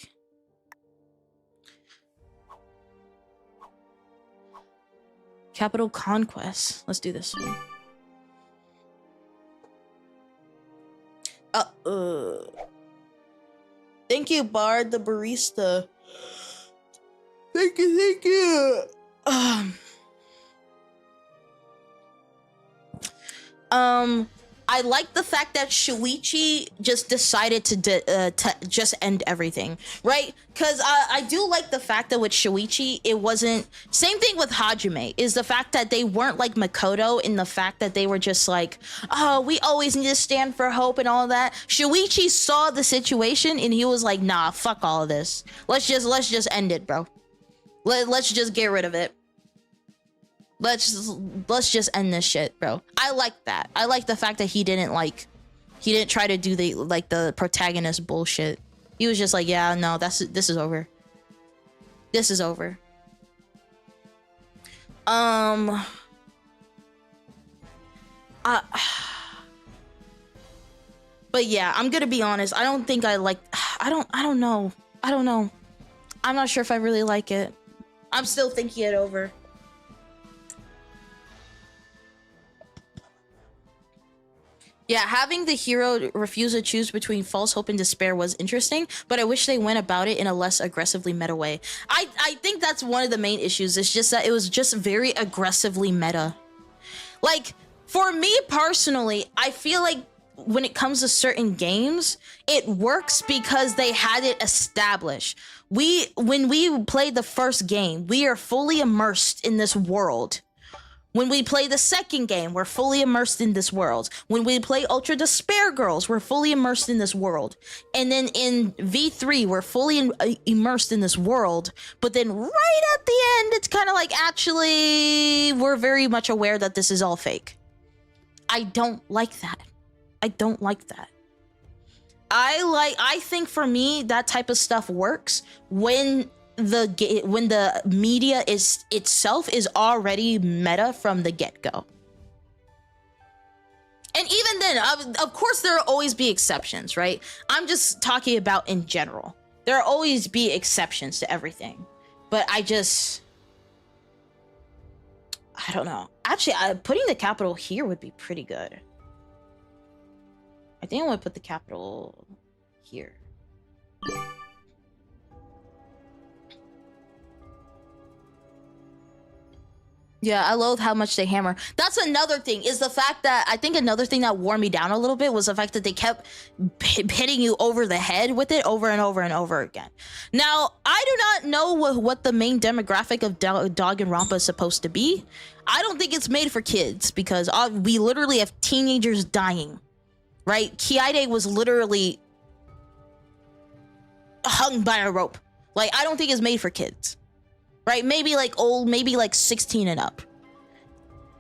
Capital Conquest. Let's do this one. Thank you, Bard the barista. Thank you. I like the fact that Shuichi just decided to just end everything, right? Because I do like the fact that with Shuichi, it wasn't... Same thing with Hajime, is the fact that they weren't like Makoto in the fact that they were just like, oh, we always need to stand for hope and all that. Shuichi saw the situation and he was like, nah, fuck all of this. Let's just end it, bro. Let's just get rid of it. Let's just end this shit, bro. I like that. I like the fact that he didn't try to do the protagonist bullshit. He was just like, yeah, no, this is over. This is over. But yeah, I'm gonna be honest. I don't think I like... I don't know. I'm not sure if I really like it. I'm still thinking it over. Yeah, having the hero refuse to choose between false hope and despair was interesting, but I wish they went about it in a less aggressively meta way. I think that's one of the main issues. It's just that it was just very aggressively meta. Like, for me personally, I feel like when it comes to certain games, it works because they had it established. When we played the first game, we are fully immersed in this world. When we play the second game, we're fully immersed in this world. When we play Ultra Despair Girls, we're fully immersed in this world. And then in V3, we're fully immersed in this world. But then right at the end, it's kind of like, actually, we're very much aware that this is all fake. I don't like that. I think for me, that type of stuff works when the media itself is already meta from the get-go. And even then, of course, there will always be exceptions, right? I'm just talking about in general. There will always be exceptions to everything. But I don't know. Actually, putting the capital here would be pretty good. I think I want to put the capital here. Yeah, I loathe how much they hammer. That's another thing, is the fact that I think another thing that wore me down a little bit was the fact that they kept hitting you over the head with it over and over and over again. Now, I do not know what the main demographic of Danganronpa is supposed to be. I don't think it's made for kids because we literally have teenagers dying, right? Kiade was literally hung by a rope. Like, I don't think it's made for kids. Right? Maybe like old, maybe like 16 and up.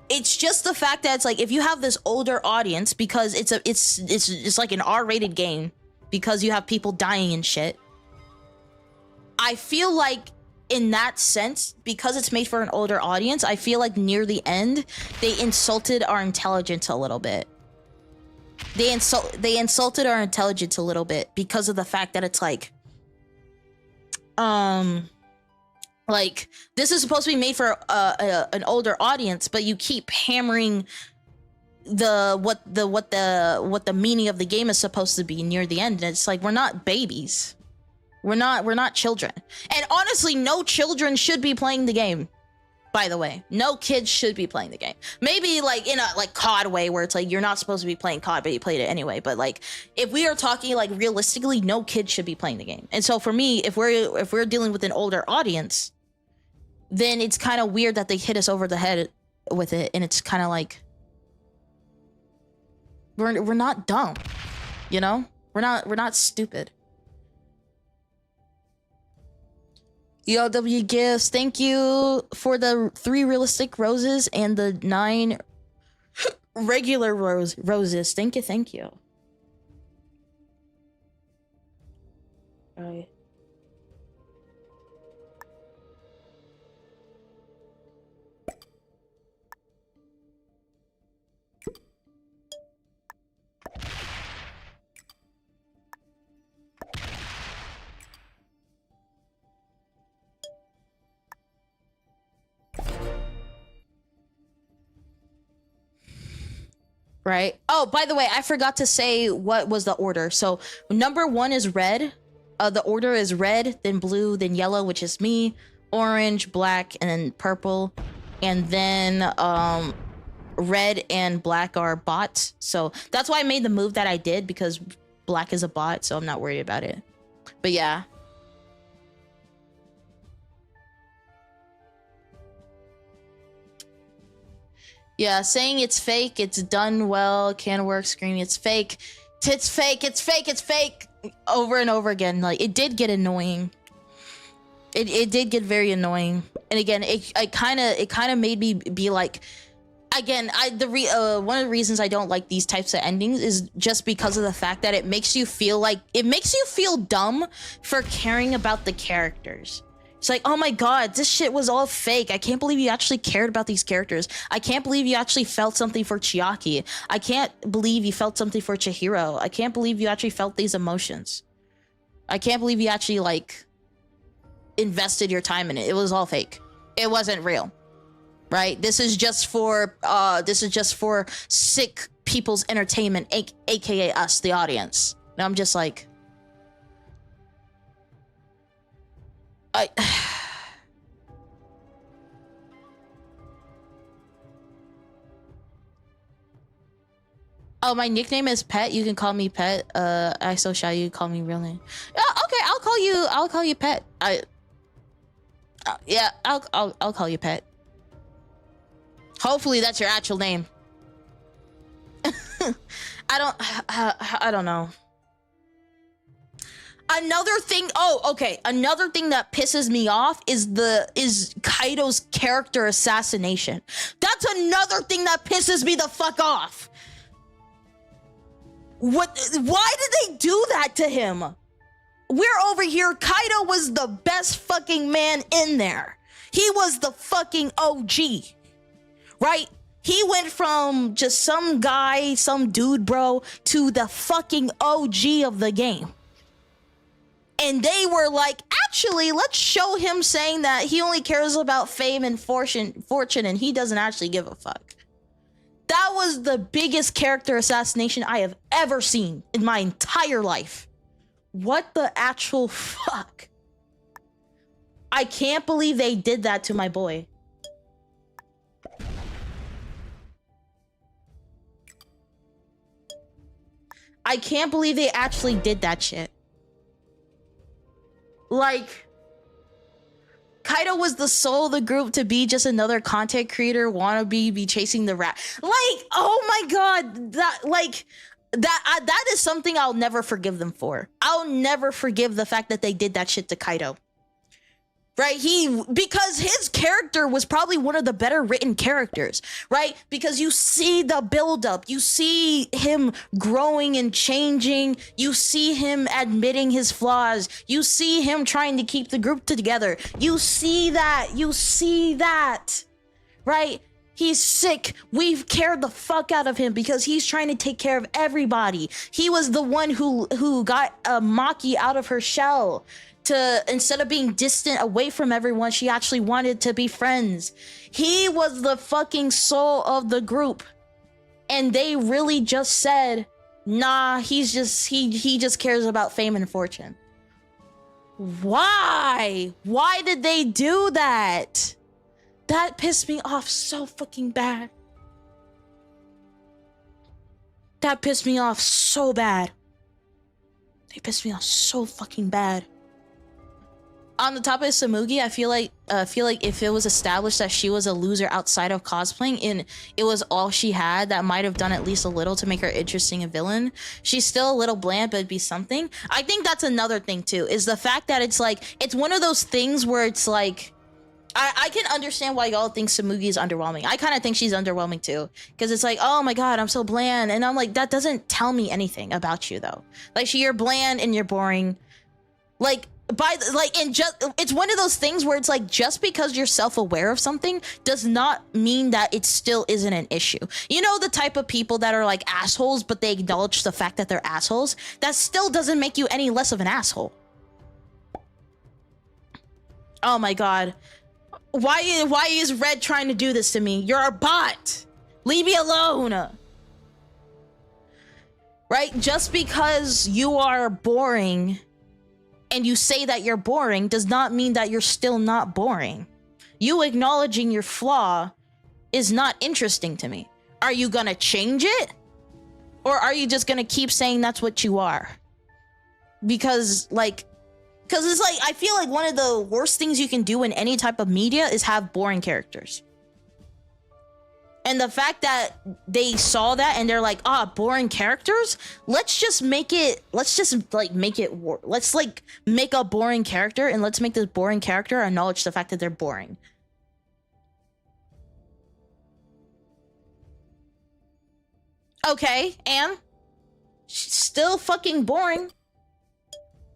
It's just the fact that it's like, if you have this older audience, because it's like an R-rated game, because you have people dying and shit. I feel like in that sense, because it's made for an older audience, I feel like near the end, they insulted our intelligence a little bit. They insulted our intelligence a little bit because of the fact that it's like, like, this is supposed to be made for an older audience, but you keep hammering what the meaning of the game is supposed to be near the end. And it's like, we're not babies. We're not children. And honestly, no children should be playing the game. By the way, no kids should be playing the game. Maybe like in a like COD way where it's like you're not supposed to be playing COD, but you played it anyway. But like, if we are talking like realistically, no kid should be playing the game. And so for me, if we're dealing with an older audience, then it's kind of weird that they hit us over the head with it, and it's kind of like we're not dumb, you know? We're not stupid. ELW gifts, thank you for the 3 realistic roses and the 9 regular roses. Thank you. All right. Right. Oh, by the way, I forgot to say what was the order. So number 1 is red. The order is red, then blue, then yellow, which is me, orange, black, and then purple. And then red and black are bots. So that's why I made the move that I did, because black is a bot, so I'm not worried about it. But yeah. Yeah, saying it's fake, it's done well, can work, screaming it's fake, it's fake, it's fake, it's fake, over and over again. Like, it did get annoying. It did get very annoying. And again, it kind of made me be like, again, one of the reasons I don't like these types of endings is just because of the fact that it makes you feel dumb for caring about the characters. It's like, oh my god, this shit was all fake. I can't believe you actually cared about these characters. I can't believe you actually felt something for Chiaki. I can't believe you felt something for Chihiro. I can't believe you actually felt these emotions. I can't believe you actually, like, invested your time in it. It was all fake. It wasn't real. Right? This is just for sick people's entertainment, aka us, the audience. And I'm just like, oh, my nickname is Pet. You can call me Pet. I so shy you call me real name. Okay, I'll call you Pet. Yeah, I'll call you Pet. Hopefully that's your actual name. I don't know. Another thing that pisses me off is Kaido's character assassination. That's another thing that pisses me the fuck off. Why did they do that to him? We're over here, Kaido was the best fucking man in there. He was the fucking OG. Right? He went from just some guy, some dude bro, to the fucking OG of the game. And they were like, actually, let's show him saying that he only cares about fame and fortune and he doesn't actually give a fuck. That was the biggest character assassination I have ever seen in my entire life. What the actual fuck? I can't believe they did that to my boy. I can't believe they actually did that shit. Like, Kaido was the soul of the group to be just another content creator, wannabe, be chasing the rat. Like, oh my god, that is something I'll never forgive them for. I'll never forgive the fact that they did that shit to Kaido. Right? Because his character was probably one of the better written characters, right? Because you see the buildup, you see him growing and changing, you see him admitting his flaws, you see him trying to keep the group together. You see that, right? He's sick. We've cared the fuck out of him because he's trying to take care of everybody. He was the one who got Maki out of her shell. To instead of being distant away from everyone, she actually wanted to be friends. He was the fucking soul of the group. And they really just said, nah, he just cares about fame and fortune. Why? Why did they do that? That pissed me off so fucking bad. That pissed me off so bad. They pissed me off so fucking bad. On the topic of Samugi, I feel like if it was established that she was a loser outside of cosplaying and it was all she had, that might have done at least a little to make her interesting a villain. She's still a little bland, but it'd be something. I think that's another thing too, is the fact that it's like, it's one of those things where it's like, I can understand why y'all think Samugi is underwhelming. I kind of think she's underwhelming too, because it's like, oh my god, I'm so bland, and I'm like, that doesn't tell me anything about you though. Like, you're bland and you're boring. Like, it's one of those things where it's like, just because you're self-aware of something does not mean that it still isn't an issue. You know, the type of people that are like assholes, but they acknowledge the fact that they're assholes? That still doesn't make you any less of an asshole. Oh my god. Why is Red trying to do this to me? You're a bot. Leave me alone. Right? Just because you are boring and you say that you're boring does not mean that you're still not boring. You acknowledging your flaw is not interesting to me. Are you gonna change it? Or are you just gonna keep saying that's what you are? Because it's like, I feel like one of the worst things you can do in any type of media is have boring characters. And the fact that they saw that and they're like, boring characters? Let's make a boring character and let's make this boring character acknowledge the fact that they're boring. Okay, and she's still fucking boring.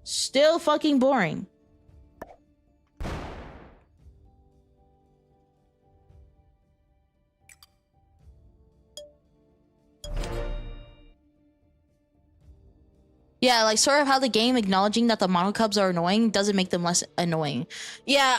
Still fucking boring. Yeah, like sort of how the game acknowledging that the monocubs are annoying doesn't make them less annoying. Yeah,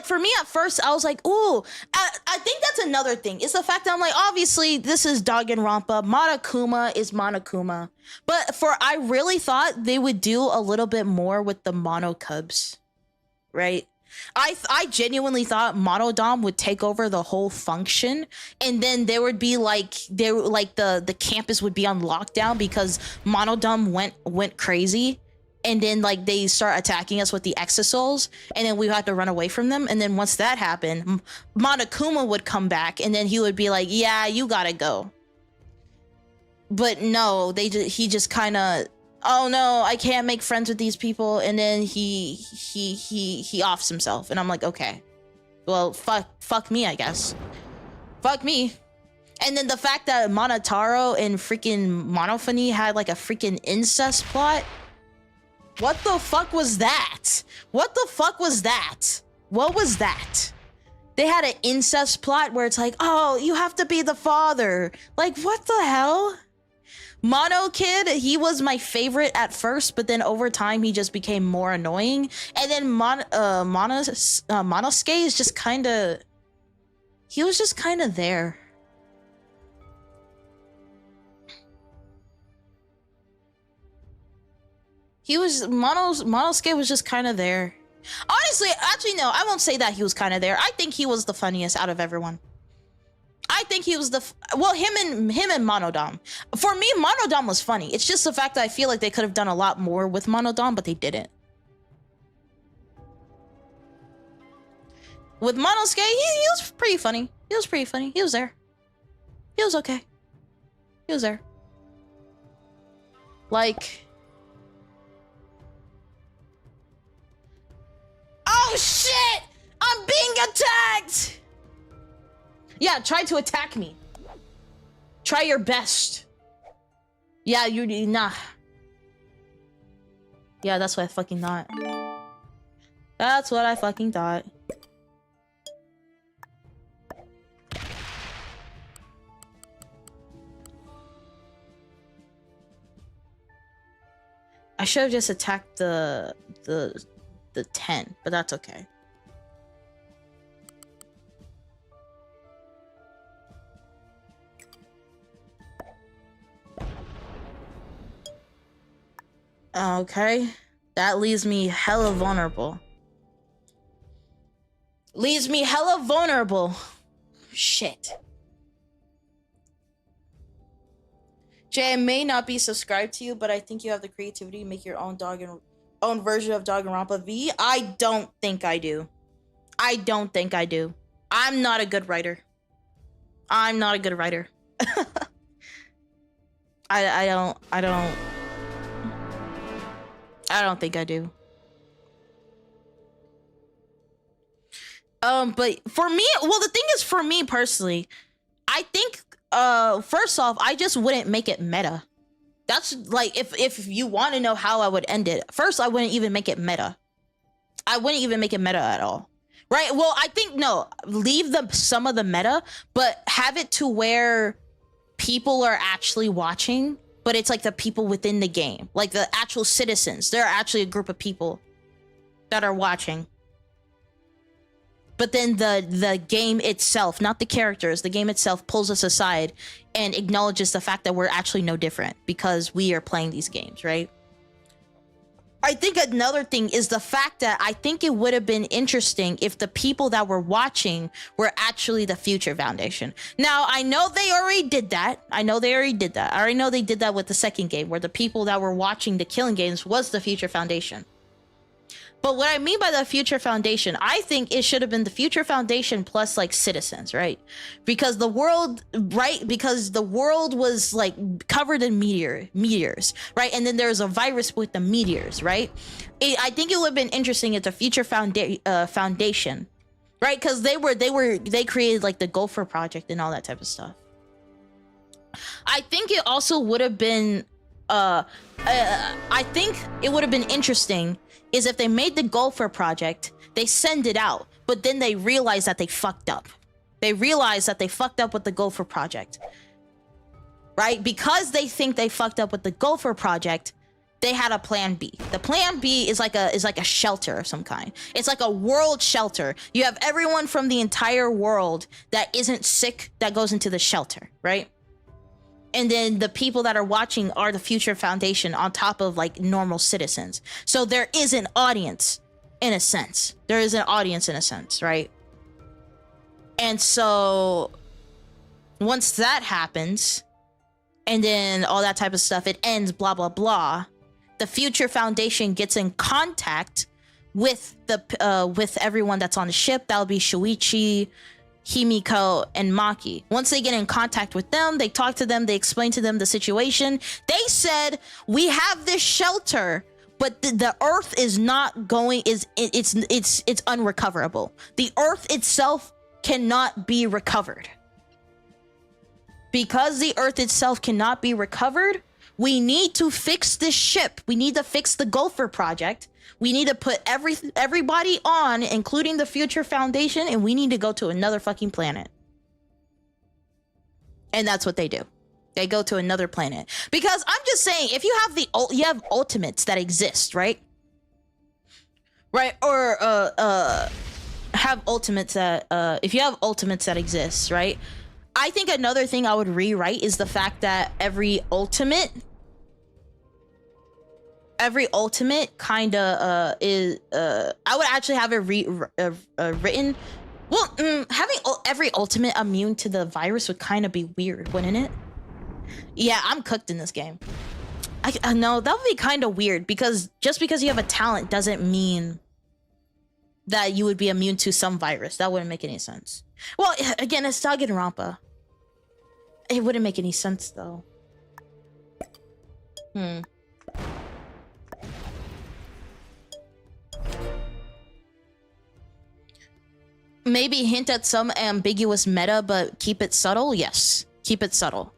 for me at first, I was like, ooh, I think that's another thing. It's the fact that I'm like, obviously this is Danganronpa, Monokuma is Monokuma. But I really thought they would do a little bit more with the monocubs, right? I genuinely thought Monodam would take over the whole function, and then there would be the campus would be on lockdown because Monodam went crazy, and then like they start attacking us with the exosouls, and then we had to run away from them. And then once that happened, Monokuma would come back, and then he would be like, "Yeah, you gotta go." But no, he just kind of, oh no, I can't make friends with these people, and then he offs himself, and I'm like, okay, well, fuck me, I guess. Fuck me. And then the fact that Monotaro and freaking Monophony had like a freaking incest plot. What the fuck was that? What the fuck was that? What was that? They had an incest plot where it's like, oh, you have to be the father. Like, what the hell? Mono Kid, he was my favorite at first, but then over time he just became more annoying. And then Monosuke is just kind of, he was just kind of there. Monosuke was just kind of there. Honestly, actually no, I won't say that he was kind of there. I think he was the funniest out of everyone. I think he was him and Monodam. For me, Monodam was funny. It's just the fact that I feel like they could have done a lot more with Monodam, but they didn't. With Monosuke, he was pretty funny. He was pretty funny. He was there. He was okay. He was there. Like... Oh shit! I'm being attacked! Yeah, try to attack me. Try your best. Yeah, nah. Yeah, that's what I fucking thought. That's what I fucking thought. I should have just attacked the 10, but that's okay. Okay, that leaves me hella vulnerable. Shit. Jay, I may not be subscribed to you, but I think you have the creativity to make your own own version of Danganronpa V. I don't think I do. I'm not a good writer. I don't think I do. But for me, well, the thing is, for me personally, I think, first off, I just wouldn't make it meta. That's like, if you want to know how I would end it, first, I wouldn't even make it meta. I wouldn't even make it meta at all. Right? Well, I think, no, leave some of the meta, but have it to where people are actually watching, but it's like the people within the game, like the actual citizens. They're actually a group of people that are watching. But then the game itself, not the characters, the game itself pulls us aside and acknowledges the fact that we're actually no different because we are playing these games, right? I think another thing is the fact that I think it would have been interesting if the people that were watching were actually the Future Foundation. Now, I know they already did that. I already know they did that with the second game, where the people that were watching the killing games was the Future Foundation. But what I mean by the Future Foundation, I think it should have been the Future Foundation plus like citizens, right? Because the world was like covered in meteors, right? And then there was a virus with the meteors, right? I think it would have been interesting if the Future Foundation, right? Because they created like the Gopher Project and all that type of stuff. I think it also would have been, I think it would have been interesting is if they made the Gopher Project, they send it out, but then they realize that they fucked up. They realize that they fucked up with the Gopher Project, right? Because they think they fucked up with the Gopher Project, they had a plan B. The plan B is like a shelter of some kind. It's like a world shelter. You have everyone from the entire world that isn't sick that goes into the shelter, right? And then the people that are watching are the Future Foundation on top of like normal citizens. So there is an audience in a sense. Right? And so once that happens, and then all that type of stuff, it ends, blah, blah, blah. The Future Foundation gets in contact with with everyone that's on the ship. That'll be Shuichi, Himiko, and Maki. Once they get in contact with them, they talk to them, they explain to them the situation. They said, we have this shelter, but the Earth is not going, it's unrecoverable. The Earth itself cannot be recovered. Because the Earth itself cannot be recovered, we need to fix this ship. We need to fix the Gopher Project. We need to put everybody on, including the Future Foundation, and we need to go to another fucking planet. And that's what they do. They go to another planet. Because I'm just saying, if you have you have ultimates that exist, right? Right? Or have ultimates that if you have ultimates that exist, right? I think another thing I would rewrite is the fact that every ultimate kind of is I would actually have it written. Well, having every ultimate immune to the virus would kind of be weird, wouldn't it? Yeah, I'm cooked in this game. I know that would be kind of weird, because just because you have a talent doesn't mean that you would be immune to some virus. That wouldn't make any sense. Well, again, it's Danganronpa. It wouldn't make any sense though. Maybe hint at some ambiguous meta, but keep it subtle? Yes, keep it subtle.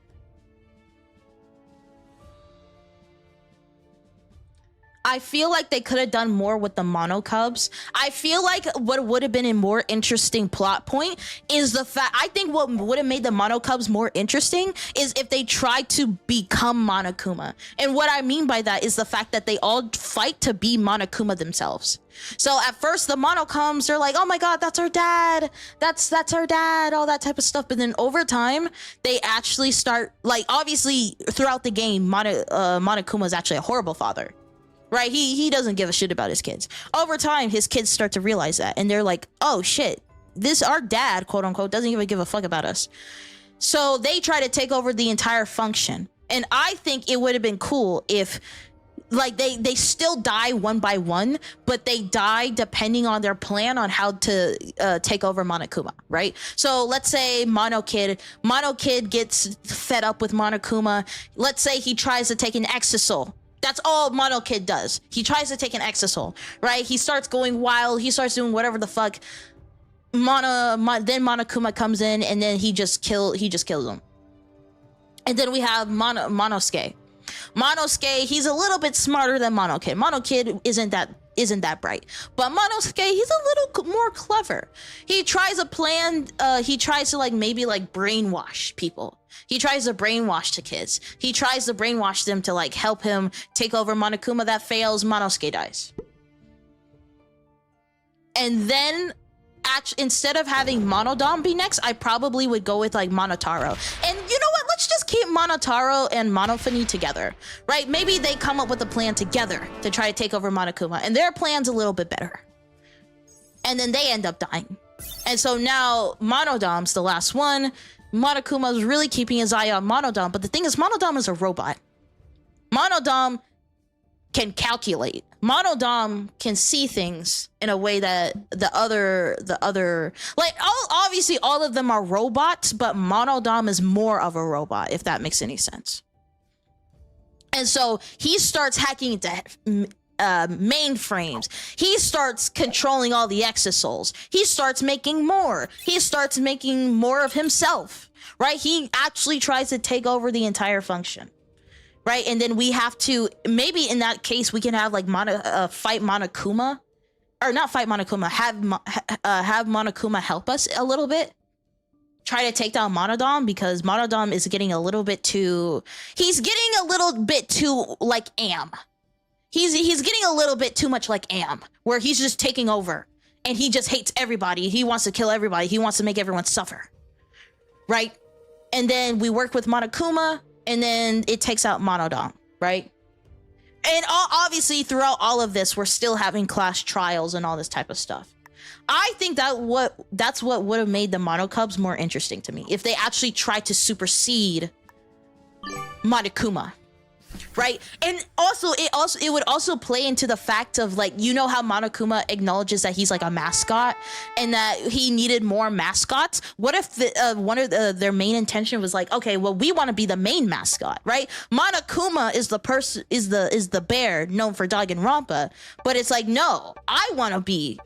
I feel like they could have done more with the Mono Cubs. I feel like what would have been a more interesting plot point is the fact, I think what would have made the Mono Cubs more interesting is if they tried to become Monokuma. And what I mean by that is the fact that they all fight to be Monokuma themselves. So at first the Monokums, they're like, oh my god, that's our dad. That's our dad, all that type of stuff. But then over time, they actually start, like, obviously throughout the game, Monokuma is actually a horrible father. Right? He doesn't give a shit about his kids. Over time, his kids start to realize that. And they're like, oh shit, our dad, quote unquote, doesn't even give a fuck about us. So they try to take over the entire function. And I think it would have been cool if, like, they still die one by one, but they die depending on their plan on how to take over Monokuma, right? So let's say Mono Kid gets fed up with Monokuma. Let's say he tries to take an Exisol. That's all Mono Kid does. He tries to take an Exisol, right? He starts going wild. He starts doing whatever the fuck. Then Monokuma comes in, and then he just kills him. And then we have Monosuke. Monosuke, he's a little bit smarter than Mono Kid. Mono Kid isn't that bright, but Monosuke, he's a little more clever. He tries a plan. He tries to maybe brainwash people. He tries to brainwash the kids. He tries to brainwash them to help him take over Monokuma. That fails. Monosuke dies. And then instead of having Monodam be next, I probably would go with Monotaro. And you know what? Let's just keep Monotaro and Monophony together, right? Maybe they come up with a plan together to try to take over Monokuma, and their plan's a little bit better. And then they end up dying. And so now Monodam's the last one. Monokuma's really keeping his eye on Monodam, but the thing is, Monodam is a robot. Monodam can calculate. Monodam can see things in a way that the other obviously all of them are robots, but Monodam is more of a robot, if that makes any sense. And so he starts hacking into mainframes. He starts controlling all the Exosols. He starts making more. He starts making more of himself, right? He actually tries to take over the entire function, right? And then we have to, maybe in that case, we can have fight Monokuma, or not fight Monokuma, have Monokuma help us a little bit. Try to take down Monodam, because Monodam is getting a little bit too, he's getting a little bit too like Am. He's getting a little bit too much like Am, where he's just taking over and he just hates everybody. He wants to kill everybody. He wants to make everyone suffer, right? And then we work with Monokuma, and then it takes out Monodam, right? And obviously throughout all of this, we're still having class trials and all this type of stuff. I think that's what would have made the Mono Cubs more interesting to me, if they actually tried to supersede Monokuma. Right? And also it would also play into the fact of how Monokuma acknowledges that he's a mascot and that he needed more mascots. What if one of their main intention was okay, well, we want to be the main mascot, right? Monokuma is the bear known for Danganronpa, but it's no, I want to be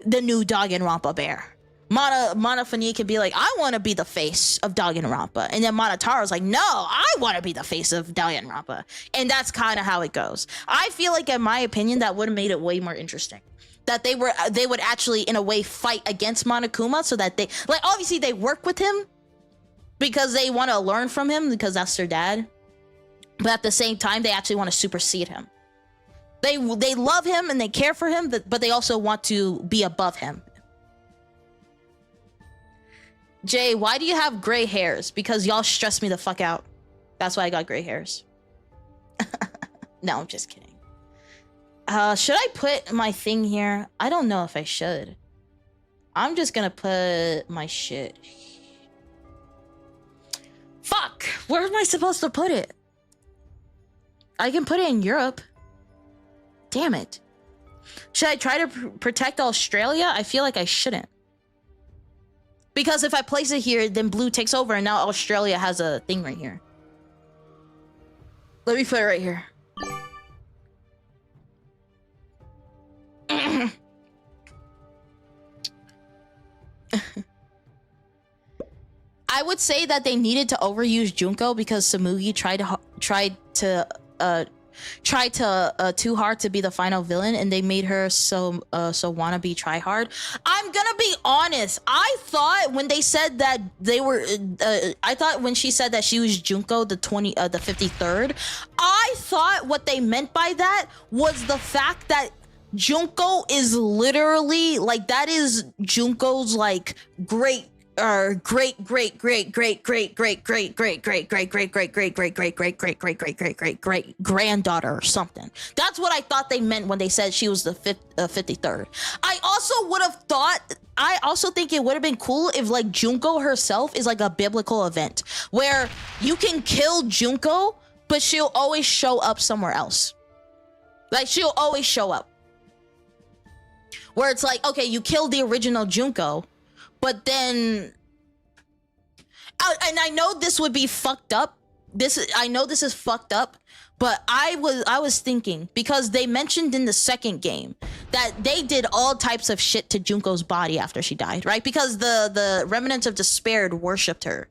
the new Danganronpa bear. Monophony can be I want to be the face of Danganronpa, and then Monotaro's no, I want to be the face of Danganronpa, and that's kind of how it goes. I feel in my opinion, that would have made it way more interesting. That they would actually in a way fight against Monokuma, so that they obviously they work with him, because they want to learn from him because that's their dad. But at the same time, they actually want to supersede him. They love him and they care for him, but they also want to be above him. Jay, why do you have gray hairs? Because y'all stress me the fuck out. That's why I got gray hairs. No, I'm just kidding. Should I put my thing here? I don't know if I should. I'm just gonna put my shit. Fuck! Where am I supposed to put it? I can put it in Europe. Damn it. Should I try to protect Australia? I feel like I shouldn't. Because if I place it here, then blue takes over and now Australia has a thing right here. Let me put it right here. I would say that they needed to overuse Junko because Samugi tried too hard to be the final villain, and they made her so wannabe try hard. I'm gonna be honest. I thought when they said that they were, I thought when she said that she was Junko, the 53rd, I thought what they meant by that was the fact that Junko is literally like, that is Junko's like great granddaughter or something. That's what I thought they meant when they said she was the 53rd. I also think it would have been cool if like Junko herself is like a biblical event where you can kill Junko, but she'll always show up somewhere else. Like she'll always show up. Where it's like, okay, you killed the original Junko, but then, and I know this would be fucked up. I know this is fucked up, but I was thinking, because they mentioned in the second game that they did all types of shit to Junko's body after she died, right? Because the remnants of despair worshipped her.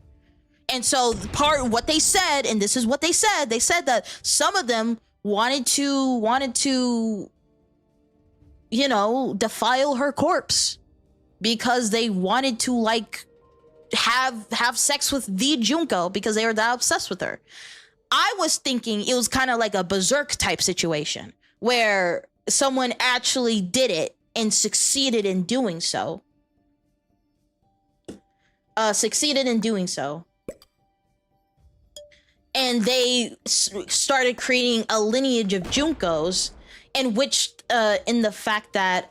And so what they said, and this is what they said that some of them wanted to, you know, defile her corpse because they wanted to like have sex with the Junko because they were that obsessed with her. I was thinking it was kind of like a berserk type situation where someone actually did it and succeeded in doing so. And they started creating a lineage of Junkos, in which in the fact that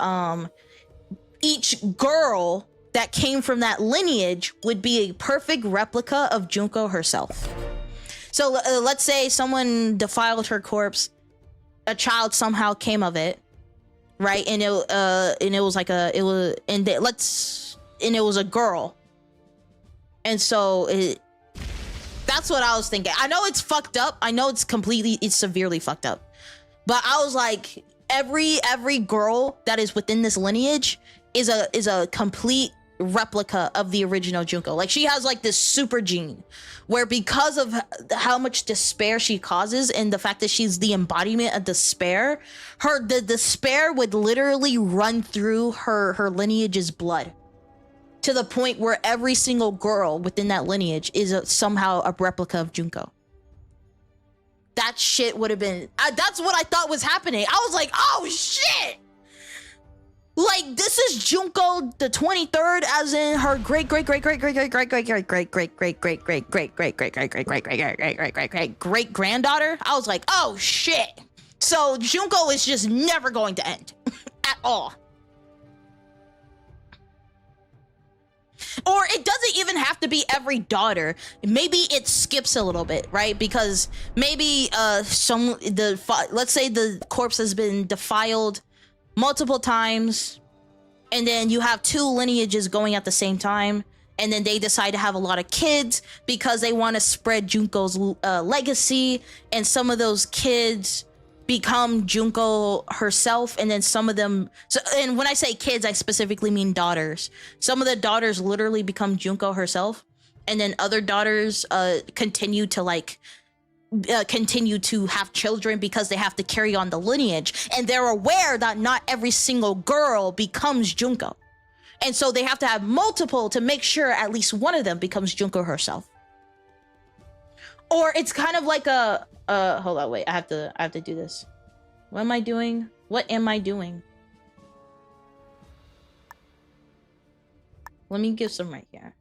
each girl that came from that lineage would be a perfect replica of Junko herself. So let's say someone defiled her corpse, a child somehow came of it, right? And it was a girl, and so that's what I was thinking. I know it's fucked up. I know it's severely fucked up, but I was like, every girl that is within this lineage is a complete replica of the original Junko. Like she has like this super gene where, because of how much despair she causes and the fact that she's the embodiment of despair, the despair would literally run through her lineage's blood, to the point where every single girl within that lineage is somehow a replica of Junko. That shit would have been, that's what I thought was happening. I was like, oh shit! Like, this is Junko the 23rd, as in her great granddaughter. I was like, oh shit. So Junko is just never going to end at all. Or it doesn't even have to be every daughter. Maybe it skips a little bit, right? Because maybe let's say the corpse has been defiled multiple times, and then you have two lineages going at the same time, and then they decide to have a lot of kids because they want to spread Junko's legacy, and some of those kids become Junko herself, and then some of them, and when I say kids, I specifically mean daughters. Some of the daughters literally become Junko herself, and then other daughters continue to have children because they have to carry on the lineage, and they're aware that not every single girl becomes Junko, and so they have to have multiple to make sure at least one of them becomes Junko herself. Or it's kind of like a hold on, wait, I have to do this. What am I doing? What am I doing? Let me give some right here.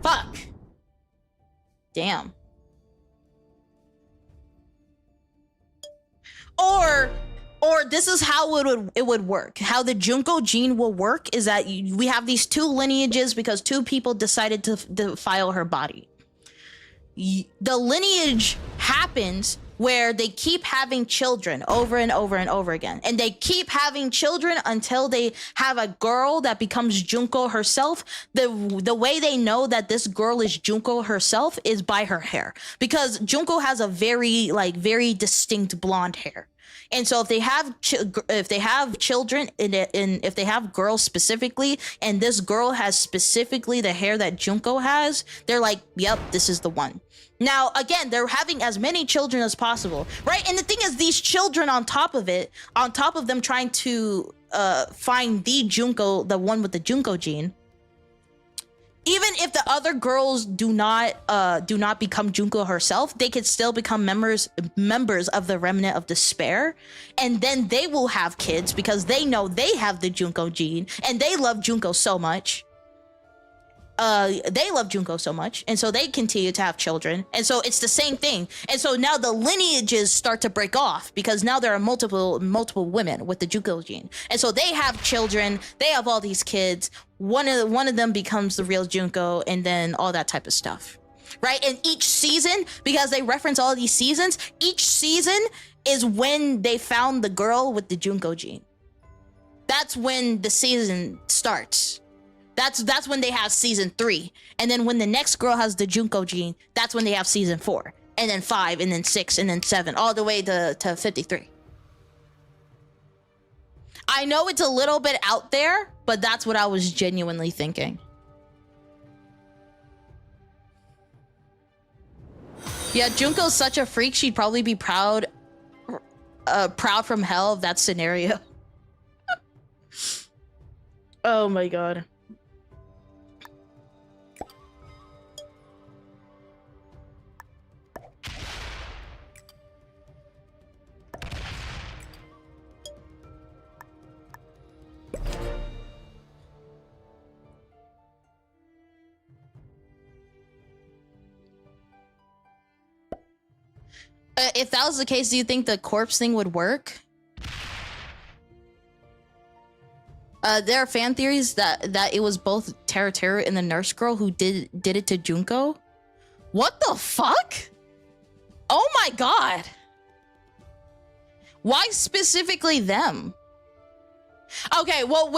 Fuck. Damn. Or this is how it would work. How the Junko gene will work is that we have these two lineages because two people decided to defile her body. The lineage happens where they keep having children over and over and over again. And they keep having children until they have a girl that becomes Junko herself. The way they know that this girl is Junko herself is by her hair. Because Junko has a very distinct blonde hair. And so if they have children and if they have girls specifically, and this girl has specifically the hair that Junko has, they're like, yep, this is the one. Now, again, they're having as many children as possible, right? And the thing is, these children on top of them trying to find the Junko, the one with the Junko gene, even if the other girls do not become Junko herself, they could still become members of the remnant of despair, and then they will have kids because they know they have the Junko gene and they love Junko so much. And so they continue to have children, and so it's the same thing. And so now the lineages start to break off because now there are multiple women with the Junko gene, and so they have children. They have all these kids. One of them becomes the real Junko, and then all that type of stuff, right? And each season, because they reference all these seasons, each season is when they found the girl with the Junko gene. That's when the season starts. That's when they have season 3. And then when the next girl has the Junko gene, that's when they have season 4. And then 5, and then 6, and then 7, all the way to 53. I know it's a little bit out there, but that's what I was genuinely thinking. Yeah, Junko's such a freak, she'd probably be proud from hell of that scenario. Oh my god. If that was the case, do you think the corpse thing would work? There are fan theories that it was both Teru and the nurse girl who did it to Junko. What the fuck? Oh my god. Why specifically them? Okay, well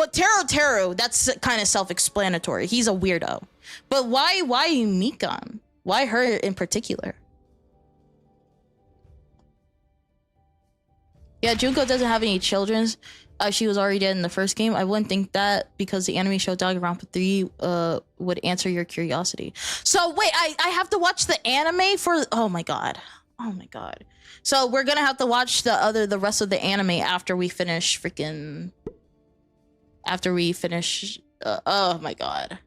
Teru, that's kind of self-explanatory. He's a weirdo. But why Mikan? Why her in particular? Yeah, Junko doesn't have any children. She was already dead in the first game. I wouldn't think that because the anime show Danganronpa 3 would answer your curiosity. So wait, I have to watch the anime for... Oh my god. Oh my god. So we're gonna have to watch the rest of the anime after we finish freaking... After we finish... oh my god.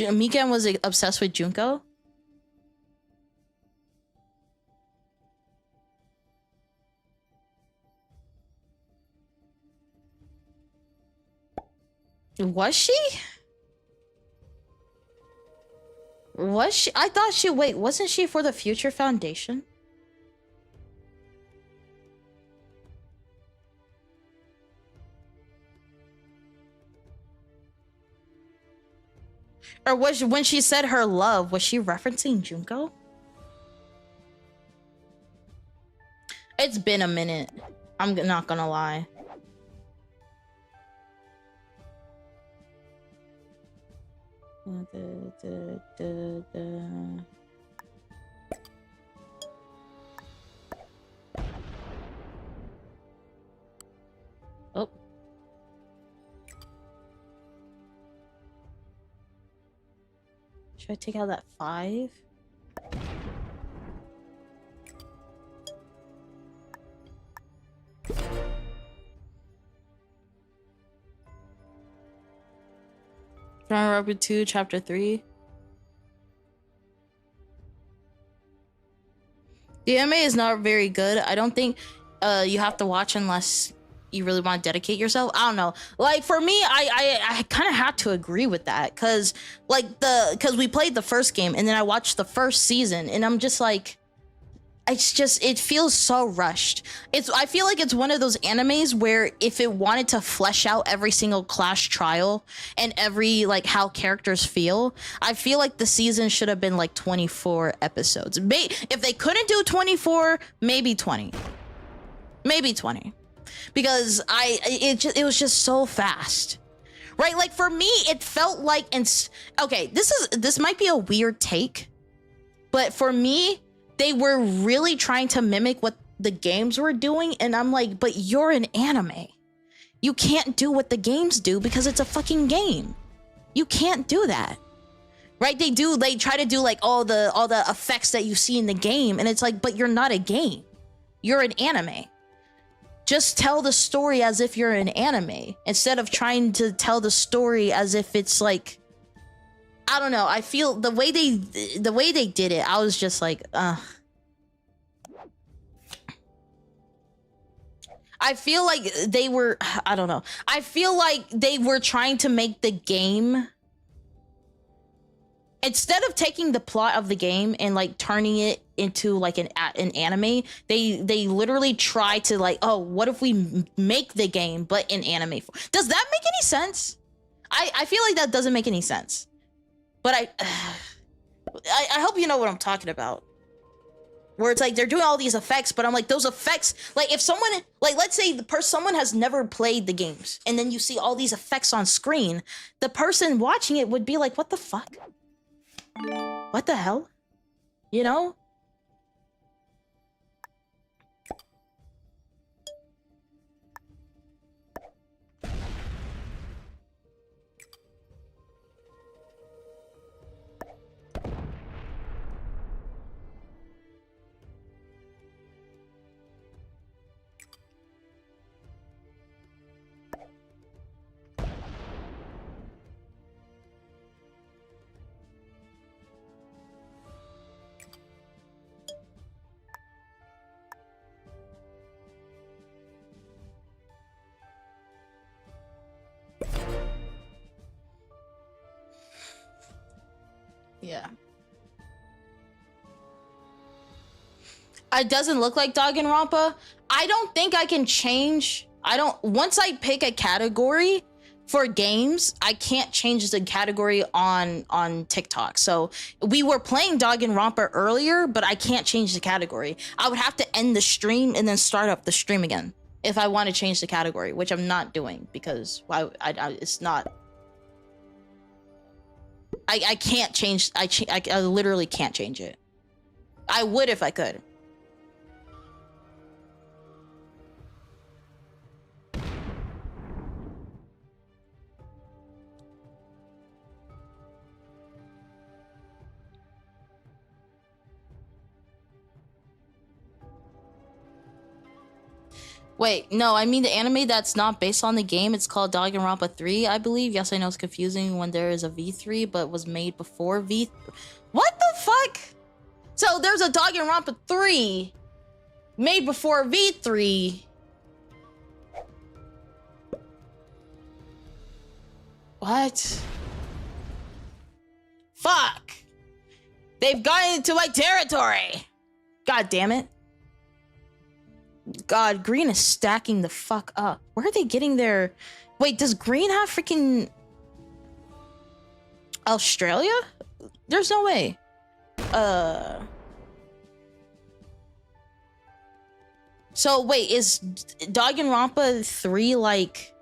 Mikan was obsessed with Junko? Was she? Was she? I thought she... Wait, wasn't she for the Future Foundation? Or was when she said her love, was she referencing Junko? It's been a minute. I'm not gonna lie. Oh. Should I take out that 5? Danganronpa 2, Chapter 3. The anime is not very good. I don't think you have to watch unless you really want to dedicate yourself. I don't know. Like for me, I kind of have to agree with that because because we played the first game and then I watched the first season and I'm just like, it feels so rushed. I feel like it's one of those animes where if it wanted to flesh out every single class trial and every like how characters feel, I feel like the season should have been like 24 episodes. If they couldn't do 24, maybe 20. Maybe 20. Because it was just so fast. Right? Like for me, it felt like okay, this might be a weird take, but for me, they were really trying to mimic what the games were doing. And I'm like, but you're an anime. You can't do what the games do because it's a fucking game. You can't do that. Right? They try to do like all the effects that you see in the game. And it's like, but you're not a game. You're an anime. Just tell the story as if you're an anime instead of trying to tell the story as if it's like, I don't know. I feel the way they did it, I was just like, I feel like they were, I don't know. I feel like they were trying to make the game, instead of taking the plot of the game and like turning it into like an anime, they literally try to like, oh, what if we make the game but in anime form? Does that make any sense? I feel like that doesn't make any sense. But I hope you know what I'm talking about. Where it's like they're doing all these effects, but I'm like, those effects, like if someone, like let's say someone has never played the games, and then you see all these effects on screen, the person watching it would be like, what the fuck? What the hell? You know? Yeah. It doesn't look like Danganronpa. I don't think I can change. Once I pick a category for games, I can't change the category on TikTok. So we were playing Danganronpa earlier, but I can't change the category. I would have to end the stream and then start up the stream again if I want to change the category, which I'm not doing because it's not. I can't change. I literally can't change it. I would if I could. Wait, no, I mean the anime that's not based on the game. It's called Danganronpa 3, I believe. Yes, I know it's confusing when there is a V3, but was made before V. What the fuck? So there's a Danganronpa 3 made before V3. What? Fuck. They've gotten into my territory. God damn it. God, Green is stacking the fuck up. Where are they getting their... Wait, does Green have freaking... Australia? There's no way. So wait, is Danganronpa 3 like...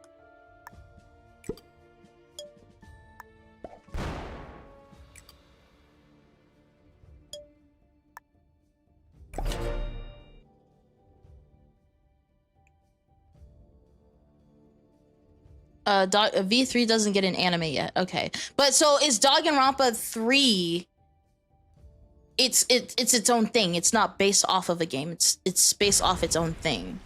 V3 doesn't get an anime yet. Okay, but so is Danganronpa 3? It's its own thing. It's not based off of a game. It's based off its own thing.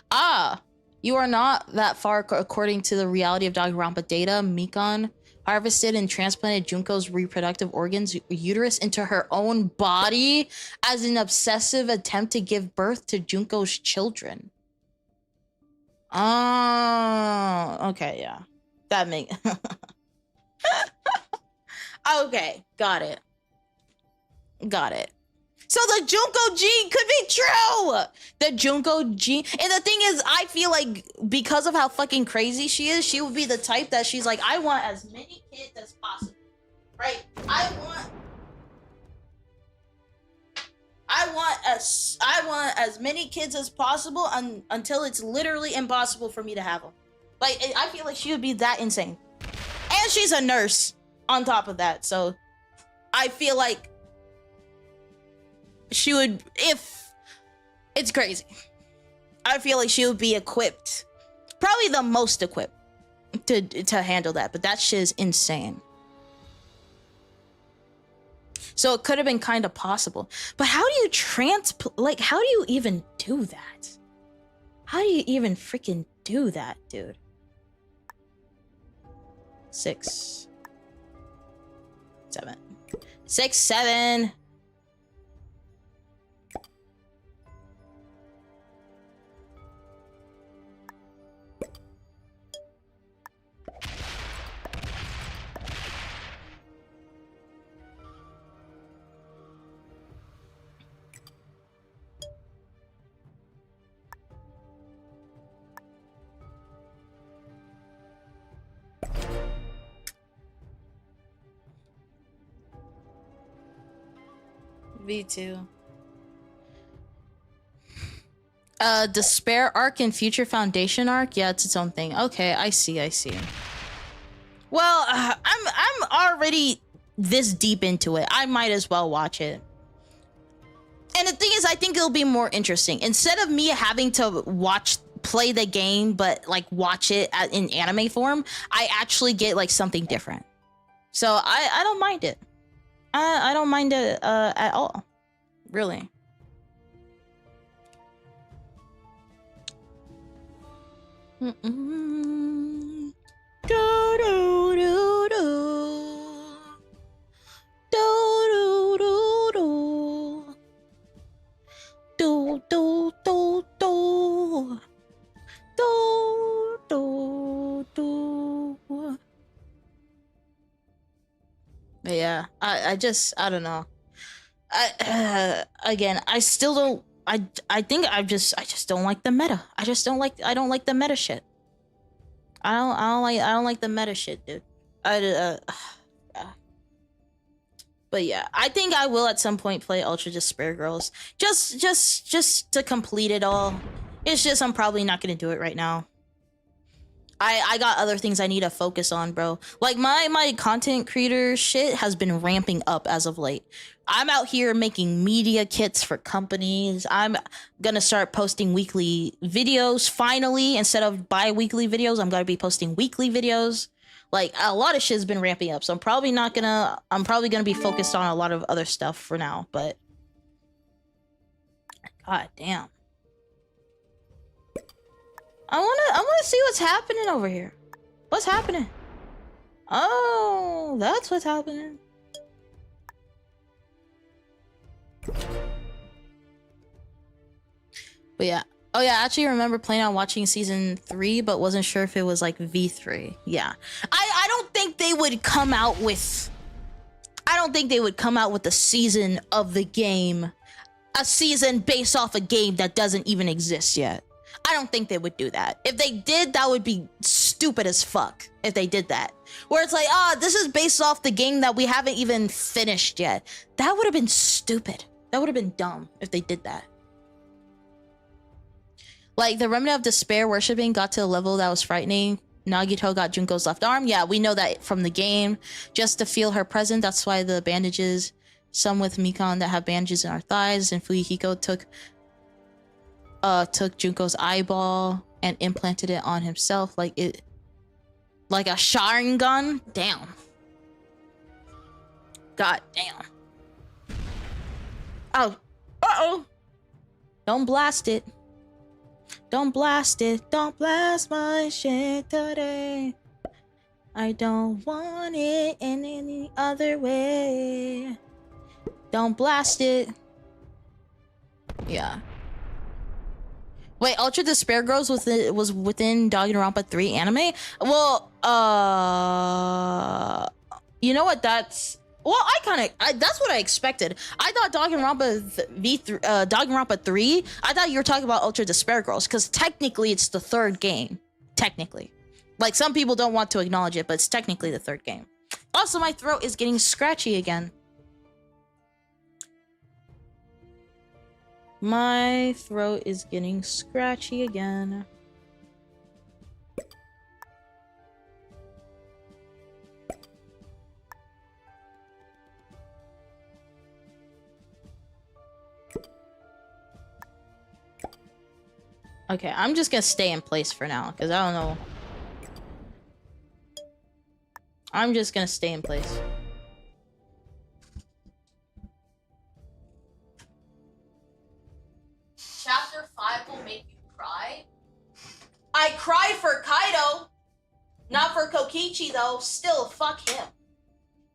Ah, you are not that far according to the reality of Danganronpa data. Mikon harvested and transplanted Junko's reproductive organs, uterus, into her own body as an obsessive attempt to give birth to Junko's children. Oh, okay, yeah. That makes... Okay, got it. Got it. So the Junko gene could be true! The Junko gene... And the thing is, I feel like because of how fucking crazy she is, she would be the type that she's like, I want as many kids as possible. Right? I want as many kids as possible until it's literally impossible for me to have them. Like, I feel like she would be that insane. And she's a nurse on top of that, so I feel like she would, if it's crazy, I feel like she would be equipped, probably the most equipped to handle that, but that shit is insane. So it could have been kind of possible, but how do you how do you even do that? How do you even freaking do that, dude? 6 7 6 7 V2. Despair arc and Future Foundation arc. Yeah, it's its own thing. Okay, I see. Well, I'm already this deep into it. I might as well watch it. And the thing is, I think it'll be more interesting. Instead of me having to play the game, but like watch it in anime form, I actually get like something different. So I don't mind it. I don't mind it at all, really. Do, do, do, do. Do, do, do, do. Do, do, do, do. Do, do, do. But yeah, I don't know. Again, I still don't. I think I just don't like the meta. I don't like the meta shit. I don't like the meta shit, dude. But yeah, I think I will at some point play Ultra Despair Girls. Just to complete it all. It's just I'm probably not gonna do it right now. I got other things I need to focus on, bro. Like my content creator shit has been ramping up as of late. I'm out here making media kits for companies. I'm gonna start posting weekly videos finally. Instead of bi-weekly videos, I'm gonna be posting weekly videos. Like a lot of shit's been ramping up. So I'm probably gonna be focused on a lot of other stuff for now, but god damn. I wanna see what's happening over here. What's happening? Oh, that's what's happening. But yeah. Oh yeah, I actually remember planning on watching season 3, but wasn't sure if it was like V3. Yeah. I don't think they would come out with a season of the game. A season based off a game that doesn't even exist yet. I don't think they would do that. If they did, that would be stupid as fuck if they did that. Where it's like, this is based off the game that we haven't even finished yet. That would have been stupid. That would have been dumb if they did that. Like, the Remnant of Despair worshipping got to a level that was frightening. Nagito got Junko's left arm. Yeah, we know that from the game. Just to feel her presence, that's why the bandages, some with Mikon that have bandages in our thighs, and Fuyuhiko took took Junko's eyeball and implanted it on himself like a Sharingan. Damn. God damn. Oh. Uh-oh. Don't blast it. Don't blast it. Don't blast my shit today. I don't want it in any other way. Don't blast it. Yeah. Wait, Ultra Despair Girls was within Danganronpa 3 anime? Well, you know what? That's what I expected. I thought Danganronpa 3. I thought you were talking about Ultra Despair Girls because technically it's the third game. Technically, like some people don't want to acknowledge it, but it's technically the third game. Also, my throat is getting scratchy again. My throat is getting scratchy again. Okay, I'm just gonna stay in place for now, because I don't know. I'm just gonna stay in place. Chapter 5 will make you cry? I cried for Kaido! Not for Kokichi, though. Still, fuck him.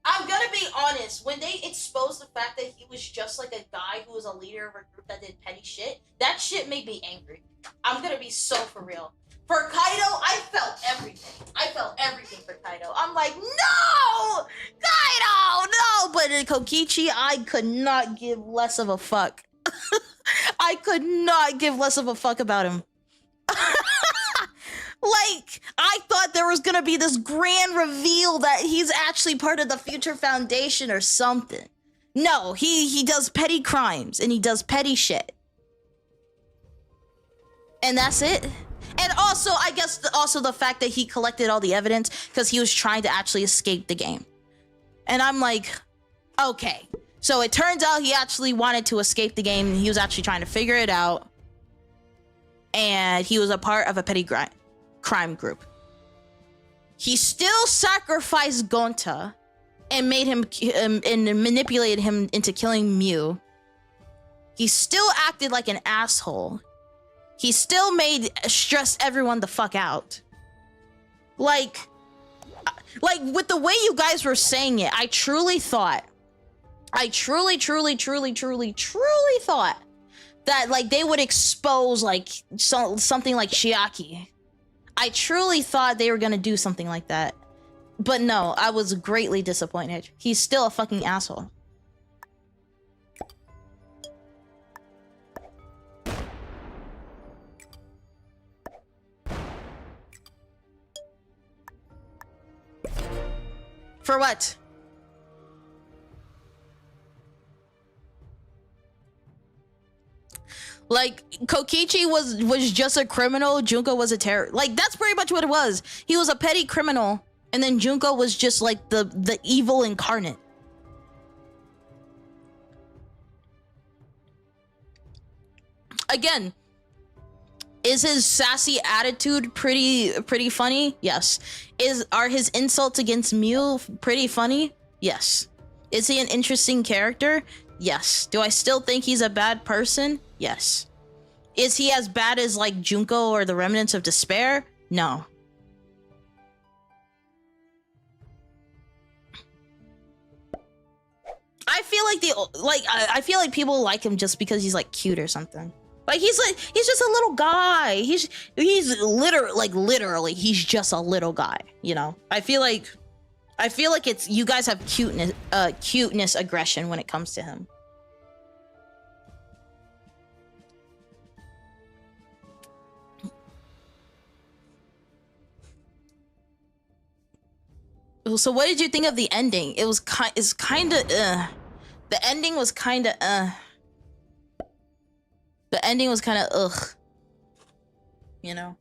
I'm gonna be honest, when they exposed the fact that he was just like a guy who was a leader of a group that did petty shit, that shit made me angry. I'm gonna be so for real. For Kaido, I felt everything. I felt everything for Kaido. I'm like, no! Kaido, no! But in Kokichi, I could not give less of a fuck. I could not give less of a fuck about him. Like, I thought there was gonna be this grand reveal that he's actually part of the Future Foundation or something. No, he does petty crimes and he does petty shit. And that's it. And also, I guess also the fact that he collected all the evidence because he was trying to actually escape the game. And I'm like, okay. So it turns out he actually wanted to escape the game and he was actually trying to figure it out. And he was a part of a petty crime group. He still sacrificed Gonta and made him and manipulated him into killing Mew. He still acted like an asshole. He still stressed everyone the fuck out. Like with the way you guys were saying it, I truly thought that like they would expose like something like Shiaki. I truly thought they were gonna do something like that. But no, I was greatly disappointed. He's still a fucking asshole. For what? Like, Kokichi was just a criminal, Junko was a terror. Like, that's pretty much what it was. He was a petty criminal, and then Junko was just like the evil incarnate. Again, is his sassy attitude pretty funny? Yes. Are his insults against Mew pretty funny? Yes. Is he an interesting character? Yes. Do I still think he's a bad person? Yes. Is he as bad as like Junko or the Remnants of Despair? No. I feel like I feel like people like him just because he's like cute or something. Like he's just a little guy. He's literally he's just a little guy, you know. I feel like it's you guys have cuteness aggression when it comes to him. So what did you think of the ending? It was kind of the ending was kind of the ending was kind of ugh, you know.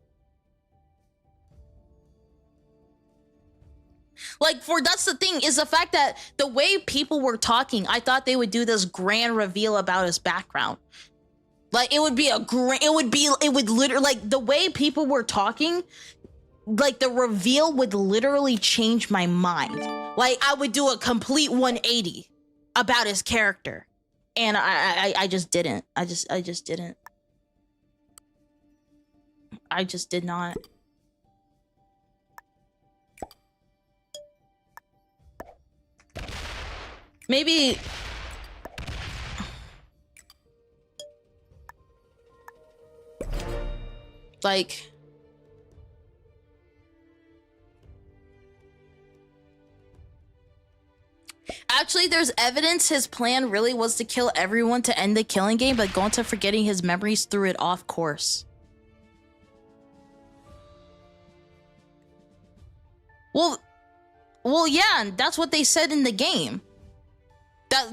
Like, that's the thing, is the fact that the way people were talking, I thought they would do this grand reveal about his background. Like, it would be a great, it would literally, like, the way people were talking, like, the reveal would literally change my mind. Like, I would do a complete 180 about his character. And I just didn't. I just didn't. I just did not. Maybe... like... Actually, there's evidence his plan really was to kill everyone to end the killing game, but Gonta forgetting his memories threw it off course. Well, yeah, and that's what they said in the game.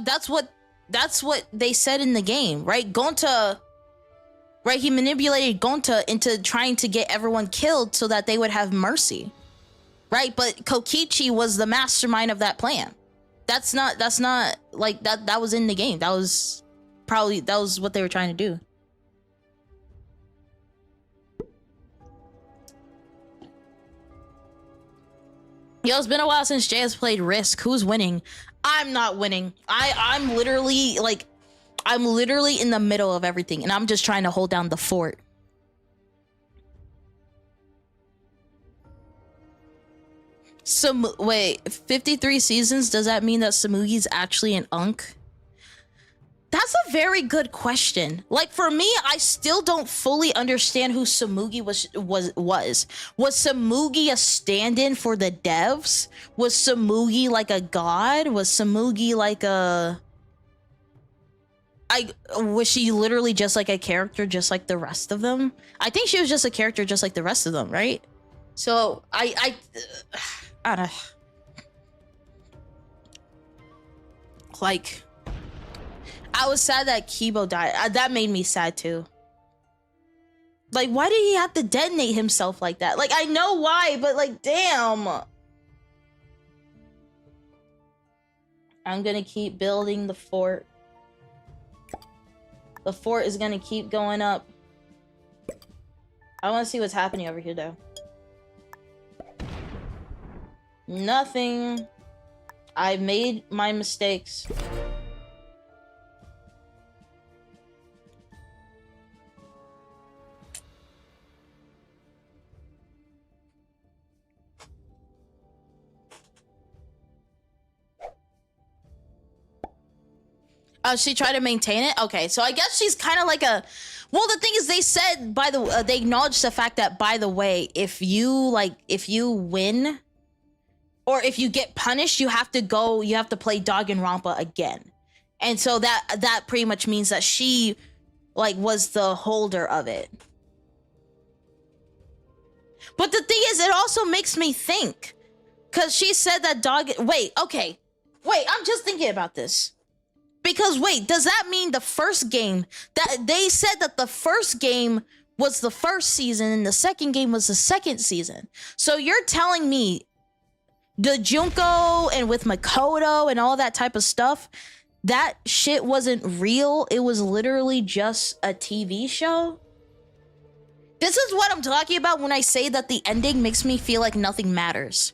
That's what they said in the game, right? Gonta, right? He manipulated Gonta into trying to get everyone killed so that they would have mercy, right? But Kokichi was the mastermind of that plan. That's not like that was in the game. That was what they were trying to do. Yo, it's been a while since Jay has played Risk. Who's winning? I'm not winning. I'm literally in the middle of everything, and I'm just trying to hold down the fort. Wait, 53 seasons? Does that mean that Samugi's actually an unk? That's a very good question. Like, for me, I still don't fully understand who Samugi was. Was Samugi a stand-in for the devs? Was Samugi like a god? Was Samugi like a... was she literally just like a character just like the rest of them? I think she was just a character just like the rest of them, right? So, I don't know. Like... I was sad that Kibo died. That made me sad too. Like, why did he have to detonate himself like that? Like, I know why, but like, damn. I'm gonna keep building the fort. The fort is gonna keep going up. I want to see what's happening over here though. Nothing. I made my mistakes. She tried to maintain it. Okay, so I guess she's kind of like a... Well, the thing is, they said they acknowledged the fact that, by the way, if you win or if you get punished, you have to play Danganronpa again. And so that pretty much means that she like was the holder of it. But the thing is, it also makes me think, because she said that wait, I'm just thinking about this. Because wait, does that mean the first game, that they said that the first game was the first season and the second game was the second season? So you're telling me the Junko and with Makoto and all that type of stuff, that shit wasn't real? It was literally just a TV show? This is what I'm talking about when I say that the ending makes me feel like nothing matters.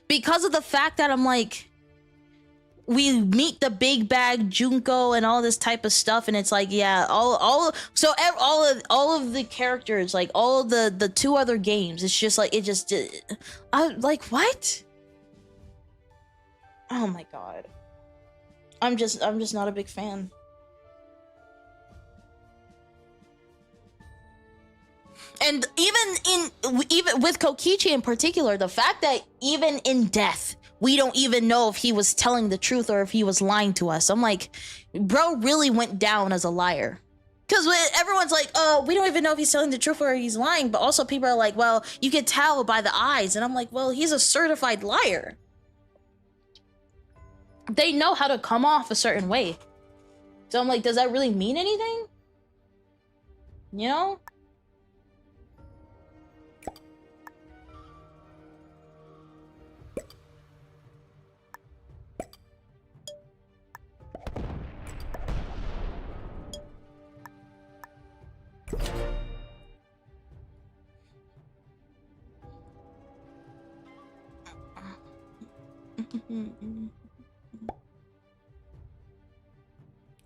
Because of the fact that I'm like, we meet the big bag Junko and all this type of stuff, and it's like, yeah, all of the characters, like all of the two other games, it's just like, like, what? Oh my god. I'm just not a big fan. And even with Kokichi in particular, the fact that even in death, we don't even know if he was telling the truth or if he was lying to us. I'm like, bro really went down as a liar. Because everyone's like, we don't even know if he's telling the truth or he's lying. But also people are like, well, you can tell by the eyes. And I'm like, well, he's a certified liar. They know how to come off a certain way. So I'm like, does that really mean anything? You know?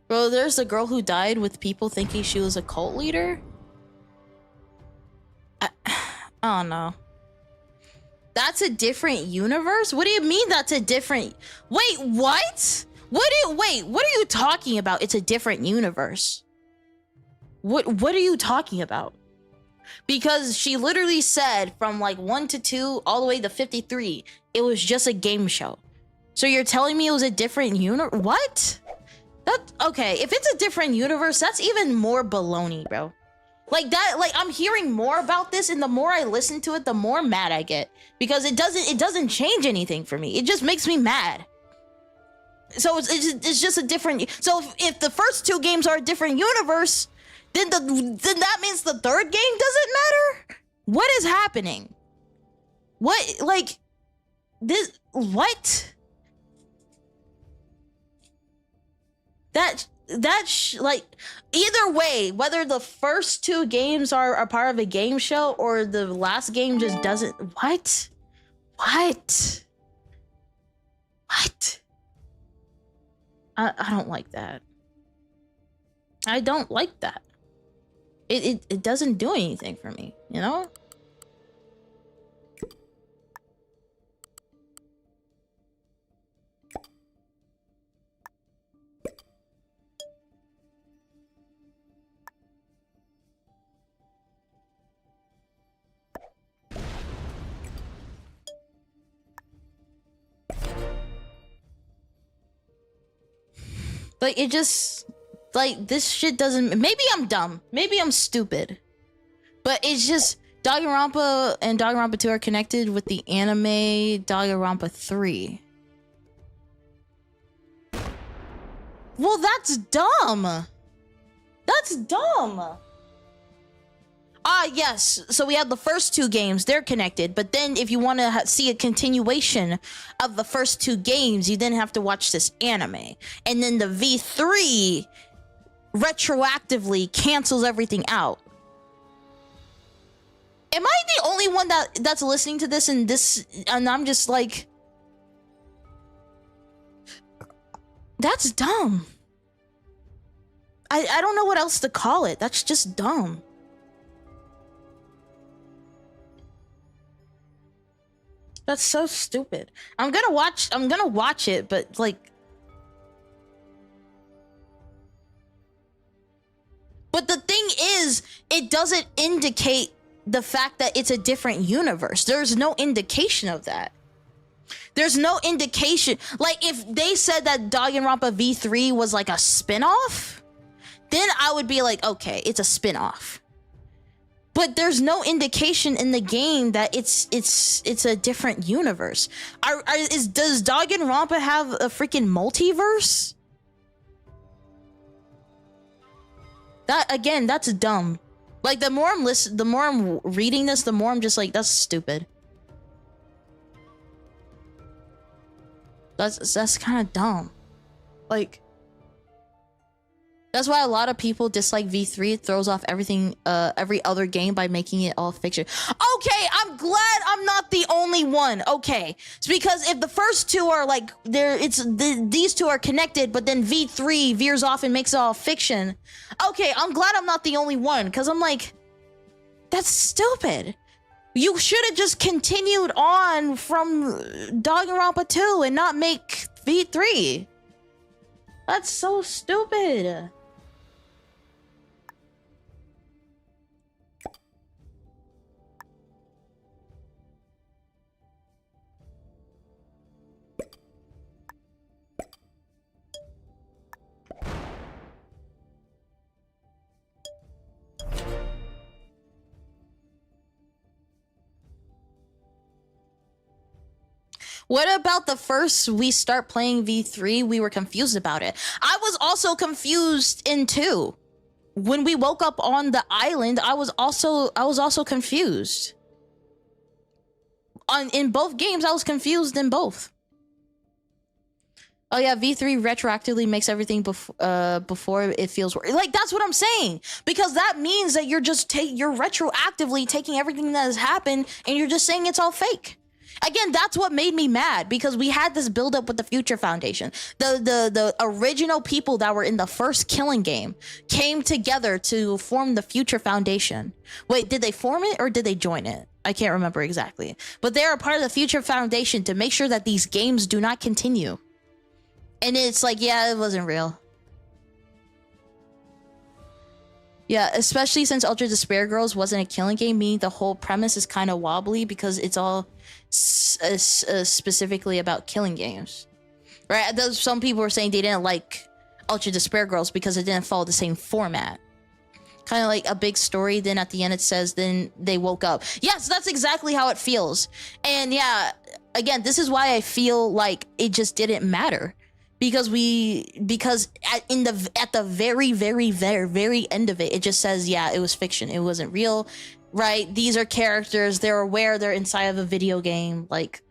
Bro, there's a girl who died with people thinking she was a cult leader. I don't know. That's a different universe? What do you mean that's a different... Wait, what? Wait, what are you talking about? It's a different universe. What are you talking about? Because she literally said from like 1 to 2 all the way to 53, it was just a game show. So you're telling me it was a different universe? What? Okay, if it's a different universe, that's even more baloney, bro. Like that, like I'm hearing more about this, and the more I listen to it, the more mad I get. Because it doesn't change anything for me. It just makes me mad. So it's just a different... So if the first 2 games are a different universe, then that means the third game doesn't matter? What is happening? What, like... This... What? Like, either way, whether the first 2 games are a part of a game show or the last game just doesn't... What? I don't like that. I don't like that. It doesn't do anything for me, you know? Like, it just... Like, this shit doesn't... Maybe I'm dumb. Maybe I'm stupid. But it's just... Danganronpa and Danganronpa 2 are connected with the anime Danganronpa 3. Well, that's dumb. That's dumb. Ah, yes. So we have the first 2 games. They're connected. But then if you want to see a continuation of the first 2 games, you then have to watch this anime. And then the V3 retroactively cancels everything out. Am I the only one that's listening to this and I'm just like... That's dumb. I don't know what else to call it. That's just dumb. That's so stupid. I'm gonna watch it, but like... But the thing is, it doesn't indicate the fact that it's a different universe. There's no indication of that. There's no indication. Like, if they said that Danganronpa V3 was like a spin-off, then I would be like, okay, it's a spin-off. But there's no indication in the game that it's a different universe. Does Danganronpa have a freaking multiverse? That, again, that's dumb. Like, the more I'm reading this, the more I'm just like, that's stupid. That's kind of dumb. Like, that's why a lot of people dislike V3. It throws off everything, every other game by making it all fiction. Okay, I'm glad I'm not the only one. Okay, it's because if the first 2 are like these 2 are connected, but then V3 veers off and makes it all fiction. Okay, I'm glad I'm not the only one, because I'm like, that's stupid. You should have just continued on from Danganronpa 2 and not make V3. That's so stupid. What about the first we start playing V3? We were confused about it. I was also confused in 2. When we woke up on the island, I was also confused. In both games, I was confused in both. Oh yeah, V3 retroactively makes everything before it feels like, that's what I'm saying. Because that means that you're retroactively taking everything that has happened and you're just saying it's all fake. Again, that's what made me mad, because we had this build up with the Future Foundation. The original people that were in the first Killing game came together to form the Future Foundation. Wait, did they form it or did they join it? I can't remember exactly. But they're a part of the Future Foundation to make sure that these games do not continue. And it's like, yeah, it wasn't real. Yeah, especially since Ultra Despair Girls wasn't a Killing game, meaning the whole premise is kind of wobbly because it's all specifically about Killing games. Right? Some people were saying they didn't like Ultra Despair Girls because it didn't follow the same format. Kind of like a big story, then at the end it says, then they woke up. Yes, that's exactly how it feels. And yeah, again, this is why I feel like it just didn't matter. Because at the very end of it, it just says, yeah, it was fiction. It wasn't real, right? These are characters. They're aware they're inside of a video game. Like,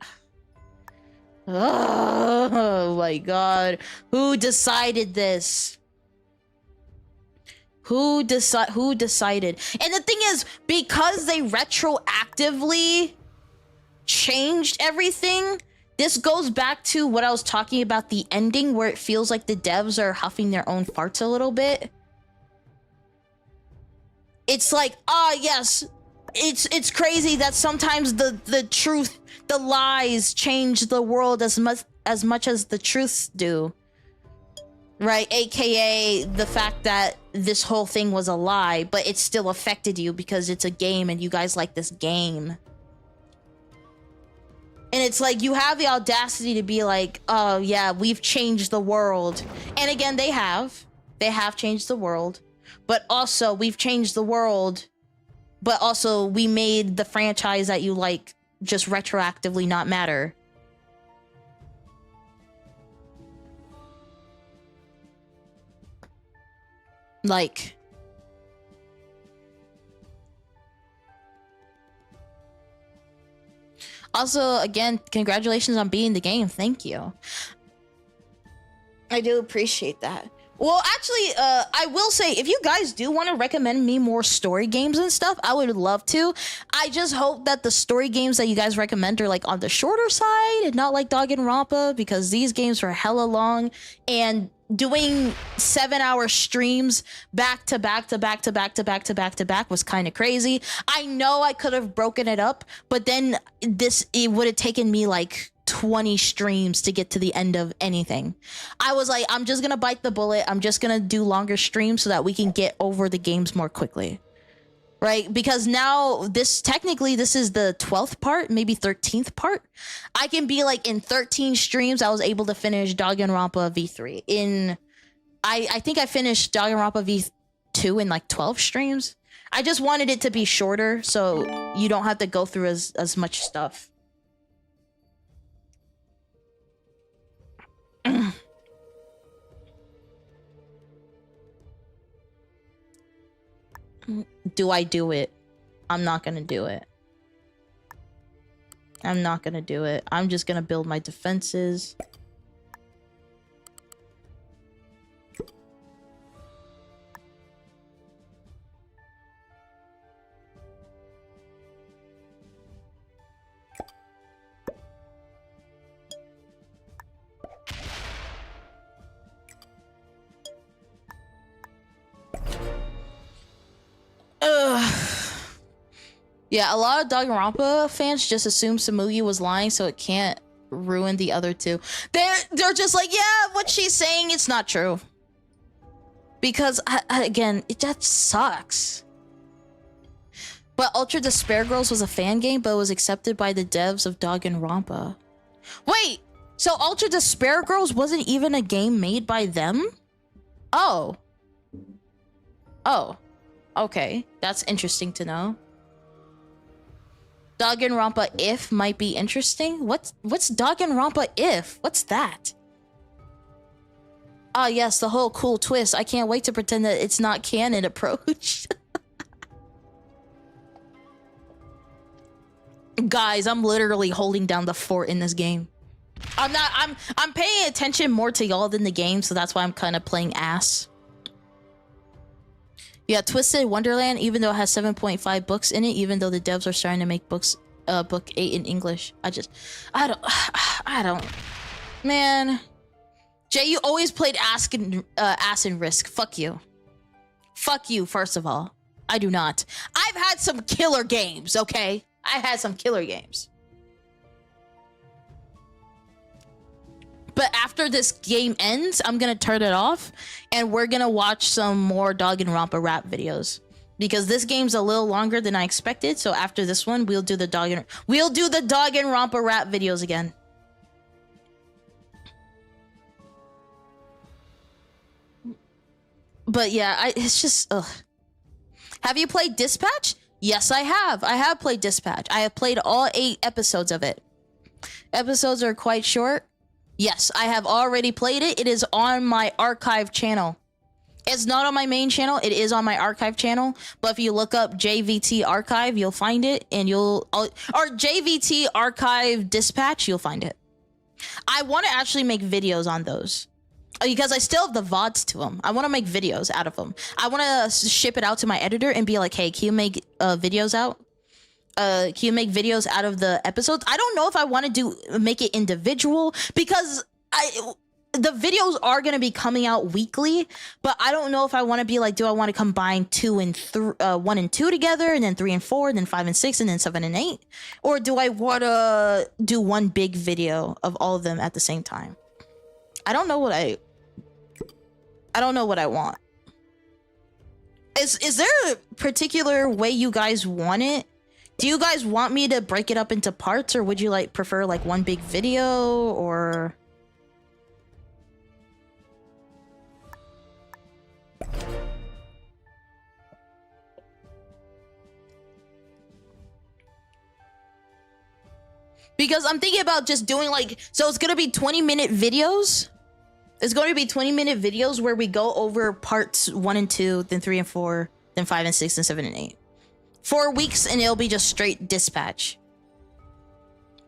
oh my God. Who decided this? Who decided? And the thing is, because they retroactively changed everything, this goes back to what I was talking about, the ending, where it feels like the devs are huffing their own farts a little bit. It's like, yes, it's crazy that sometimes the truth, the lies change the world as much as the truths do. Right? AKA the fact that this whole thing was a lie, but it still affected you because it's a game and you guys like this game. And it's like, you have the audacity to be like, oh yeah, we've changed the world. And again, they have changed the world, but also we've changed the world, but also we made the franchise that you like just retroactively not matter. Like, also, again, congratulations on beating the game. Thank you. I do appreciate that. Well, actually, I will say, if you guys do want to recommend me more story games and stuff, I would love to. I just hope that the story games that you guys recommend are like on the shorter side and not like Danganronpa, because these games are hella long, and doing 7-hour streams back to back was kind of crazy. I know I could have broken it up, but then it would have taken me like 20 streams to get to the end of anything. I was like, I'm just gonna bite the bullet. I'm just gonna do longer streams so that we can get over the games more quickly. Right? Because now this is the 12th part, maybe 13th part. I can be like, in 13 streams, I was able to finish Danganronpa V3. I think I finished Danganronpa V2 in like 12 streams. I just wanted it to be shorter so you don't have to go through as much stuff. Do I do it? I'm not gonna do it. I'm not gonna do it. I'm just gonna build my defenses. Yeah, a lot of Danganronpa fans just assume Samugi was lying, so it can't ruin the other two. They're just like, yeah, what she's saying, it's not true. Because, again, it just sucks. But Ultra Despair Girls was a fan game, but it was accepted by the devs of Danganronpa. Wait, so Ultra Despair Girls wasn't even a game made by them? Oh. Oh. Okay, that's interesting to know. Danganronpa If might be interesting. What's Danganronpa If? What's that? Ah, yes, the whole cool twist. I can't wait to pretend that it's not canon approach. Guys, I'm literally holding down the fort in this game. I'm paying attention more to y'all than the game, so that's why I'm kind of playing ass. Yeah, Twisted Wonderland, even though it has 7.5 books in it, even though the devs are starting to make books book 8 in English. I don't. Man, Jay, you always played ass and Risk. Fuck you. Fuck you. First of all, I do not. I've had some killer games. Okay, I had some killer games. But after this game ends, I'm gonna turn it off, and we're gonna watch some more Danganronpa rap videos. Because this game's a little longer than I expected, so after this one, we'll do the Danganronpa rap videos again. But yeah, it's just ugh. Have you played Dispatch? Yes, I have. I have played Dispatch. I have played all 8 episodes of it. Episodes are quite short. Yes, I have already played it. It is on my archive channel. It's not on my main channel. It is on my archive channel. But if you look up JVT Archive, you'll find it. And or JVT Archive Dispatch, you'll find it. I want to actually make videos on those. Because I still have the VODs to them. I want to make videos out of them. I want to ship it out to my editor and be like, hey, can you make videos out? Can you make videos out of the episodes? I don't know if I want to make it individual, because the videos are going to be coming out weekly, but I don't know if I want to be like, do I want to combine 1 and 2 together, and then 3 and 4, and then 5 and 6, and then 7 and 8? Or do I want to do one big video of all of them at the same time? I don't know what I want. Is there a particular way you guys want it? Do you guys want me to break it up into parts, or would you prefer one big video, or? Because I'm thinking about just doing so it's gonna be 20-minute videos. It's going to be 20-minute videos where we go over parts 1 and 2, then 3 and 4, then 5 and 6, and 7 and 8. 4 weeks, and it'll be just straight Dispatch.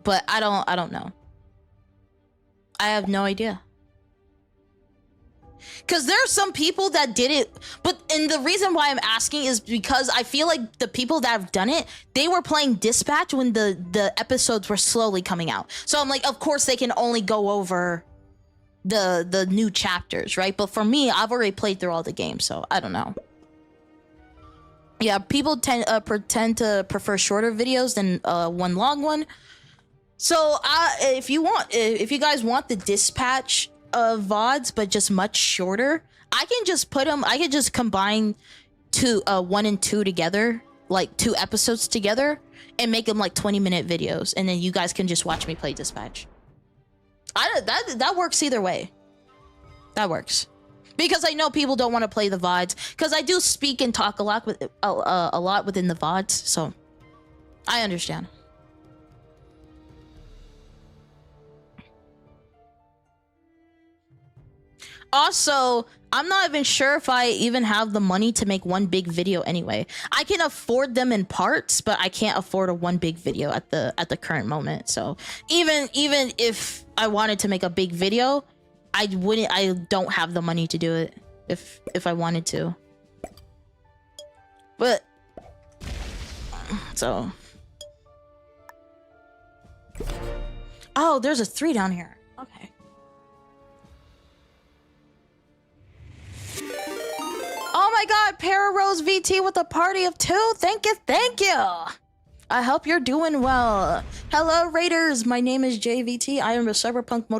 But I don't know. I have no idea. Because there are some people that did it, and the reason why I'm asking is because I feel like the people that have done it, they were playing Dispatch when the episodes were slowly coming out. So I'm like, of course they can only go over the new chapters, right? But for me, I've already played through all the games, so I don't know. Yeah, people tend to prefer shorter videos than one long one. So if you guys want the Dispatch VODs, but just much shorter, I can just combine 1 and 2 together, 2 episodes together, and make them 20-minute videos, and then you guys can just watch me play Dispatch. That works either way. That works, because I know people don't want to play the VODs, because I do speak and talk a lot within the VODs, so I understand. Also, I'm not even sure if I even have the money to make one big video anyway. I can afford them in parts, but I can't afford one big video at the current moment. So even if I wanted to make a big video, I don't have the money to do it if I wanted to. But so, oh, there's a 3 down here. Okay. Oh my god, Para Rose VT with a party of 2. Thank you. I hope you're doing well. Hello, Raiders. My name is JVT. I am a cyberpunk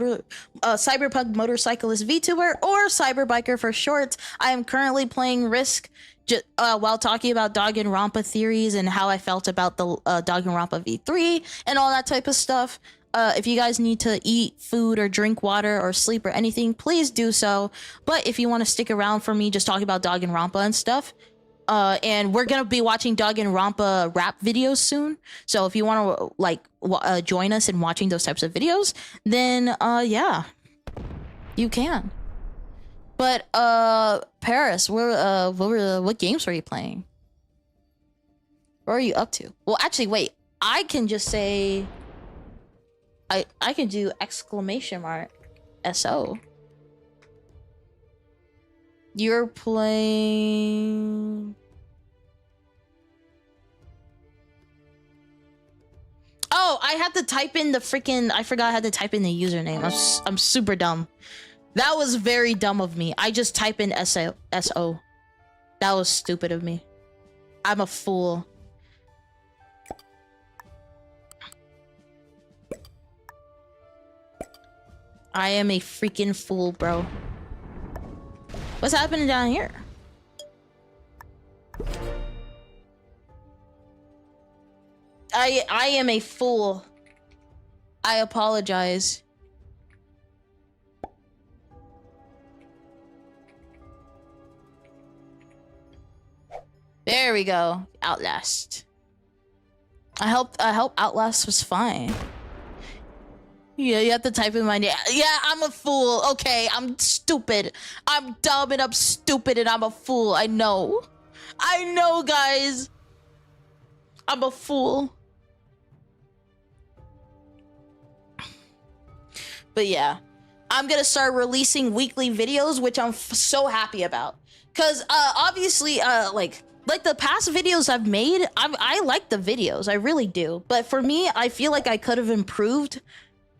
motorcyclist VTuber, or cyberbiker for short. I am currently playing Risk while talking about Danganronpa theories and how I felt about the Danganronpa V3 and all that type of stuff. If you guys need to eat food or drink water or sleep or anything, please do so. But if you want to stick around for me just talking about Danganronpa and stuff, and we're gonna be watching Danganronpa rap videos soon. So if you want to join us in watching those types of videos, then yeah, you can. But Paris, what games were you playing? What are you up to? Well, actually, wait. I can just say. I can do !SO. You're playing. I had to type in the freaking. I forgot I had to type in the username. I'm super dumb. That was very dumb of me. I just type in SO. That was stupid of me. I'm a fool. I am a freaking fool, bro. What's happening down here? I am a fool. I apologize. There we go. Outlast. I hope Outlast was fine. Yeah, you have to type in my name. Yeah, I'm a fool. Okay, I'm stupid. I'm dumb and I'm stupid and I'm a fool. I know. I know, guys. I'm a fool. But yeah, I'm gonna start releasing weekly videos, which I'm so happy about. Cause obviously, like the past videos I've made, I like the videos, I really do. But for me, I feel like I could have improved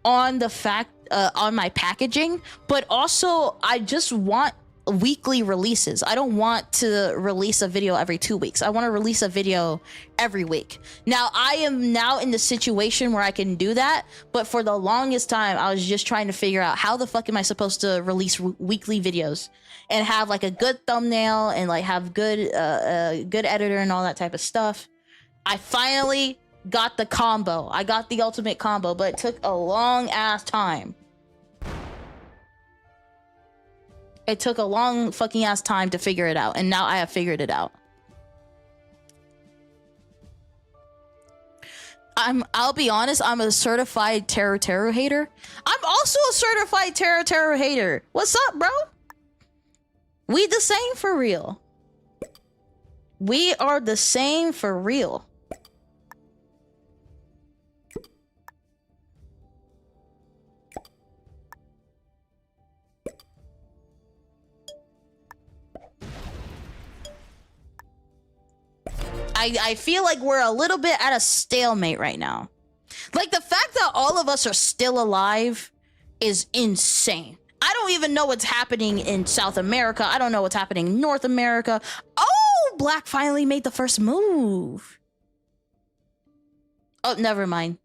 on the fact on my packaging, but also I just want weekly releases. I don't want to release a video every 2 weeks. I want to release a video every week. Now I am now in the situation where I can do that, but for the longest time I was just trying to figure out how the fuck am I supposed to release weekly videos and have like a good thumbnail and like have good good editor and all that type of stuff. I finally got the combo. I got the ultimate combo, but it took a long ass time. It took a long fucking ass time to figure it out, and now I have figured it out. I'll be honest, I'm a certified Terror hater. I'm also a certified Terror hater. What's up, bro? We the same for real. We are the same for real. I feel like we're a little bit at a stalemate right now. Like, the fact that all of us are still alive is insane. I don't even know what's happening in South America. I don't know what's happening in North America. Oh, Black finally made the first move. Oh, never mind.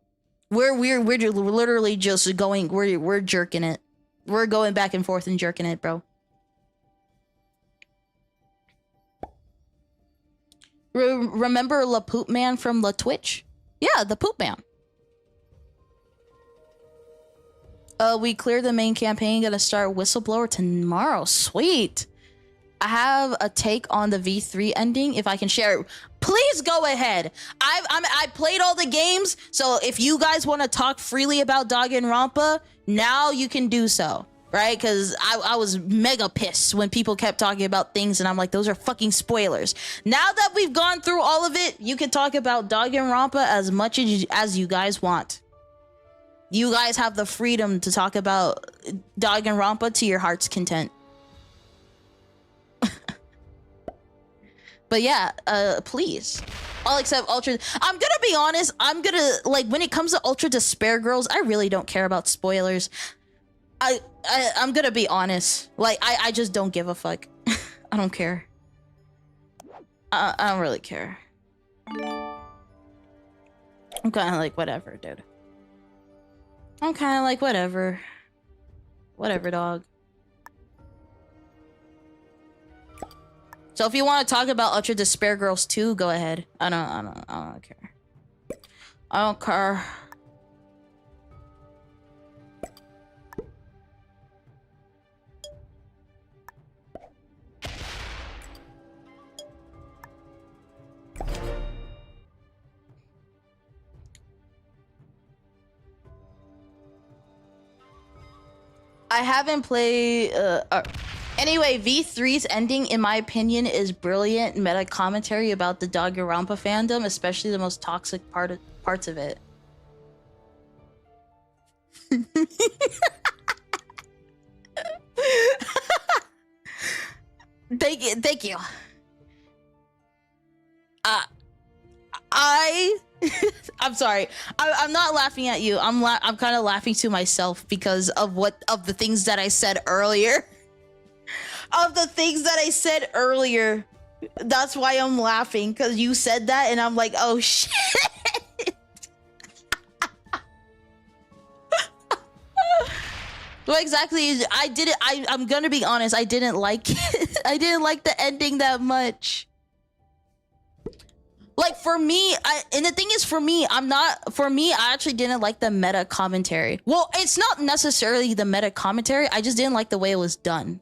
We're literally just going, we're jerking it. We're going back and forth and jerking it, bro. Remember La Poop Man from La Twitch? Yeah, the Poop Man. We cleared the main campaign. Gonna start Whistleblower tomorrow. Sweet. I have a take on the V3 ending. If I can share, please go ahead. I played all the games, so if you guys want to talk freely about Danganronpa, now you can do so. Right? Because I was mega pissed when people kept talking about things and I'm like, those are fucking spoilers. Now that we've gone through all of it, you can talk about Danganronpa as much as you guys want. You guys have the freedom to talk about Danganronpa to your heart's content. But yeah, please. All except Ultra. I'm gonna be honest, when it comes to Ultra Despair Girls, I really don't care about spoilers. I'm gonna be honest. Like, I just don't give a fuck. I don't care. I don't really care. I'm kind of like, whatever, dude. I'm kind of like, whatever. Whatever, dog. So if you want to talk about Ultra Despair Girls 2, go ahead. I don't care. I don't care. I haven't played. Anyway, V3's ending, in my opinion, is brilliant meta commentary about the Danganronpa fandom, especially the most toxic parts of it. Thank you. I'm sorry. I'm not laughing at you. I'm kind of laughing to myself because of the things that I said earlier. Of the things that I said earlier. That's why I'm laughing, because you said that and I'm like, oh shit. Well, exactly. I'm gonna be honest. I didn't like it. I didn't like the ending that much. Like, for me, and the thing is, I actually didn't like the meta commentary. Well, it's not necessarily the meta commentary. I just didn't like the way it was done.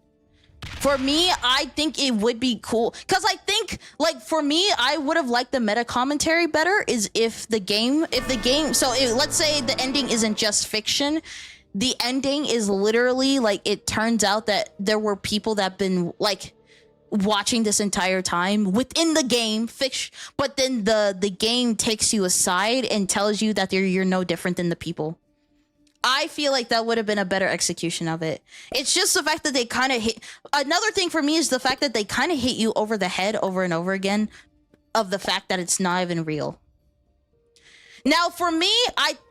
For me, I think it would be cool. Because I think, like, for me, I would have liked the meta commentary better is if the game, let's say the ending isn't just fiction. The ending is literally, like, it turns out that there were people that been, like, watching this entire time within the game, but then the game takes you aside and tells you that you're no different than the people. I feel like that would have been a better execution of it. It's just the fact that they kind of hit. Another thing for me is the fact that they kind of hit you over the head over and over again of the fact that it's not even real. Now, for me,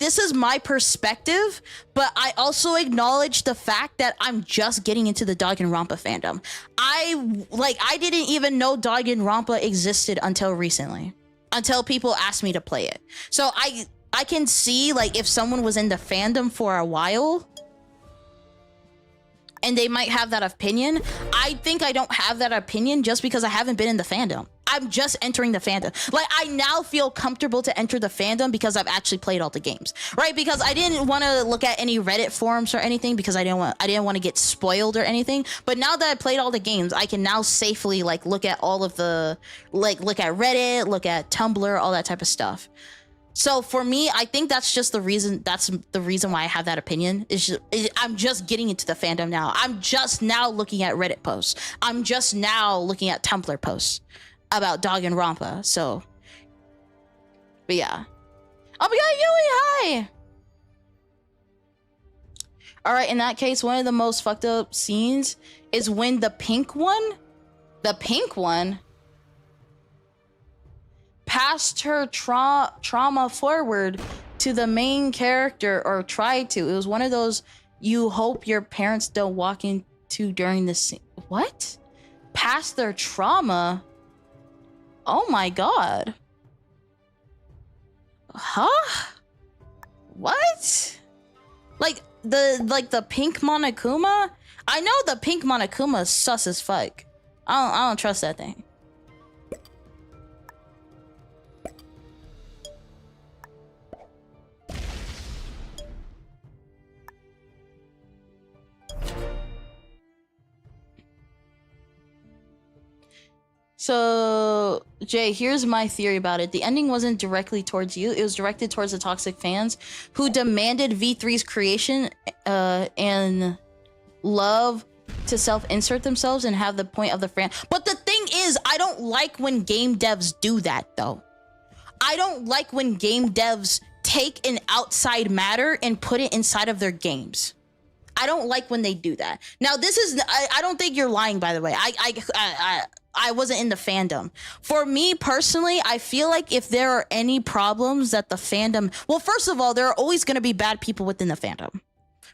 this is my perspective, but I also acknowledge the fact that I'm just getting into the Danganronpa fandom. I didn't even know Danganronpa existed until recently, until people asked me to play it. So I can see, like, if someone was in the fandom for a while and they might have that opinion. I think I don't have that opinion just because I haven't been in the fandom. I'm just entering the fandom. Like, I now feel comfortable to enter the fandom because I've actually played all the games, right? Because I didn't want to look at any Reddit forums or anything because I didn't want to get spoiled or anything. But now that I played all the games, I can now safely, like, look at all of the, like, look at Reddit, look at Tumblr, all that type of stuff. So for me, I think that's just the reason. That's the reason why I have that opinion. I'm just getting into the fandom now. I'm just now looking at Reddit posts. I'm just now looking at Tumblr posts about Danganronpa. So, but yeah. Oh my god, Yui, hi! Alright, in that case, one of the most fucked up scenes is when the pink one passed her trauma forward to the main character, or tried to. It was one of those you hope your parents don't walk into during the scene. What? Past their trauma? Oh my god. Huh? What? Like the pink Monokuma? I know the pink Monokuma is sus as fuck. I don't trust that thing. So, Jay, here's my theory about it. The ending wasn't directly towards you. It was directed towards the toxic fans who demanded V3's creation and love to self-insert themselves and have the point of the fan. But the thing is, I don't like when game devs do that, though. I don't like when game devs take an outside matter and put it inside of their games. I don't like when they do that. Now, this is... I don't think you're lying, by the way. I wasn't in the fandom. For me personally, I feel like if there are any problems that the fandom... Well, first of all, there are always going to be bad people within the fandom.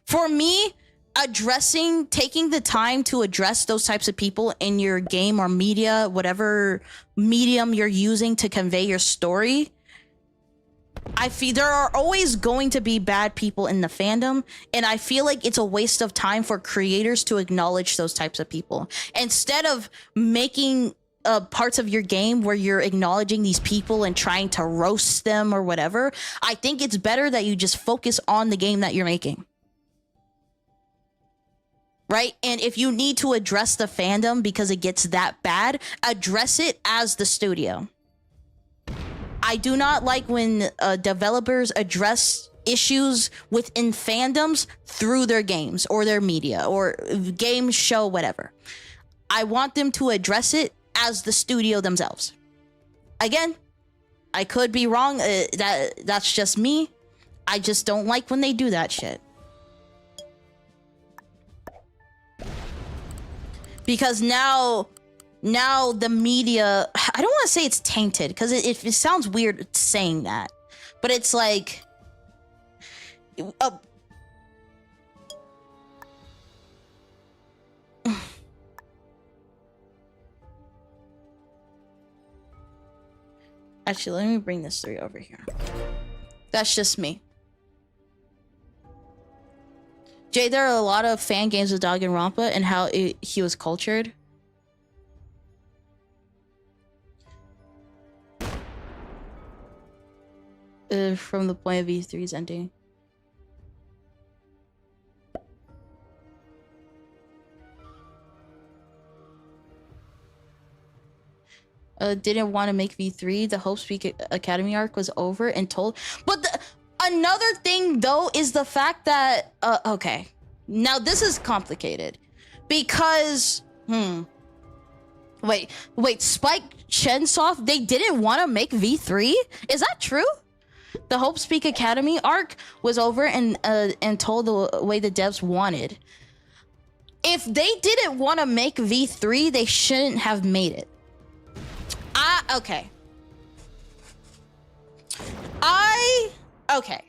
For me, taking the time to address those types of people in your game or media, whatever medium you're using to convey your story, I feel there are always going to be bad people in the fandom, and I feel like it's a waste of time for creators to acknowledge those types of people. Instead of making parts of your game where you're acknowledging these people and trying to roast them or whatever, I think it's better that you just focus on the game that you're making. Right? And if you need to address the fandom because it gets that bad, address it as the studio. I do not like when developers address issues within fandoms through their games or their media or game show, whatever. I want them to address it as the studio themselves. Again, I could be wrong. That's just me. I just don't like when they do that shit. Because now the media, I don't want to say it's tainted because it sounds weird saying that, But it's like, actually, let me bring this 3 over here. That's just me. Jay, there are a lot of fan games of Danganronpa and how he was cultured. From the point of V3's ending. Didn't want to make V3. The Hope Speak Academy arc was over and told. But another thing though is the fact that okay, now this is complicated because wait, Spike Chunsoft, they didn't want to make V3? Is that true? The Hope Speak Academy arc was over and told the way the devs wanted. If they didn't want to make V3, they shouldn't have made it. Okay. Okay.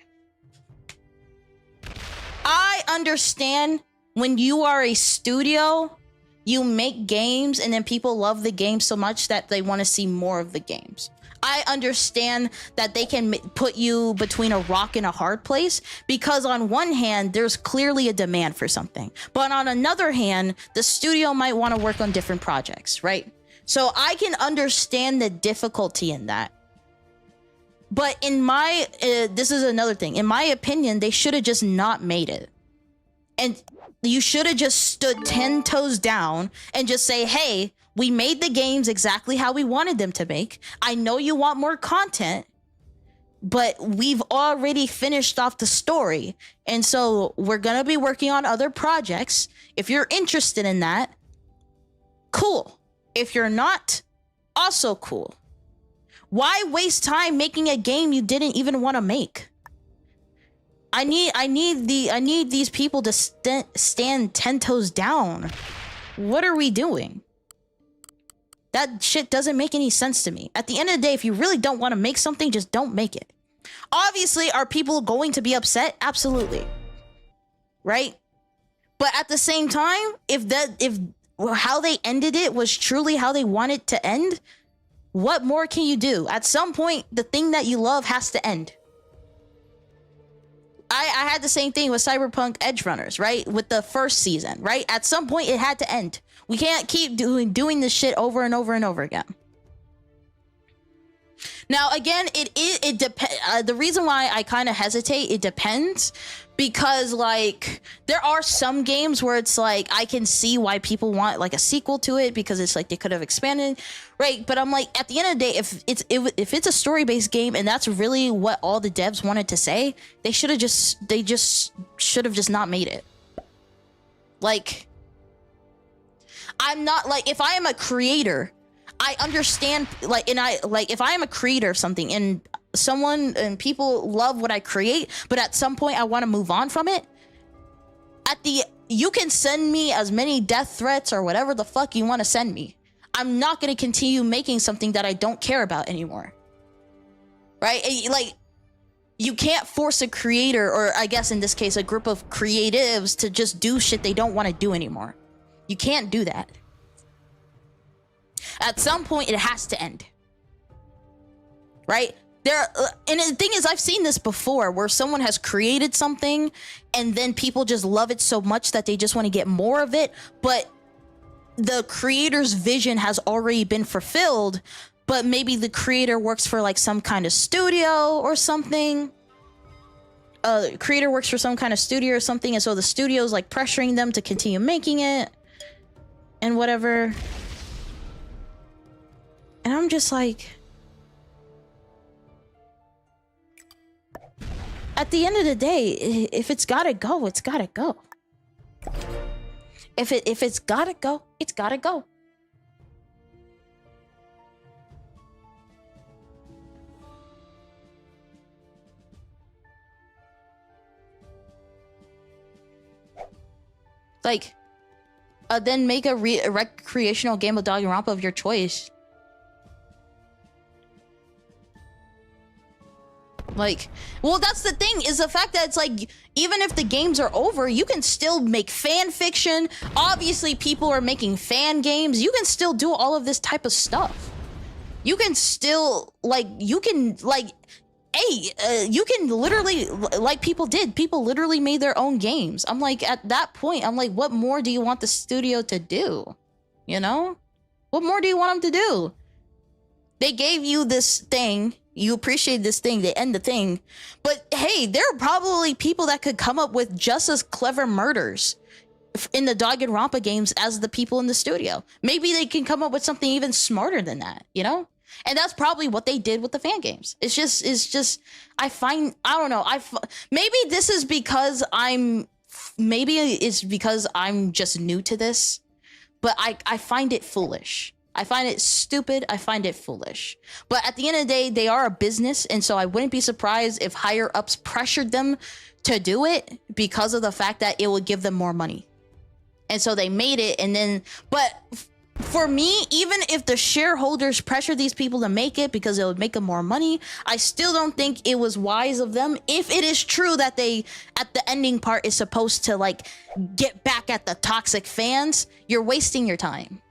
I understand when you are a studio, you make games and then people love the game so much that they want to see more of the games. I understand that they can put you between a rock and a hard place because on one hand, there's clearly a demand for something. But on another hand, the studio might want to work on different projects, right? So I can understand the difficulty in that. But in my, this is another thing. In my opinion, they should have just not made it. And you should have just stood 10 toes down and just say, hey, we made the games exactly how we wanted them to make. I know you want more content, but we've already finished off the story. And so we're going to be working on other projects. If you're interested in that, cool. If you're not, also cool. Why waste time making a game you didn't even want to make? I need these people to stand 10 toes down. What are we doing? That shit doesn't make any sense to me. At the end of the day, if you really don't want to make something, just don't make it. Obviously, are people going to be upset? Absolutely. Right? But at the same time, if how they ended it was truly how they wanted to end, what more can you do? At some point, the thing that you love has to end. I had the same thing with Cyberpunk Edge Runners, right? With the first season, right? At some point, it had to end. We can't keep doing this shit over and over and over again. Now, again, it depends. The reason why I kind of hesitate, it depends, because like there are some games where it's like I can see why people want like a sequel to it because it's like they could have expanded, right? But I'm like, at the end of the day, if it's a story-based game and that's really what all the devs wanted to say, they should have just not made it. Like, I'm not like, if I am a creator, I understand, like, and I like, if I am a creator of something and someone and people love what I create, but at some point I want to move on from it, you can send me as many death threats or whatever the fuck you want to send me. I'm not going to continue making something that I don't care about anymore. Right? Like, you can't force a creator, or I guess in this case, a group of creatives to just do shit they don't want to do anymore. You can't do that. At some point, it has to end. Right? And the thing is, I've seen this before where someone has created something and then people just love it so much that they just want to get more of it. But the creator's vision has already been fulfilled, but maybe the creator works for like some kind of studio or something. Creator works for some kind of studio or something. And so the studio's like pressuring them to continue making it and whatever. And I'm just like, at the end of the day, if it's gotta go, it's gotta go. If it's gotta go, it's gotta go. Like, then make a recreational game of Danganronpa of your choice. Like, well, that's the thing, is the fact that it's like, even if the games are over, you can still make fan fiction. Obviously, people are making fan games. You can still do all of this type of stuff. You can still, like, you can literally, like people did. People literally made their own games. I'm like, at that point, I'm like, what more do you want the studio to do? You know? What more do you want them to do? They gave you this thing. You appreciate this thing. They end the thing. But hey, there are probably people that could come up with just as clever murders in the Danganronpa games as the people in the studio. Maybe they can come up with something even smarter than that, you know? And that's probably what they did with the fan games. It's just, I don't know. Maybe this is because maybe it's because I'm just new to this, but I find it foolish. I find it stupid. I find it foolish. But at the end of the day, they are a business. And so I wouldn't be surprised if higher ups pressured them to do it because of the fact that it would give them more money. And so they made it. And then, but for me, even if the shareholders pressure these people to make it because it would make them more money, I still don't think it was wise of them. If it is true that they, at the ending part, is supposed to like get back at the toxic fans, you're wasting your time.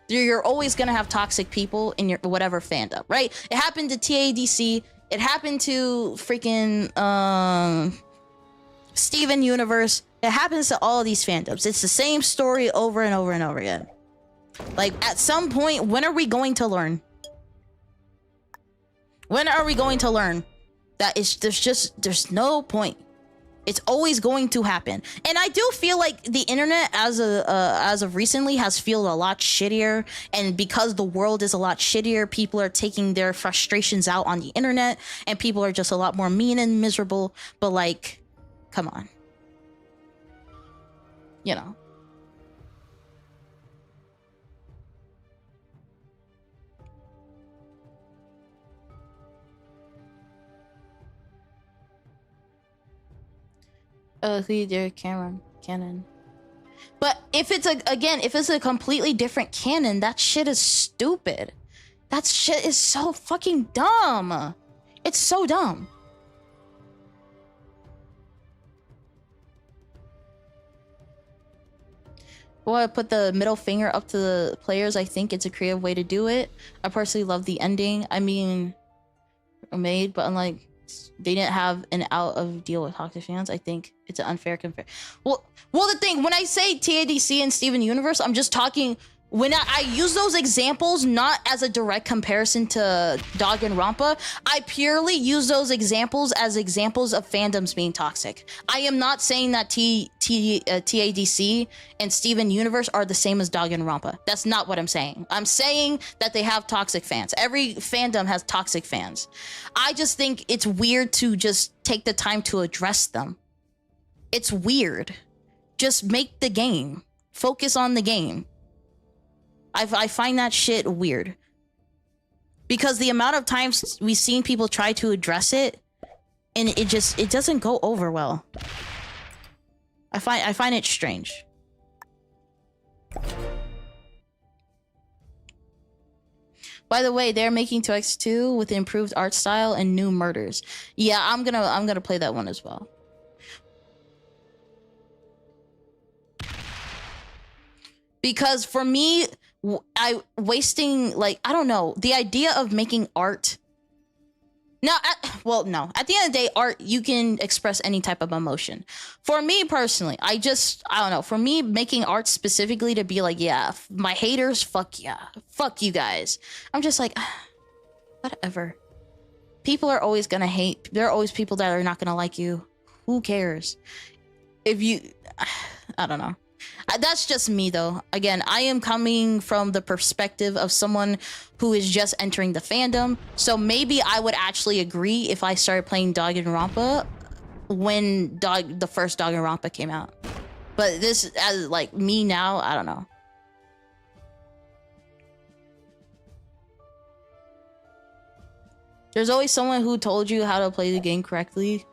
You're always gonna have toxic people in your whatever fandom, right? It happened to TADC. It happened to freaking Steven Universe. It happens to all of these fandoms. It's the same story over and over and over again. Like, at some point, when are we going to learn? When are we going to learn that there's no point? It's always going to happen. And I do feel like the internet as of recently has felt a lot shittier. And because the world is a lot shittier, people are taking their frustrations out on the internet and people are just a lot more mean and miserable. But like, come on. You know. Who there, canon. But if it's if it's a completely different canon, that shit is stupid. That shit is so fucking dumb. It's so dumb. Well, I put the middle finger up to the players. I think it's a creative way to do it. I personally love the ending. I mean, made, but unlike they didn't have an out of deal with toxic fans, I think it's an unfair compare. Well, the thing, when I say TADC and Steven Universe, I'm just talking, when I use those examples, not as a direct comparison to Danganronpa, I purely use those examples as examples of fandoms being toxic. I am not saying that TADC and Steven Universe are the same as Danganronpa. That's not what I'm saying. I'm saying that they have toxic fans. Every fandom has toxic fans. I just think it's weird to just take the time to address them. It's weird. Just make the game. Focus on the game. I find that shit weird. Because the amount of times we've seen people try to address it, and it doesn't go over well. I find it strange. By the way, they're making 2x2 with improved art style and new murders. Yeah, I'm gonna play that one as well. Because for me, I don't know, the idea of making art. Now, at the end of the day, art, you can express any type of emotion. For me personally, I don't know. For me, making art specifically to be like, yeah, my haters, fuck yeah, fuck you guys. I'm just like, whatever. People are always gonna hate. There are always people that are not gonna like you. Who cares? I don't know. That's just me though. Again, I am coming from the perspective of someone who is just entering the fandom. So maybe I would actually agree if I started playing Danganronpa when the first Danganronpa came out. But this, as like me now, I don't know. There's always someone who told you how to play the game correctly.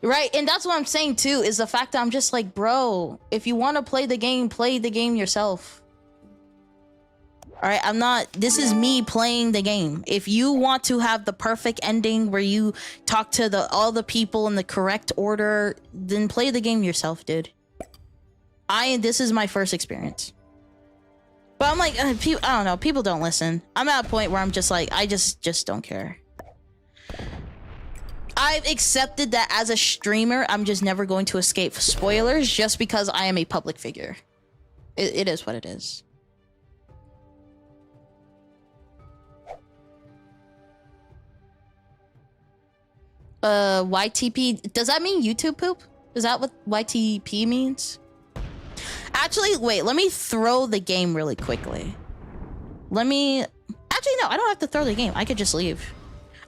Right, and that's what I'm saying too, is the fact that I'm just like, bro, if you want to play the game yourself. All right, I'm not. This is me playing the game. If you want to have the perfect ending where you talk to all the people in the correct order, then play the game yourself, dude. This is my first experience. But I'm like, I don't know. People don't listen. I'm at a point where I'm just like, I just don't care. I've accepted that as a streamer, I'm just never going to escape spoilers just because I am a public figure. It is what it is. YTP, does that mean YouTube poop? Is that what YTP means? Actually, wait, let me throw the game really quickly. Actually, no, I don't have to throw the game. I could just leave.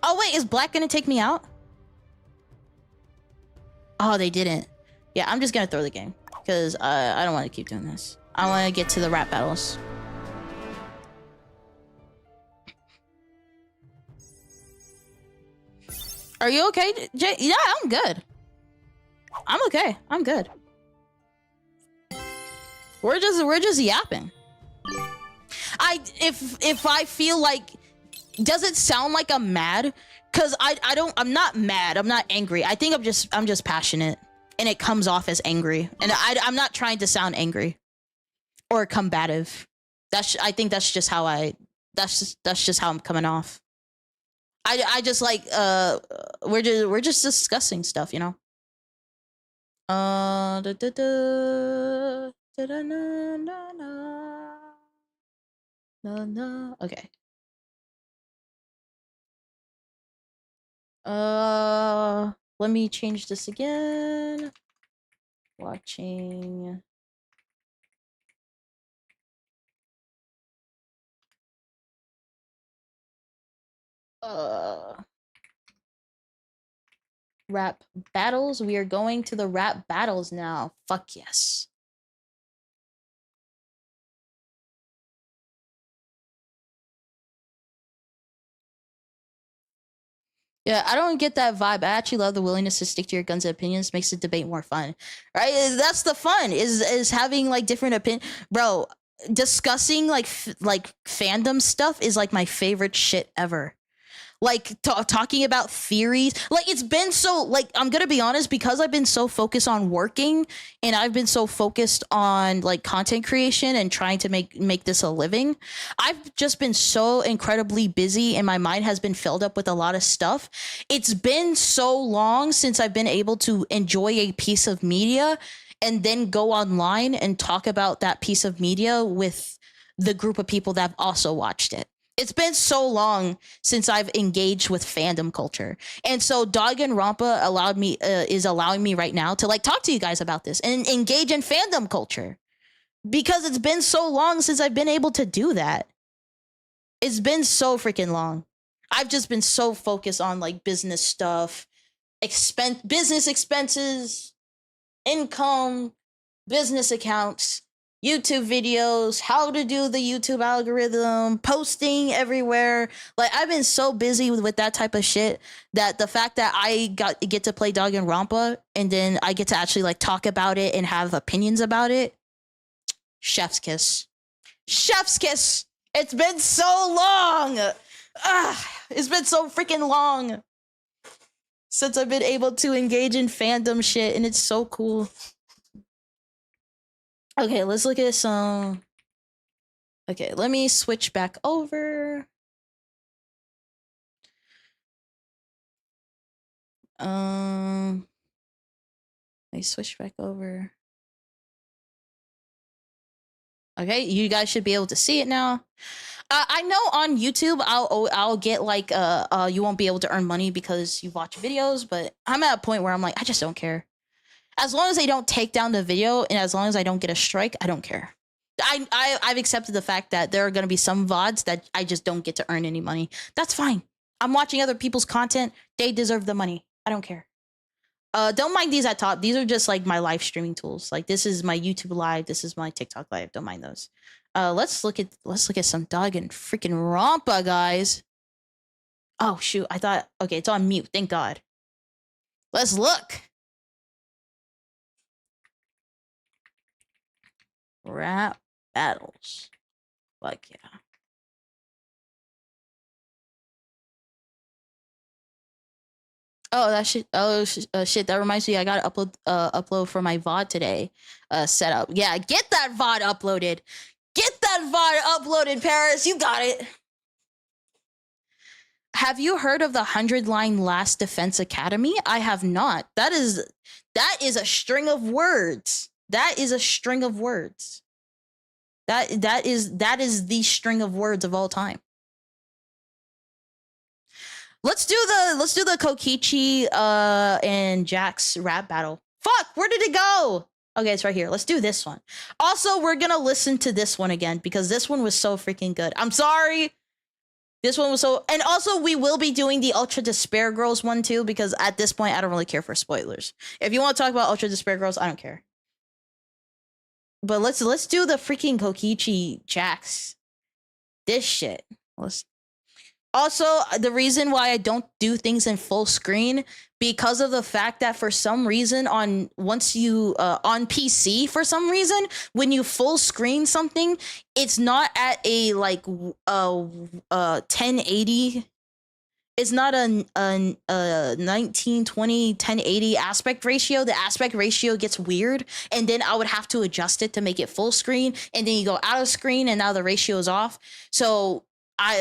Oh, wait, is Black gonna take me out? Oh, they didn't. Yeah, I'm just gonna throw the game because I don't want to keep doing this. I want to get to the rap battles. Are you okay, Jay? Yeah, I'm good. I'm okay. I'm good. We're just yapping. If I feel like, does it sound like I'm mad? Cause I'm not mad. I'm not angry. I think I'm just passionate, and it comes off as angry. And I'm not trying to sound angry or combative. I think that's just how I'm coming off. I just like we're just discussing stuff, you know. Okay. Let me change this again. Watching. Rap battles. We are going to the rap battles now. Fuck yes. Yeah, I don't get that vibe. I actually love the willingness to stick to your guns and opinions. Makes the debate more fun, right? That's the fun. Is having like different opinion, bro. Discussing like fandom stuff is like my favorite shit ever. Like talking about theories, like it's been so, like, I'm gonna be honest, because I've been so focused on working and I've been so focused on like content creation and trying to make this a living, I've just been so incredibly busy and my mind has been filled up with a lot of stuff. It's been so long since I've been able to enjoy a piece of media and then go online and talk about that piece of media with the group of people that have also watched it. It's been so long since I've engaged with fandom culture. And so Danganronpa is allowing me right now to like talk to you guys about this and engage in fandom culture, because it's been so long since I've been able to do that. It's been so freaking long. I've just been so focused on like business stuff, business expenses, income, business accounts, YouTube videos, how to do the YouTube algorithm, posting everywhere. Like I've been so busy with that type of shit that the fact that I get to play Danganronpa and then I get to actually like talk about it and have opinions about it. Chef's kiss. Chef's kiss. It's been so long. It's been so freaking long since I've been able to engage in fandom shit, and it's so cool. Okay, let's look at some. Okay, let me switch back over. I switch back over. Okay, you guys should be able to see it now. I know on YouTube I'll get like you won't be able to earn money because you watch videos, but I'm at a point where I'm like, I just don't care. As long as they don't take down the video and as long as I don't get a strike, I don't care. I've accepted the fact that there are going to be some VODs that I just don't get to earn any money. That's fine. I'm watching other people's content. They deserve the money. I don't care. Don't mind these at top. These are just like my live streaming tools. Like this is my YouTube live. This is my TikTok live. Don't mind those. Let's look at some Danganronpa, guys. Oh shoot, I thought, okay, it's on mute. Thank God. Let's look. Rap battles. Fuck yeah. Oh, that shit. Oh, shit. That reminds me. I gotta upload for my VOD today. Setup. Yeah, get that VOD uploaded. Get that VOD uploaded, Paris. You got it. Have you heard of the 100-line Last Defense Academy? I have not. That is a string of words. That is a string of words. That is the string of words of all time. Let's do the Kokichi and Jax rap battle. Fuck, where did it go? Okay, it's right here. Let's do this one. Also, we're gonna listen to this one again because this one was so freaking good. I'm sorry. This one was so, and also we will be doing the Ultra Despair Girls one too because at this point I don't really care for spoilers. If you want to talk about Ultra Despair Girls, I don't care. But let's do the freaking Kokichi Jax. This shit. Also, the reason why I don't do things in full screen because of the fact that for some reason on PC for some reason when you full screen something, it's not at a 1080. It's not a 1920 1080 aspect ratio. The aspect ratio gets weird, and then I would have to adjust it to make it full screen, and then you go out of screen, and now the ratio is off. So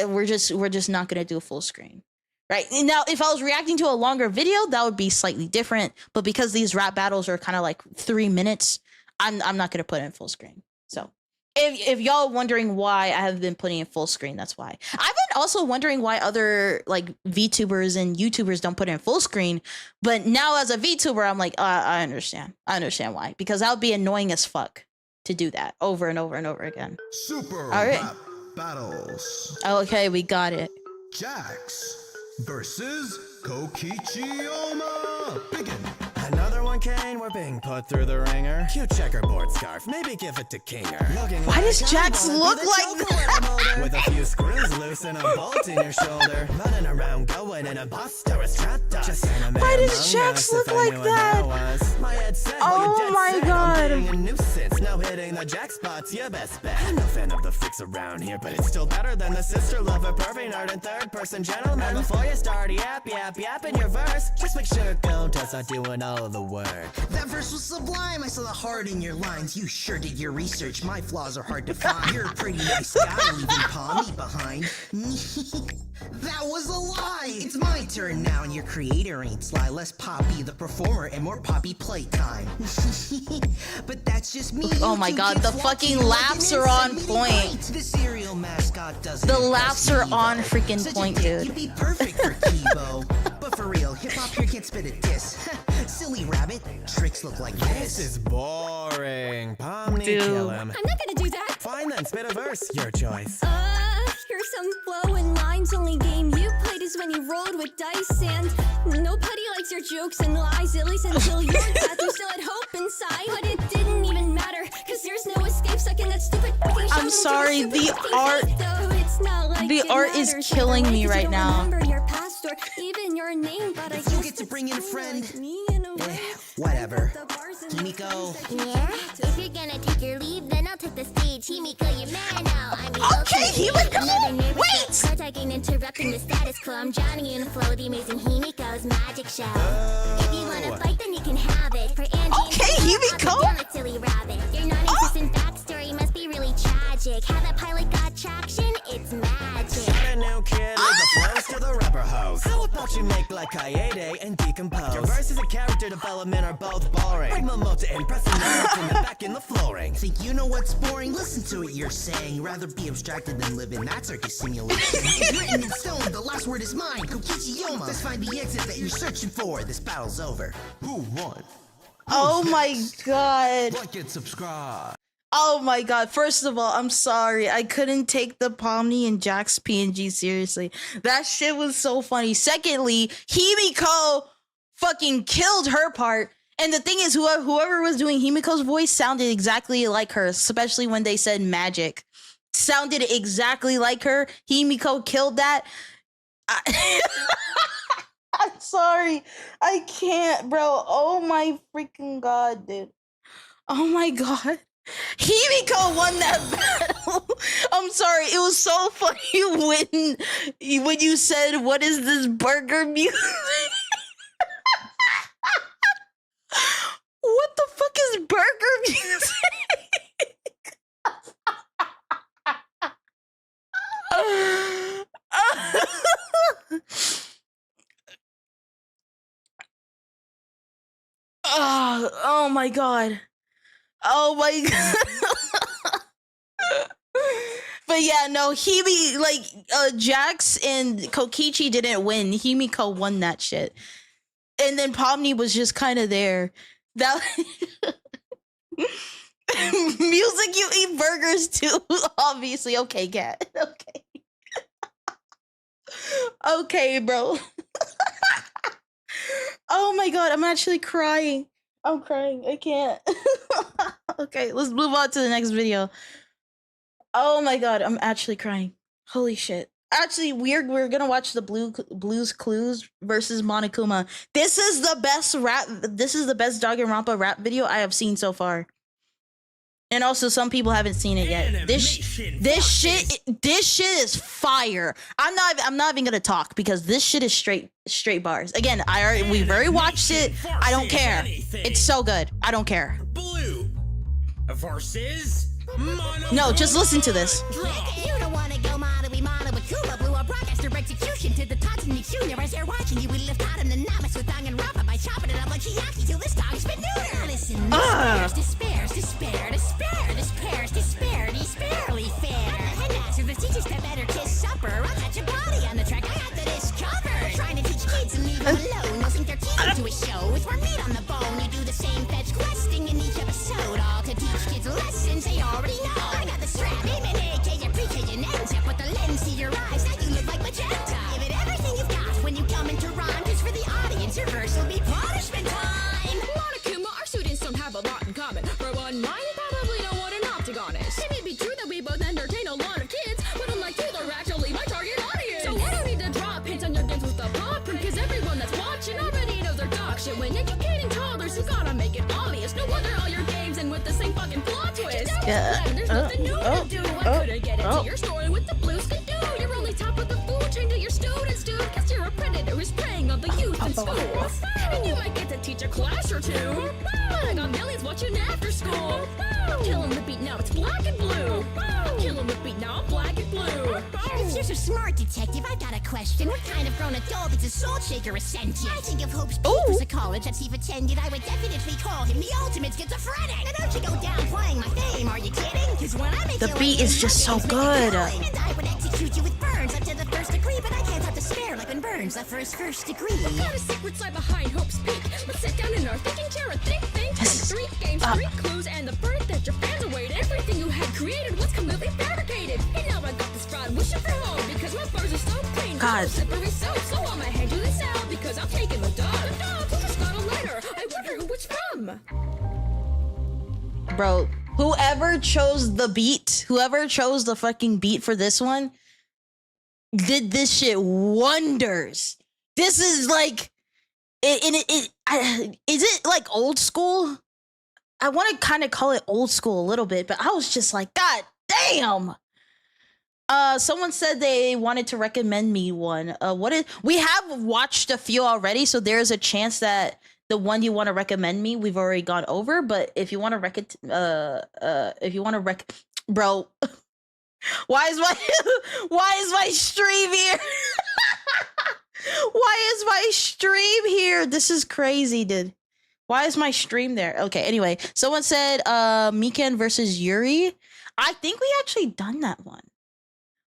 we're just not gonna do a full screen. Right now, if I was reacting to a longer video, that would be slightly different. But because these rap battles are kind of like 3 minutes, I'm not gonna put it in full screen. So if y'all wondering why I have been putting in full screen, that's why. I've been also wondering why other like VTubers and YouTubers don't put it in full screen. But now as a VTuber, I'm like, I understand. I understand why. Because that would be annoying as fuck to do that over and over and over again. Super All right. rap battles. Okay, we got it. Jax versus Kokichioma. Begin. Another one, Kane. We're being put through the ringer. Cute checkerboard scarf. Maybe give it to Kinger. Why does Jax look like that? With a few screws loose and a bolt in your shoulder. Running around going in a buster is trapped up. Why does Jax look like that? Oh my god. A nuisance. Now hitting the jack spot's your best bet. I'm no fan of the fix around here, but it's still better than the sister lover, pervy nerd, and third person gentleman. And before you start yap in your verse, just make sure Gonta's not doing all of the work. That verse was sublime. I saw the heart in your lines. You sure did your research. My flaws are hard to find. You're a pretty nice guy, leaving Palmy behind. That was a lie. It's my turn now, and your creator ain't sly. Less Poppy the performer and more Poppy playtime. But that's just me. Oh my god, the fucking laughs are on point. The cereal mascot doesn't. The laughs are on freaking point, dude. You'd be perfect for Kibo. But for real, hip hop here can't spit a diss. Silly rabbit, tricks look like this. This is boring. Pomni, Dude. kill him. I'm not gonna do that. Fine then, spit a verse. Your choice. Here's some flow and lines. Only game you played is when you rolled with dice, and nobody likes your jokes and lies. At least until your death, you still had hope inside. But it didn't even matter, cause there's no escape stuck in that stupid fucking show. I'm sorry, the art is matters. killing me You right don't now. remember your past or even your name, but I You guess get to bring in a it's friend. like me in a way. Whatever. The bars and Himiko. Yeah? If you're gonna take your leave, then I'll take the stage. Himiko, your man now. I'm your Okay, Himiko! Wait! Carjacking, interrupting the status quo. I'm Johnny in flow, the amazing Himiko's magic show. If you wanna fight, then you can have it. For Angie Okay, and Himiko! I'll be down like silly rabbit. Your non-existent backstory must be really tragic. How that pilot got traction, it's magic. Got a new kid, leave the flows to the rubber hose. How about you make like Kaede and decompose? Your verses and character development are both boring. Bring Momo to impress and in the back in the flooring. Think you know what's boring? Listen to what you're saying. Rather be abstracted than live in that circus simulation. It's written in stone, the last word is mine. Kokichiyoma. Let's find the exit that you're searching for. This battle's over. Who won? Oh my god. Like and subscribe. Oh my god. First of all, I'm sorry. I couldn't take the Pomni and Jax PNG seriously. That shit was so funny. Secondly, Himiko fucking killed her part. And the thing is, whoever was doing Himiko's voice sounded exactly like her, especially when they said magic. Sounded exactly like her. Himiko killed that. I'm sorry. I can't, bro. Oh my freaking god, dude. Oh my god. Himiko won that battle. I'm sorry. It was so funny when you said, "What is this burger music?" fuck is burger music? Oh my god. Oh my god. But yeah, no, Himi, like, Jax and Kokichi didn't win. Himiko won that shit. And then Pomni was just kind of there. That music, you eat burgers too, obviously. Okay, cat. Okay. Okay, bro. Oh my god, I'm actually crying. I'm crying. I can't. Okay, let's move on to the next video. Oh my god, I'm actually crying. Holy shit. Actually, we're gonna watch the Blues Clues versus Monokuma. This is the best Danganronpa rap video I have seen so far. And also, some people haven't seen it yet. This shit is fire. I'm not even gonna talk because this shit is straight bars. Again, we've already watched it. I don't care. It's so good. I don't care. Blue versus No, just listen to this. You don't wanna go mono, we mono with Kuma Blue, a broadcaster execution to the Tatsunik Junior as they're watching you. We lift out anonymous with Danganronpa by chopping it up like Hiyaki till this dog's been neutered. Listen, despairly fair. And after the teachers that better kiss supper, I'll touch your body on the track. I got the discover. Trying to teach kids and leave them alone. You'll think they're keen to a show with more meat on the bone. You do the same fetch questing in each episode, all to teach kids lessons they already know. I got the strap, aim an AK, your pre-K, your ninja. Put the lens to your eyes, now you look like magenta. Give it everything you've got when you come into rhyme, cause for the audience, your verse will be punishment time. Monokuma, our students don't have a lot in common. For one mind, you probably know what an octagon is. It may be true that we both entertain a lot of kids, but unlike you, they're actually my target audience. So I don't need to drop hints on your games with the pop print, cause everyone that's watching already knows they're dog shit. When educating toddlers, you gotta make it obvious. No wonder all your games end with the same fucking plot twist. There's nothing new to do. I couldn't get into your story with the Blues can do. You're only top of the food chain to your students, dude, cause you're a predator who's preying on the youth in school. And you might get to teach a class or two, but I got millions watching after school. I'm killing the beat now, it's black and blue. I'm killing the beat now, I'm black and blue. If you're so smart, detective, I've got a question. What kind of grown adult is a soul shaker ascension? I think of Hope's Peepers, a college that Steve attended. I would definitely call him the ultimate schizophrenic. Now don't you go down playing my fame, are you kidding? Cause when I make The beat is just so good. And I would execute you with burns up to the first degree, but I can't have to spare like when burns the first degree. I've got a secret side behind Hope's Peak. Let's sit down in our thinking chair and think. 3 games, 3 clues, and the verdict that your fans await. Everything you had created was completely fabricated. And now I got this fraud wishing for home because my bars are so clean. God. Slippery soap, so I'ma hand you this out because I'm taking the dog. The dog who just got a letter. I wonder who it's from. Bro, whoever chose the fucking beat for this one did this shit wonders. This is like, is it like old school? I want to kind of call it old school a little bit, but I was just like, God damn. Someone said they wanted to recommend me one. We have watched a few already, so there's a chance that the one you want to recommend me, we've already gone over. But if you want to bro, why is my stream here? Why is my stream here? This is crazy, dude. Why is my stream there? Okay, anyway, someone said Mikan versus Yuri. I think we actually done that one.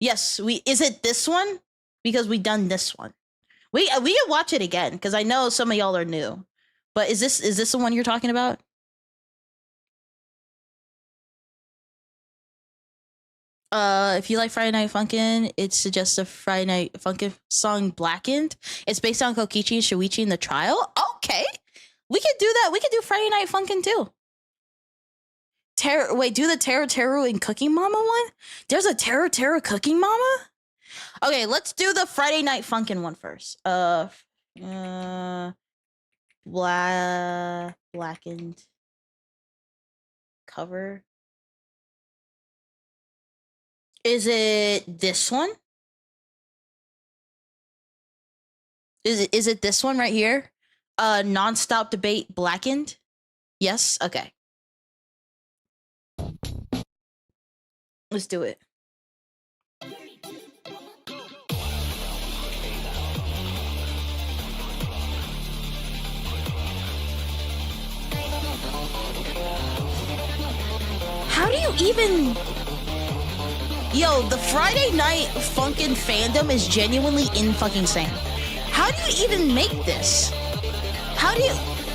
Yes, is it this one? Because we done this one. We can watch it again because I know some of y'all are new. But is this the one you're talking about? If you like Friday Night Funkin', it suggests a Friday Night Funkin' song Blackened. It's based on Kokichi and Shuichi in the trial. Okay. We could do that. We could do Friday Night Funkin' too. Do the Teru Teru and Cooking Mama one? There's a Teru Teru Cooking Mama? Okay, let's do the Friday Night Funkin' one first. Blackened cover. Is it this one? Is it this one right here? Non-stop debate Blackened. Yes? Okay. Let's do it. How do you even... Yo, the Friday Night Funkin' fandom is genuinely in-fucking insane. How do you even make this? How do you...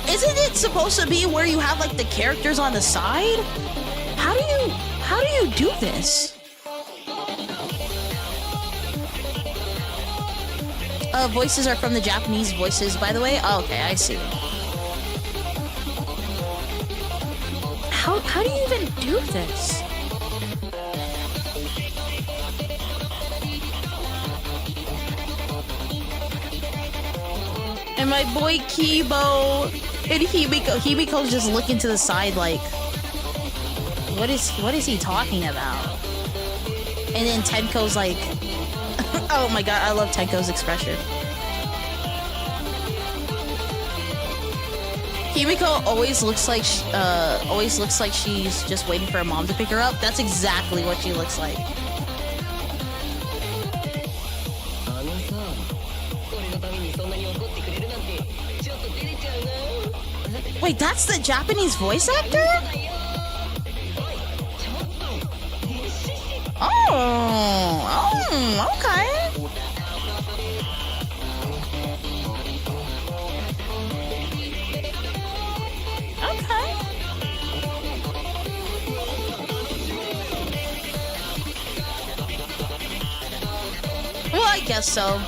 Isn't it supposed to be where you have, like, the characters on the side? How do you do this? Voices are from the Japanese voices, by the way. Oh, okay, I see. How do you even do this? And my boy Kibo and Himiko's just looking to the side like, what is he talking about? And then Tenko's like, oh my god, I love Tenko's expression. Himiko always looks like she's just waiting for her mom to pick her up. That's exactly what she looks like. Wait, that's the Japanese voice actor? Oh, okay. Okay. Well, I guess so.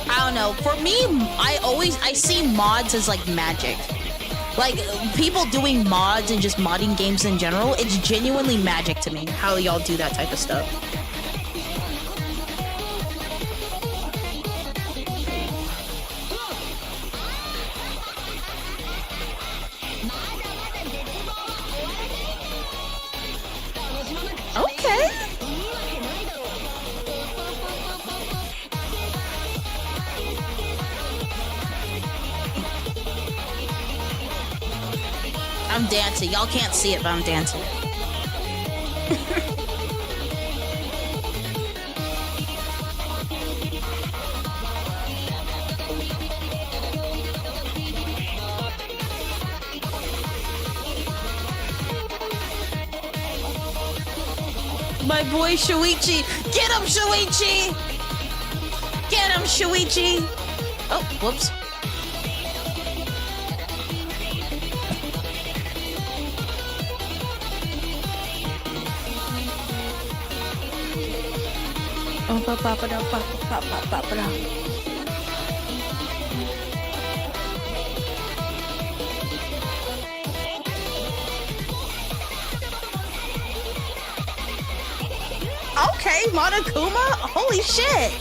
I don't know. For me, I see mods as like magic. Like, people doing mods and just modding games in general, it's genuinely magic to me how y'all do that type of stuff. Okay. I'm dancing. Y'all can't see it, but I'm dancing. My boy Shuichi. Get him, Shuichi! Get him, Shuichi! Oh, whoops. Okay, Monokuma? Holy shit!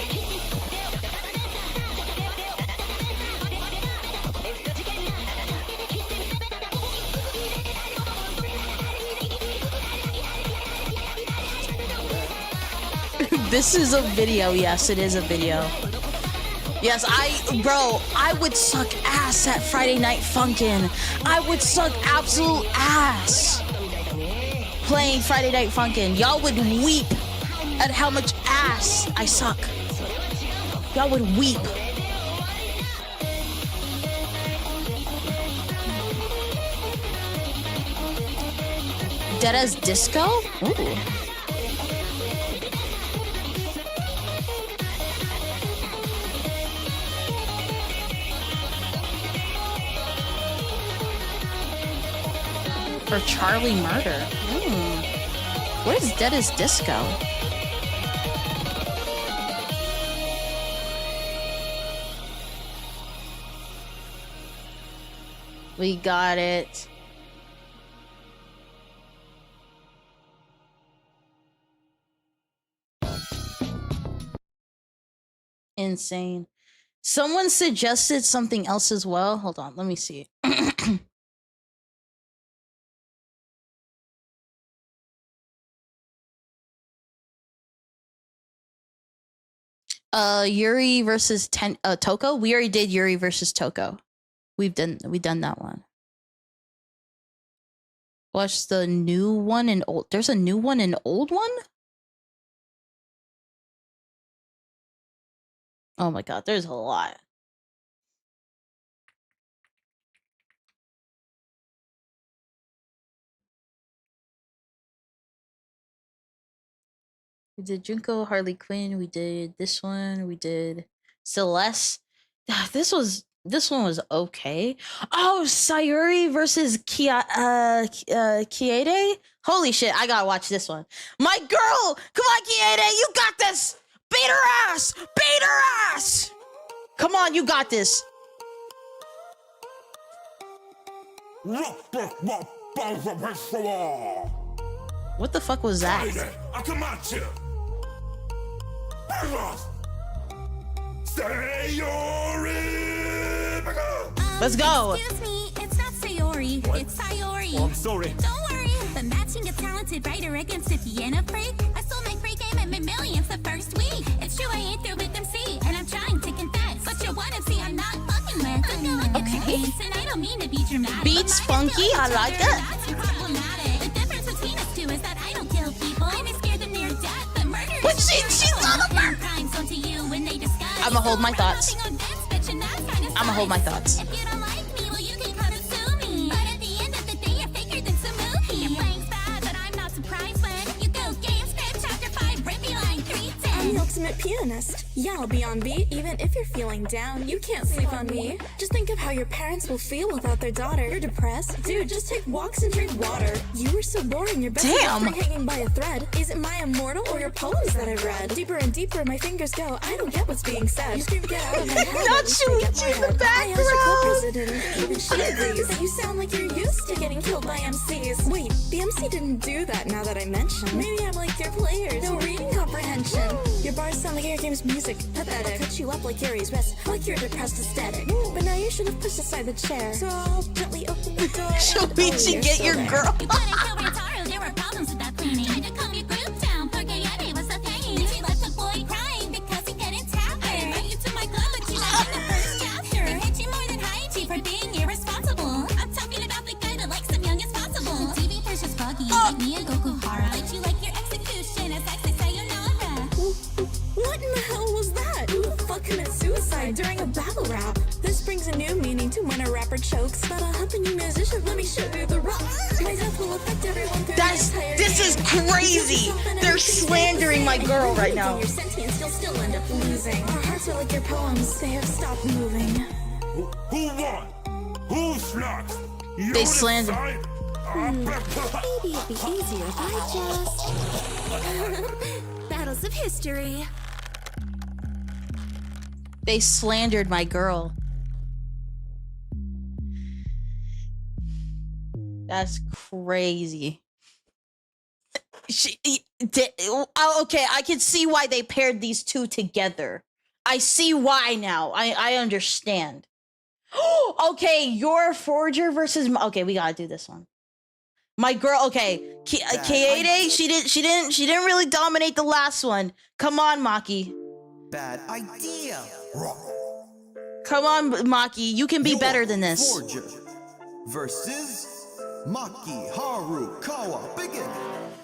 This is a video. Yes, it is a video. Yes, I would suck ass at Friday Night Funkin'. I would suck absolute ass playing Friday Night Funkin'. Y'all would weep at how much ass I suck. Y'all would weep. Deadass Disco? Ooh. For Charlie Murder. Where's Deadass Disco? We got it. Insane. Someone suggested something else as well. Hold on, let me see. Yuri versus Toko. We already did Yuri versus Toko. We've done that one. Watch the new one and old. There's a new one and old one? Oh my god, there's a lot. We did Junko, Harley Quinn, we did this one, we did Celeste. This one was okay. Oh, Sayuri versus Kiede? Holy shit, I gotta watch this one. My girl! Come on, Kiede, you got this! Beat her ass! Beat her ass! Come on, you got this. What the fuck was that? Let's go. Excuse me, it's not Sayori, it's Sayori. Oh, I'm sorry. Don't worry, but matching a talented writer against a piano freak, I sold my free game and made millions the first week. It's true I ain't through with MC, and I'm trying to confess, but you're one MC I'm not fucking with. I feel like Okay. it's and I don't mean to be dramatic. Beats funky, I like it. That's problematic. The difference between us two is that I don't kill people. I may scare them near death, but murder But is she's on a crimes on to you when they discuss. I'ma hold my thoughts. I'ma hold my thoughts. If you don't like me, well, you can come and sue me. But at the end of the day, you're faker than some movie. You're playing bad, but I'm not surprised when you go game script chapter 5, rippy line 310. I'm the ultimate pianist. Yeah, I'll be on beat, even if you're feeling down. You can't sleep on me. Just think of how your parents will feel without their daughter. You're depressed? Dude, just take walks and drink water. You were so boring, your best Damn. friend hanging by a thread. Is it my immortal or your poems that I read? Deeper and deeper my fingers go. I don't get what's being said. You scream, get out of my head. Not Shuichi in the background. I asked your co-president, even she agrees. You sound like you're used to getting killed by MCs. Wait, the MC didn't do that now that I mention. Maybe I'm like your players. No reading comprehension. Your bars sound like your game's music. Pathetic. I'll cut you up like Yuri's West, like your depressed aesthetic. But now you should have pushed aside the chair. So I'll gently open the door. Shuichi, get your girl. You couldn't kill Rentaro, there were problems with that cleaning. Tried to calm your group down, poor Gayade was a pain. Then she left the boy crying because he couldn't tap her. I invite you to my club, but you not in the first chapter. I hate you more than Haichi for being irresponsible. I'm talking about the guy that likes them young as possible. The TV precious foggy, like me and Goku Hara. But you like your execution as I say sayonara. What in the hell was that? Who the fuck commits suicide during a battle rap? This brings a new meaning to when a rapper chokes. But I'll help a new musician, let me show you the rock. My death will affect everyone through This is crazy. They're slandering my girl right now. Your sentience, you'll still end up losing. Our hearts are like your poems, they have stopped moving. Who won? Who's next? They slander. Maybe it'd be easier if I just... Battles of history. They slandered my girl. That's crazy. Okay, I can see why they paired these two together. I see why now. I understand. Okay, your forger versus... Okay, we gotta do this one. My girl, okay, Kiede, she didn't really dominate the last one. Come on, Maki. Bad idea. Come on, Maki, you can be better than this. Forger versus Maki Harukawa. Begin.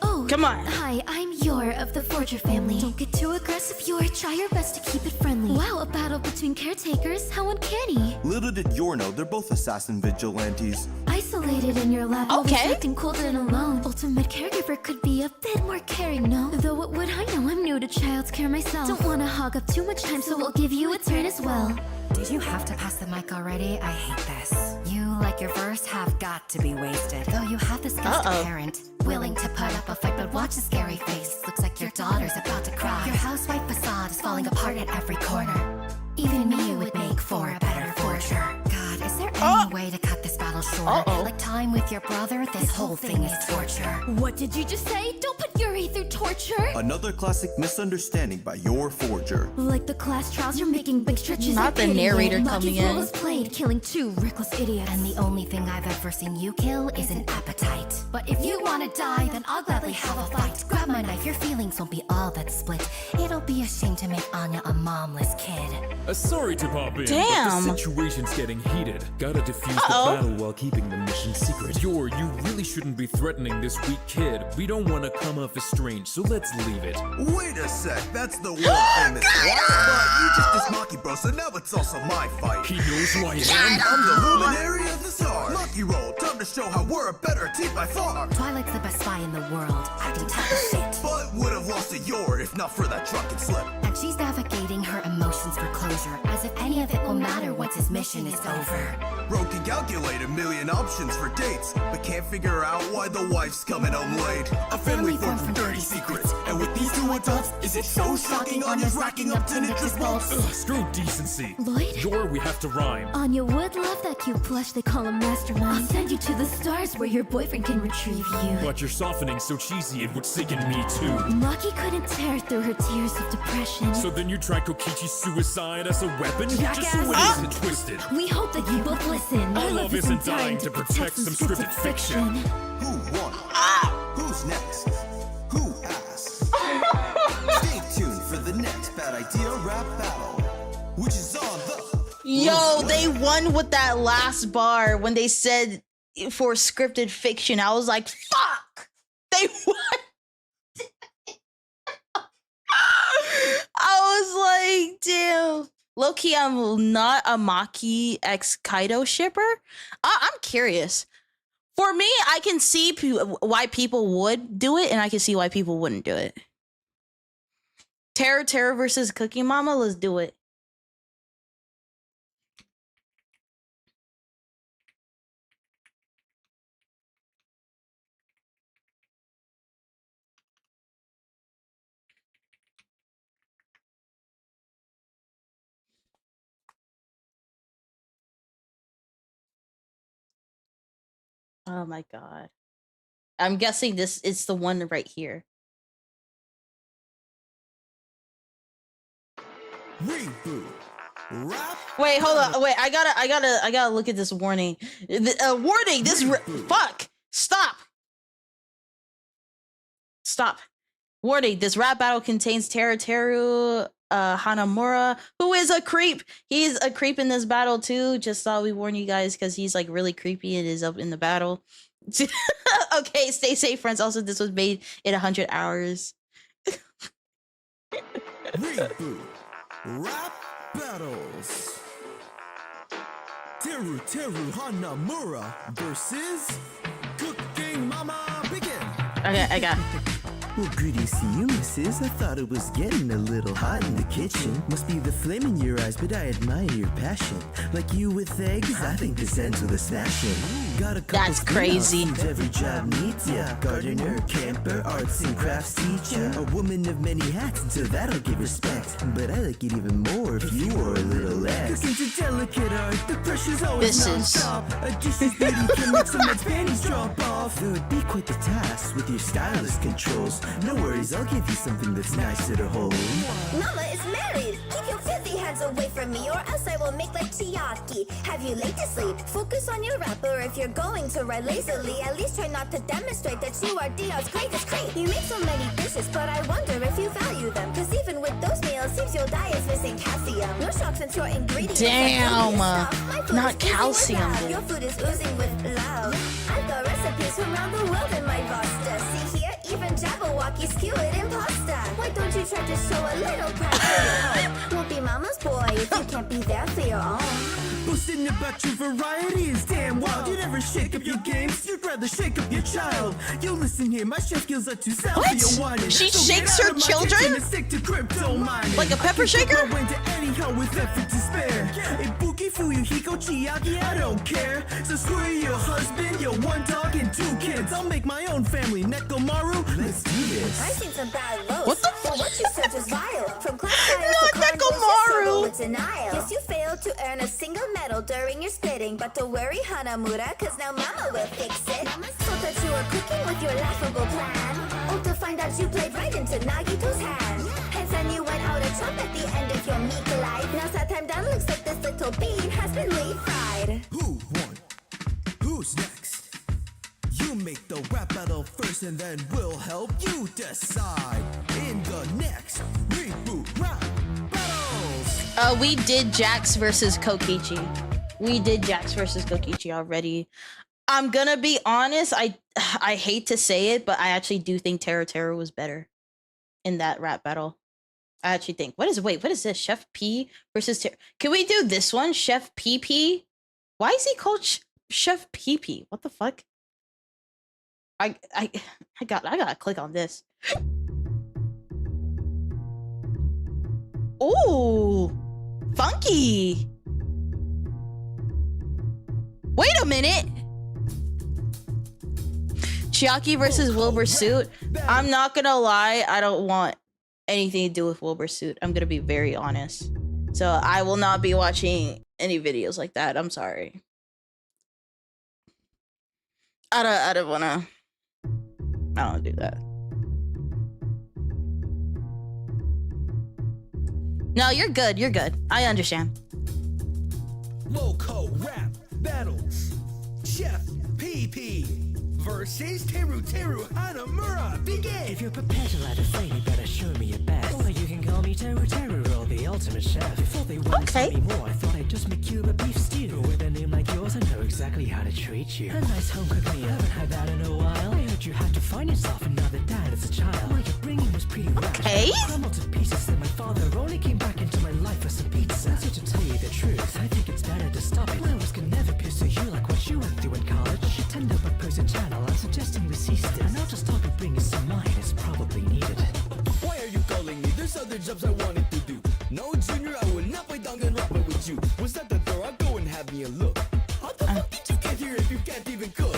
Oh, come on. Hi, I'm Yor of the Forger family. Don't get too aggressive, Yor. Try your best to keep it friendly. Wow, a battle between caretakers? How uncanny. Little did Yor know they're both assassin vigilantes. Isolated in your lab, always acting cold and alone. Ultimate caregiver could be a bit more caring, no? Though what would I know? I'm new to child's care myself. Don't want to hog up too much time, so we'll give you a turn as well. Did you have to pass the mic already? I hate this. You, like your verse, have got to be wasted. Though you have this guest parent, willing to put up a fight, but watch the scary face. Looks like your daughter's about to cry. Your housewife facade is falling apart at every corner. Even me would make for a better forger. God, is there any way to cut this battle short? Like time with your brother, this whole thing is torture. What did you just say? Don't put Yuri through torture. Another classic misunderstanding by your forger. Like the class trials, you're making big stretches. Not the narrator coming in. Role is played, killing two reckless idiots. And the only thing I I've ever seen you kill is an appetite. But if you wanna die, then I'll gladly have a fight. Grab my knife, your feelings won't be all that's split. It'll be a shame to make Anya a momless kid. Sorry to pop in, Damn. but the situation's getting heated. Gotta defuse the battle while keeping the mission secret. You really shouldn't be threatening this weak kid. We don't want to come off as strange, so let's leave it. Wait a sec, that's the world famous one. But you just this Maki bro, so now it's also my fight. He knows who I am. I'm the luminary of the stars. Maki roll, time to show how we're a better team by far. Twilight's the best spy in the world, acting tough as shit. But would have lost to Yor if not for that drunken slip. And she's navigating her emotions for closure, as if any of it will matter once his mission is over. Bro can calculate a million options for dates, but can't figure out why the wife's coming home late. A family formed from dirty secrets, and with these two adults, is it so shocking Anya's racking up 10 interest bolts? Screw decency. Lloyd? Yor, we have to rhyme. Anya would love that cute plush they call a mastermind. I'll send you to the stars where your boyfriend can retrieve you. But you're softening so cheesy it would sicken me too. Maki couldn't tear through her tears of depression. So then you try Kokichi's suicide as a weapon? Jackass. Just so it isn't twisted. We hope that you both listen. Our love isn't dying to protect some scripted fiction. Who won? Who's next? Who asked? Stay tuned for the next Bad Idea Rap Battle, which is on the... Yo, they won with that last bar when they said for scripted fiction. I was like, fuck! They won! I was like, damn. Low-key, I'm not a Maki x Kaido shipper. I'm curious. For me, I can see why people would do it, and I can see why people wouldn't do it. Terra versus Cookie Mama, let's do it. Oh my god. I'm guessing this is the one right here. Reboot. Rap. Wait, hold on. Wait, I gotta look at this warning. Warning. This fuck. Stop. Warning. This rap battle contains Teru Hanamura, who is a creep. He's a creep in this battle too. Just thought we warn you guys because he's like really creepy and is up in the battle. Okay, stay safe, friends. Also, this was made in 100 hours. Reboot. Rap battles. Teru Hanamura versus Cooking Mama. Begin. Okay, I got. Well, good to see you, missus. I thought it was getting a little hot in the kitchen. Must be the flame in your eyes, but I admire your passion. Like you with eggs, I think this ends with a smashing. Got a couple That's crazy. spin-offs, every job needs ya. Gardener, camper, arts and crafts teacher. A woman of many hats, and so that'll give respect. But I like it even more if you wore a little less. Cooking's a delicate art, the pressure's always This is- non-stop. A dish's beauty can make someone's panties drop off. Though it'd be quite the task with your stylus controls. No worries, I'll give you something that's nicer to hold. Mama is married. Keep your filthy hands away from me, or else I will make like Chiaki. Have you laid to sleep? Focus on your rapper. If you're going to ride lazily, at least try not to demonstrate that you are Dio's greatest creep. You make so many dishes, but I wonder if you value them. Cause even with those meals, seems your diet's missing calcium. No shock since your ingredients Damn, not calcium. Your food is oozing with love. I've got recipes from around the world in my roster. See here, even Jabberwocky skew it in pasta. Why don't you try to show a little pride for your home? Won't be mama's boy if you can't be there for your own. Boasting about your variety is damn wild. You never shake up your games, you'd rather shake up your child. Yo, listen here, my chef skills are too sound for your whining. She So shakes get out her of my children? kitchen and stick to crypto mining. Like a pepper I can shaker? put my way to anyhow with effort to spare. Ibuki, Fuyu, Hiko, Chiaki, I don't care. So screw your husband, your one dog and two kids. I'll make my own family, Nekomaru. Let's do this. I've seen some bad roasts. What the But what you said was vile. From class trials Not to convos, Nekomaru. you with denial. Yes, you failed to earn a single medal during your spitting. But don't worry, Hanamura, cause now Mama will fix it. Thought that you were cooking with your laughable plan. Oh, to find out you played right into Nagito's hand. Hence then you went out a trump at the end of your meek life. Now's that time down, looks like this little bean has been refried. Who won? Who Who's next? You make the rap battle first and then we'll help you decide in the next Reboot Rap Battles. We did Jax versus Kokichi. We did Jax versus Kokichi already. I'm gonna be honest, I hate to say it, but I actually do think Teru was better in that rap battle. I actually think. What is this? Chef P versus Can we do this one? Chef PP? Why is he called Chef PP? What the fuck? I gotta click on this. Ooh, funky. Wait a minute. Chiaki versus Wilbur Suit. I'm not gonna lie, I don't want anything to do with Wilbur Suit. I'm gonna be very honest. So I will not be watching any videos like that. I'm sorry. I don't wanna do that. No, you're good. You're good. I understand. Loco Rap Battles. Chef PP versus Teru Hanamura. Begin! If you're prepared to light a flame, you better show me your best. Or you can call me Teru, or the ultimate chef. Before they wanted to tell me more, I thought I'd just make you a beef stew. With a name like yours, I know exactly how to treat you. A nice home-cooked meal, haven't had that in a while. I heard you had to find yourself another dad as a child. What you're bringing was pretty rash. Crumbled to pieces, and my father only came back into my life for some pizza. So to tell you the truth, I think it's better to stop it. Flowers can never pursue you like what you went through in college. Pretend to propose a channel, I'm suggesting we cease this. And I'll just talk and bring you some wine, it's probably needed. Why are you calling me? There's other jobs I wanted to do. No, Junior, I will not play Danganronpa with you. Was that the door? I'll go and have me a look. How the fuck did you get here if you can't even cook?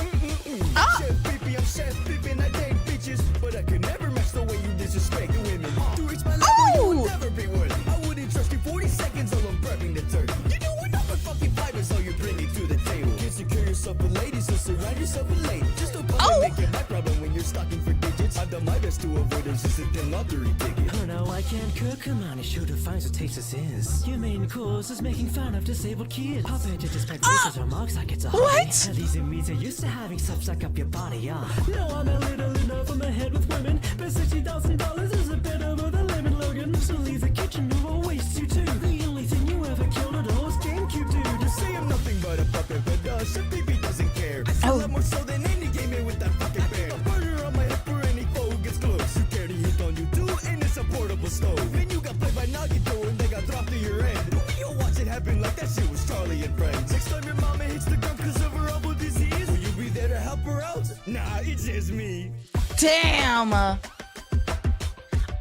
Chef Pippi, I'm Chef Pippi and I date bitches. But I could never match the way you disrespect women. To reach my level, you will never be worthy. I wouldn't trust you 40 seconds alone prepping the turkey. You know we're not but fucking fibers, so you're bringing to the table. Can't secure yourself with ladies, so surround yourself with ladies. Just don't come and make it my problem when you're stalking for digits. I've done my best to avoid them since a thin lottery ticket. Oh no, I can't cook, come on, it sure defines what taste this is. Your main course is making fun of disabled kids. Pop it to despite racist remarks like it's a hobby. What? At least it means you're used to having stuff stuck up your body, yeah. No, I'm a little enough on my head with women, but $60,000 is a bit over the limit, Logan. So leave the kitchen, move or waste you too. The only thing you ever killed at all was GameCube, dude. You say I'm nothing but a puppet, but Chef Pippi doesn't care. I still have more soul than any gamer with that fucking bear. A burner on my head for any foe who gets close. You care to hit on you too, and it's a portable stove. Then you got played by Nagito and they got dropped to your end. You'll watch it happen like that shit was Charlie and Friends. Next time your mama hits the ground cause of her elbow disease, will you be there to help her out? Nah, it's just me. Damn.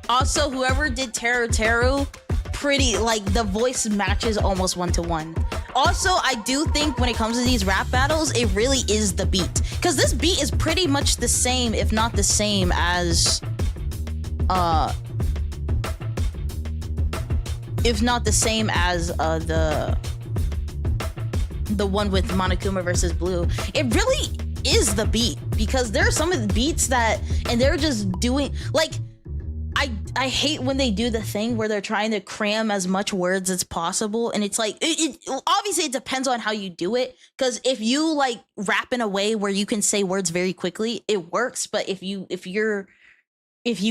Also, whoever did Teru, pretty, like, the voice matches almost 1-to-1. Also, I do think when it comes to these rap battles, it really is the beat. Because this beat is pretty much the same, if not the same as, the one with Monokuma versus Blue. It really is the beat, because there are some of the beats that, and they're just doing, like, I hate when they do the thing where they're trying to cram as much words as possible, and it's like, it obviously it depends on how you do it, because if you like rap in a way where you can say words very quickly, it works. But if you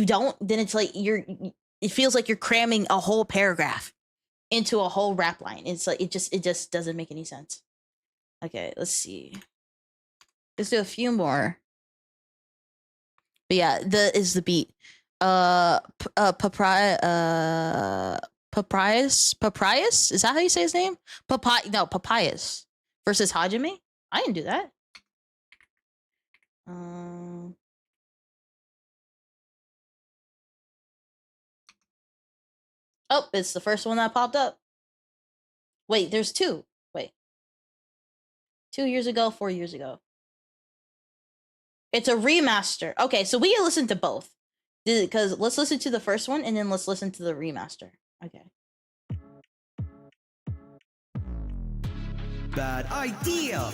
don't, then it's like it feels like you're cramming a whole paragraph into a whole rap line. It's like it just doesn't make any sense. Okay, let's see. Let's do a few more. But yeah, the beat. Papyrus? Is that how you say his name? Papyrus versus Hajime? I didn't do that. Oh, it's the first one that popped up. Wait, there's two. Wait. 2 years ago, 4 years ago. It's a remaster. Okay, so we can listen to both. Because let's listen to the first one and then let's listen to the remaster. Okay. Bad idea.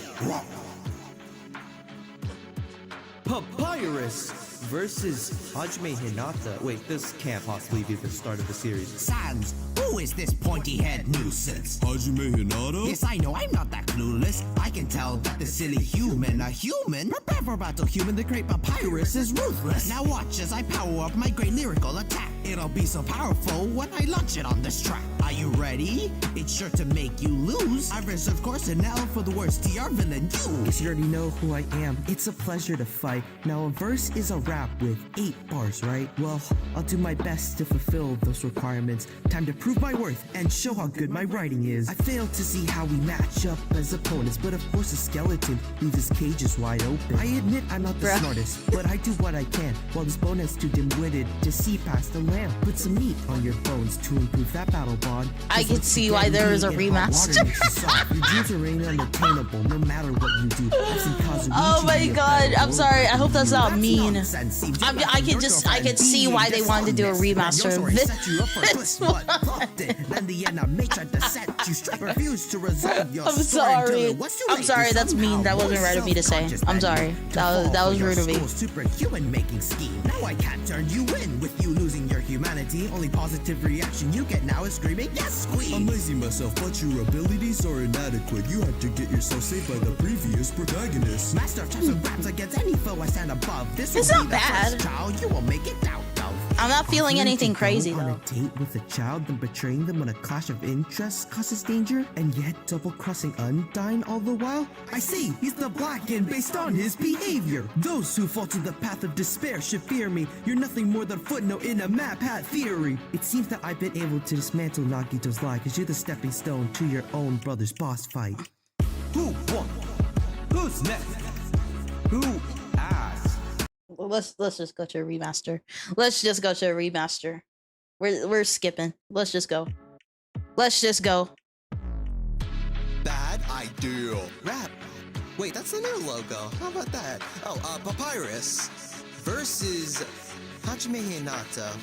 Papyrus versus Hajime Hinata. Wait, this can't possibly be the start of the series. Sans, who is this pointy-head nuisance? Hajime Hinata? Yes, I know, I'm not that clueless. I can tell that the silly human, a human. Prepare for battle, human, the great papyrus is ruthless. Now watch as I power up my great lyrical attack. It'll be so powerful when I launch it on this track. Are you ready? It's sure to make you lose. I reserve course and now for the worst TR villain, you. Guess you already know who I am. It's a pleasure to fight. Now a verse is a rap with 8 bars, right? Well, I'll do my best to fulfill those requirements. Time to prove my worth and show how good my writing is. I failed to see how we match up as opponents, but of course a skeleton leaves his cages wide open. I admit I'm not the smartest, but I do what I can, while this bone is too dim-witted to see past the lamp. Put some meat on your bones to improve that battle bond. I can see why there is a remaster. Your dreams remain unattainable no matter what you do. Oh my god, I'm sorry. I hope that's not mean. I can see why they wanted to do a remaster of this one. I'm sorry, that's mean. That wasn't right of me to say. I'm sorry. That was rude of me. Superhuman making scheme. Now I can't turn you in with you losing your humanity. Only positive reaction you get now is screaming, yes, queen. I'm lazy myself, but your abilities are inadequate. You had to get yourself saved by the previous protagonist. Master of traps and grabs against any foe I stand above. This It's will not be the bad. first child you will make it out of. I'm not feeling anything crazy On though. a date with a child, then betraying them on a clash of interests causes danger, and yet double-crossing Undyne all the while? I see, he's the Blackened based on his behavior. Those who fall to the path of despair should fear me. You're nothing more than footnote in a map hat theory. It seems that I've been able to dismantle Nagito's lie, cause you're the stepping stone to your own brother's boss fight. Who won? Who's next? Who asked? Let's just go to a remaster. Let's just go to a remaster. We're skipping. Let's just go. Let's just go. Bad idea. Rap. Wait, that's the new logo. How about that? Oh, Papyrus versus Hajime Hinata.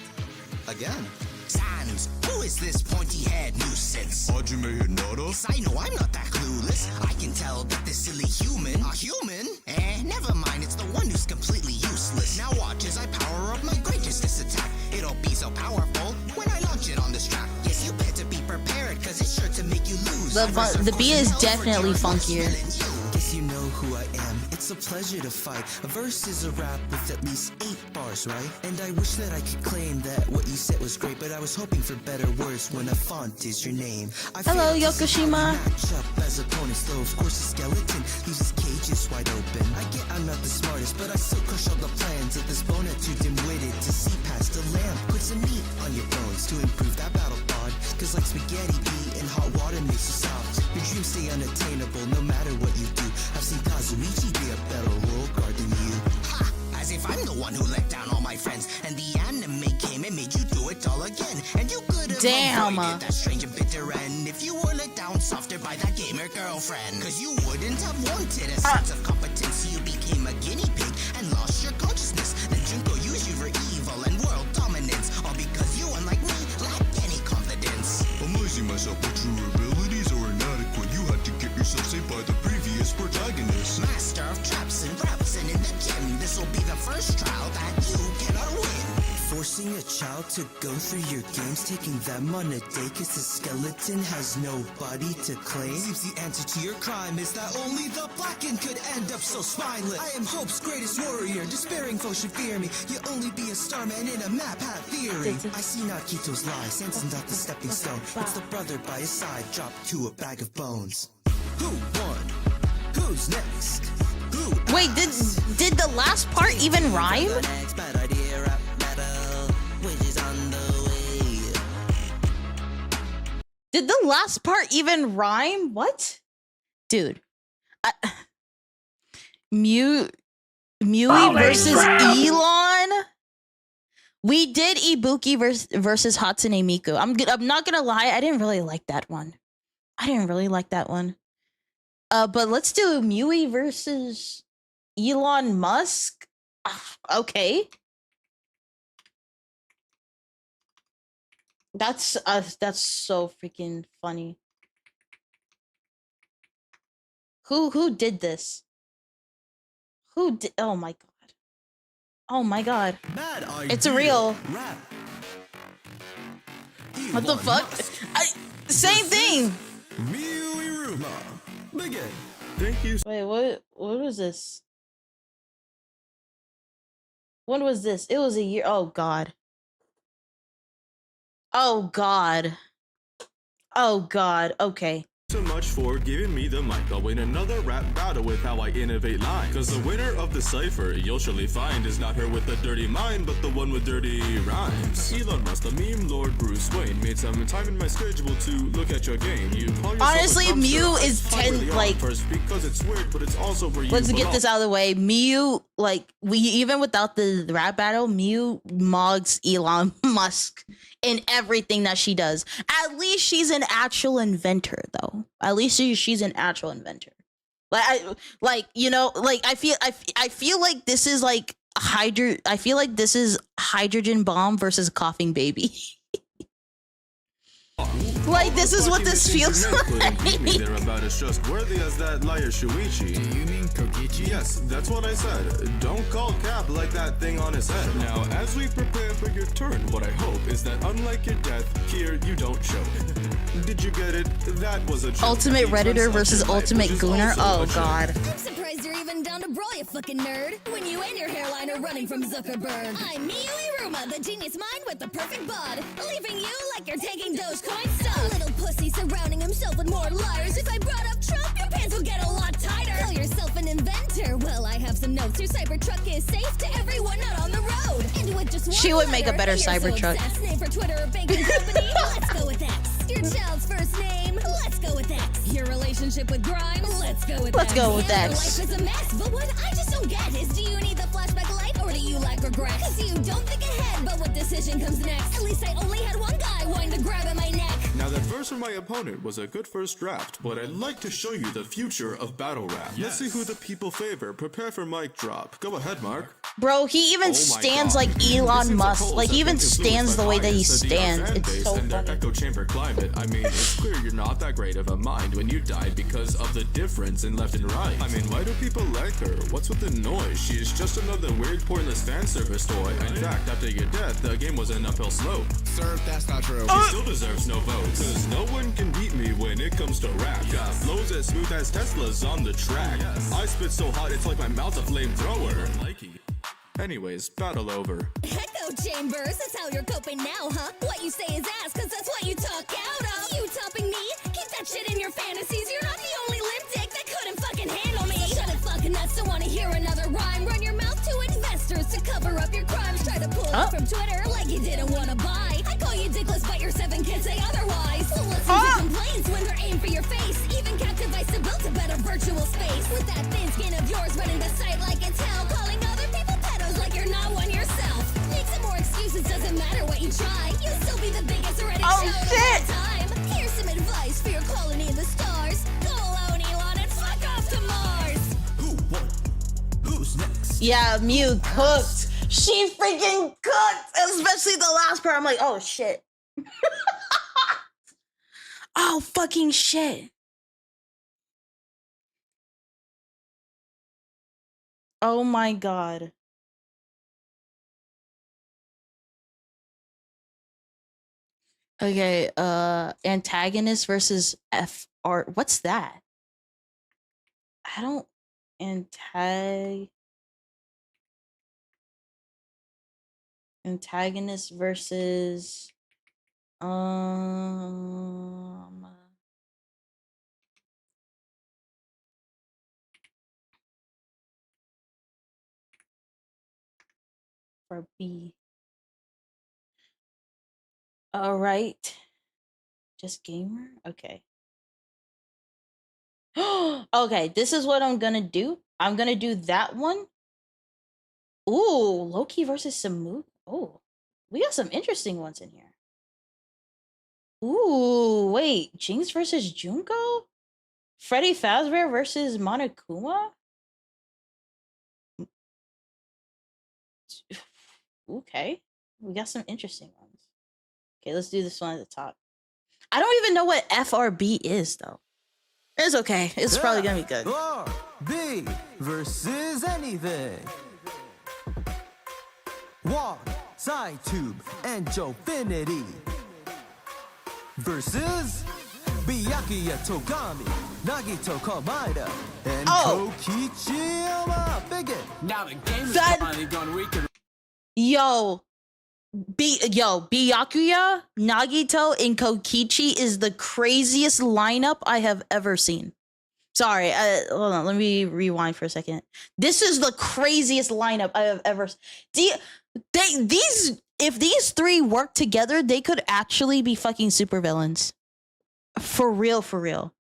Again. Sans, who is this pointy-head nuisance? Hajime Hinata? Yes, I know, I'm not that clueless. I can tell that this silly human, a human? Never mind, it's the one who's completely useless. Now watch as I power up my greatest attack. It'll be so powerful when I launch it on this track. Yes, you better be prepared, cause it's sure to make you lose. The beat is definitely funkier. Guess you know who I am. It's a pleasure to fight. A verse is a rap with at least 8 bars, right? And I wish that I could claim that what you said was great, but I was hoping for better words when a font is your name. Hello, Yokoshima. Match up as opponents, though of course the skeleton leaves his cages wide open. I get I'm not the smartest, but I still crush all the plans of this bonet too dim-witted to see past the lamp. Put some meat on your bones to improve that battle bond, cause like spaghetti beat in hot water makes you soft. Your dreams stay unattainable no matter what you do. I've seen Kazuichi be a better world guard than you. Ha! As if I'm the one who let down all my friends. And the anime came and made you do it all again. And you could have avoided that strange and bitter end if you were let down softer by that gamer girlfriend. Cause you wouldn't have wanted a sense of competence. You became a guinea pig and lost your consciousness. Then Junko used you for evil and world dominance. All because you, unlike me, lacked any confidence. I'm losing myself, but your abilities are inadequate. You had to get yourself saved by the previous protagonist. Master of traps and raps, and in the gym, this'll be the first trial that you cannot win. Forcing a child to go through your games, taking them on a date cause the skeleton has nobody to claim. Seems the answer to your crime is that only the Blackened could end up so spineless. I am Hope's greatest warrior, despairing foes should fear me. You only be a starman in a map hat theory. I see Nakito's lie, sensing not the stepping stone. It's the brother by his side, dropped to a bag of bones. Who won? Who's next? Who Wait, did the last part even rhyme? Did the last part even rhyme? What? Dude. Mui versus Elon? We did Ibuki versus Hatsune Miku. I'm not gonna lie, I didn't really like that one. But let's do Mui versus Elon Musk. Okay. That's so freaking funny. Who did this? Oh my god. Oh my god. Bad It's a idea. real. Rap. What the fuck? Same thing. Miuiruma. Begin. Thank you. Wait, what was this? When was this? It was a year. Oh god. Oh god. Oh god. Okay. So much for giving me the mic. I'll win another rap battle with how I innovate lines. Cause the winner of the cipher, you'll surely find, is not her with the dirty mind, but the one with dirty rhymes. Elon Musk, the meme lord Bruce Wayne, made some time in my schedule to look at your game. You call yourself Honestly, a Mew dumpster. is I 10 really are like first because it's weird, but it's also where you let's get belong. this out of the way. Mew, like, we even without the rap battle, Mew mogs Elon Musk in everything that she does. At least she's an actual inventor, though. At least she's an actual inventor. I feel like this is like I feel like this is hydrogen bomb versus coughing baby. Like, this is what this feels like. They're about as trustworthy as that liar Shuichi. Do you mean Kokichi? Yes, that's what I said. Don't call Cap like that thing on his head. Now, as we prepare for your turn, what I hope is that unlike your death, here you don't choke. Did you get it? That was a joke. Ultimate Redditor versus Ultimate Gooner? Oh god. I'm surprised you're even down to brawl, you fucking nerd. When you and your hairline are running from Zuckerberg. I'm Miuiruma, the genius mind with the perfect bod. Leaving you like you're taking Dogecoin stock. A little pussy surrounding himself with more liars. If I brought up Trump, your pants will get a lot tighter. Call yourself an inventor. Well, I have some notes. Your Cybertruck is safe to everyone not on the road. And with just one She would make a better Cybertruck. So name for Twitter or banking company. Let's go with X. Your child's first name. Let's go with X. Your relationship with Grimes. Let's go with X. Let's go with Yeah, X. Your life is a mess, but what I just don't get is, do you need the flashback life or do you lack regret? Cause you don't think ahead, but what decision comes next? At least I only had one guy wanting to grab at my neck. Now that verse from my opponent was a good first draft, but I'd like to show you the future of battle rap. Let's see who the people favor. Prepare for mic drop. Go ahead, Mark. Bro, he even Oh my stands God. like This Elon seems Musk. holes Like, he have even been stands influenced the by way that he bias, the DR stands. fan It's base so and their funny. echo chamber climate. I mean, it's clear you're not that great of a mind when you died because of the difference in left and right. I mean, why do people like her? What's with the noise? She is just another weird, pointless fan service toy. In fact, after your death, the game was an uphill slope. Sir, that's not true. She still deserves no votes, cause no one can beat me when it comes to rap. Got flows as smooth as Tesla's on the track. I spit so hot, it's like my mouth's a flamethrower. Anyways, battle over. Echo chambers, that's how you're coping now, huh? What you say is ass, cause that's what you talk out of. You topping me? Keep that shit in your fantasies. You're not the only limp dick that couldn't fucking handle me. Shut it fucking nuts, don't wanna hear another rhyme. Run your mouth to investors to cover up your crimes. Try to pull it from Twitter like you didn't wanna buy. I call you dickless, but your 7 kids say otherwise. So listen to complaints when they're aimed for your face. Even Captain Vice to build a better virtual space. With that thin skin of yours running the site like it's hell. Calling other people pedos like you're not one yourself. Make some more excuses, doesn't matter what you try. You'll still be the biggest Reddit show of all time. Here's some advice for your colony in the stars. Go alone, Elon, and fuck off to Mars. Who won? Who's next? Yeah, Mew cooked. She freaking cooked. Especially the last part. I'm like, oh shit. Oh fucking shit. Oh my god. Okay, antagonist versus FR. What's that? I don't antagonist versus for B. All right. Just gamer? Okay. Okay, this is what I'm gonna do. I'm gonna do that one. Ooh, Loki versus Samu. Oh, we got some interesting ones in here. Ooh, wait, Jinx versus Junko? Freddy Fazbear versus Monokuma? Okay, we got some interesting ones. Okay, let's do this one at the top. I don't even know what FRB is, though. It's okay. It's probably gonna be good. B versus anything. One, Side-Tube, and Jofinity. Versus Byakuya Togami, Nagito Komaeda, and Kokichiyama Bigot. Now the game is finally gone weaker. Byakuya, Nagito, and Kokichi is the craziest lineup I have ever seen. Sorry, hold on, let me rewind for a second. This is the craziest lineup I have ever seen. If these three work together, they could actually be fucking supervillains. For real, for real.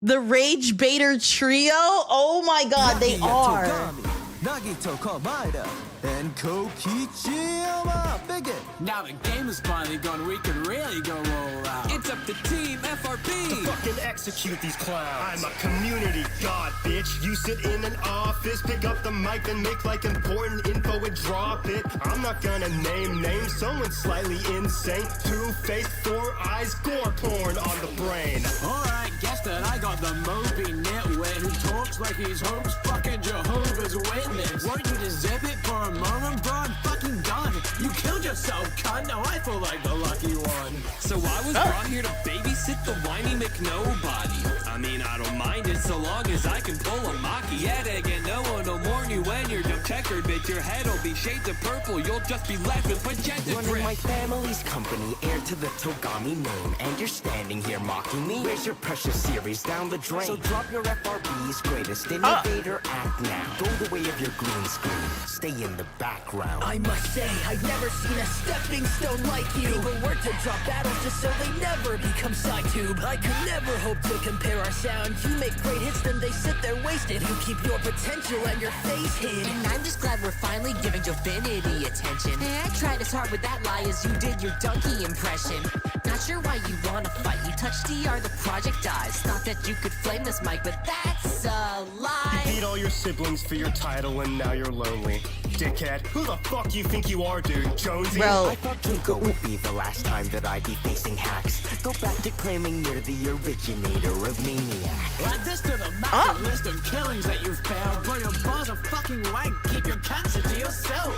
The Rage Baiter Trio? Oh my god, they are. Togami, Nagito Komaeda, and Kokichiyama Bigot. Now the game is finally gone, we can really go roll out. It's up to Team FRB to fucking execute these clowns. I'm a community god, bitch. You sit in an office, pick up the mic and make like important info and drop it. I'm not gonna name names, someone slightly insane. Two-faced, four eyes, gore porn on the brain. Alright, guess that I got the Moby nitwit who talks like he's Hope's fucking Jehovah's Witness. Weren't you to zip it for a moment, bro? I'm fucking done. You killed yourself, cunt. Now I feel like the lucky one. So I was brought here to babysit the whiny McNobody. I mean, I don't mind it so long as I can pull a Maki. Yet again, no one will warn you when you're dumb checkered, bitch. Your head'll be shades of purple. You'll just be left with magenta Running drip. my family's company, heir to the Togami name, and you're standing here mocking me. Where's your precious series down the drain? So drop your FRB's greatest innovator act now. Go the way of your green screen. Stay in the background. I must say, I've never seen a stepping stone like you. People work to drop battles just so they never become side-tube. I could never hope to compare our sound. You make great hits, then they sit there wasted. You keep your potential and your face hid. And I'm just glad we're finally giving Jofinity attention. I tried as hard with that lie as you did your donkey impression. Not sure why you wanna fight. You touched DR, the project dies. Thought that you could flame this mic, but that's a lie. You beat all your siblings for your title and now you're lonely. Dickhead, who the fuck you think you are, dude? Jonesy? I thought Kinko would be the last time that I'd be facing hacks. Go back to claiming you're the originator of Maniac. Add this to the massive list of killings that you've found. Bro, your balls are fucking wank. Keep your cancer to yourself.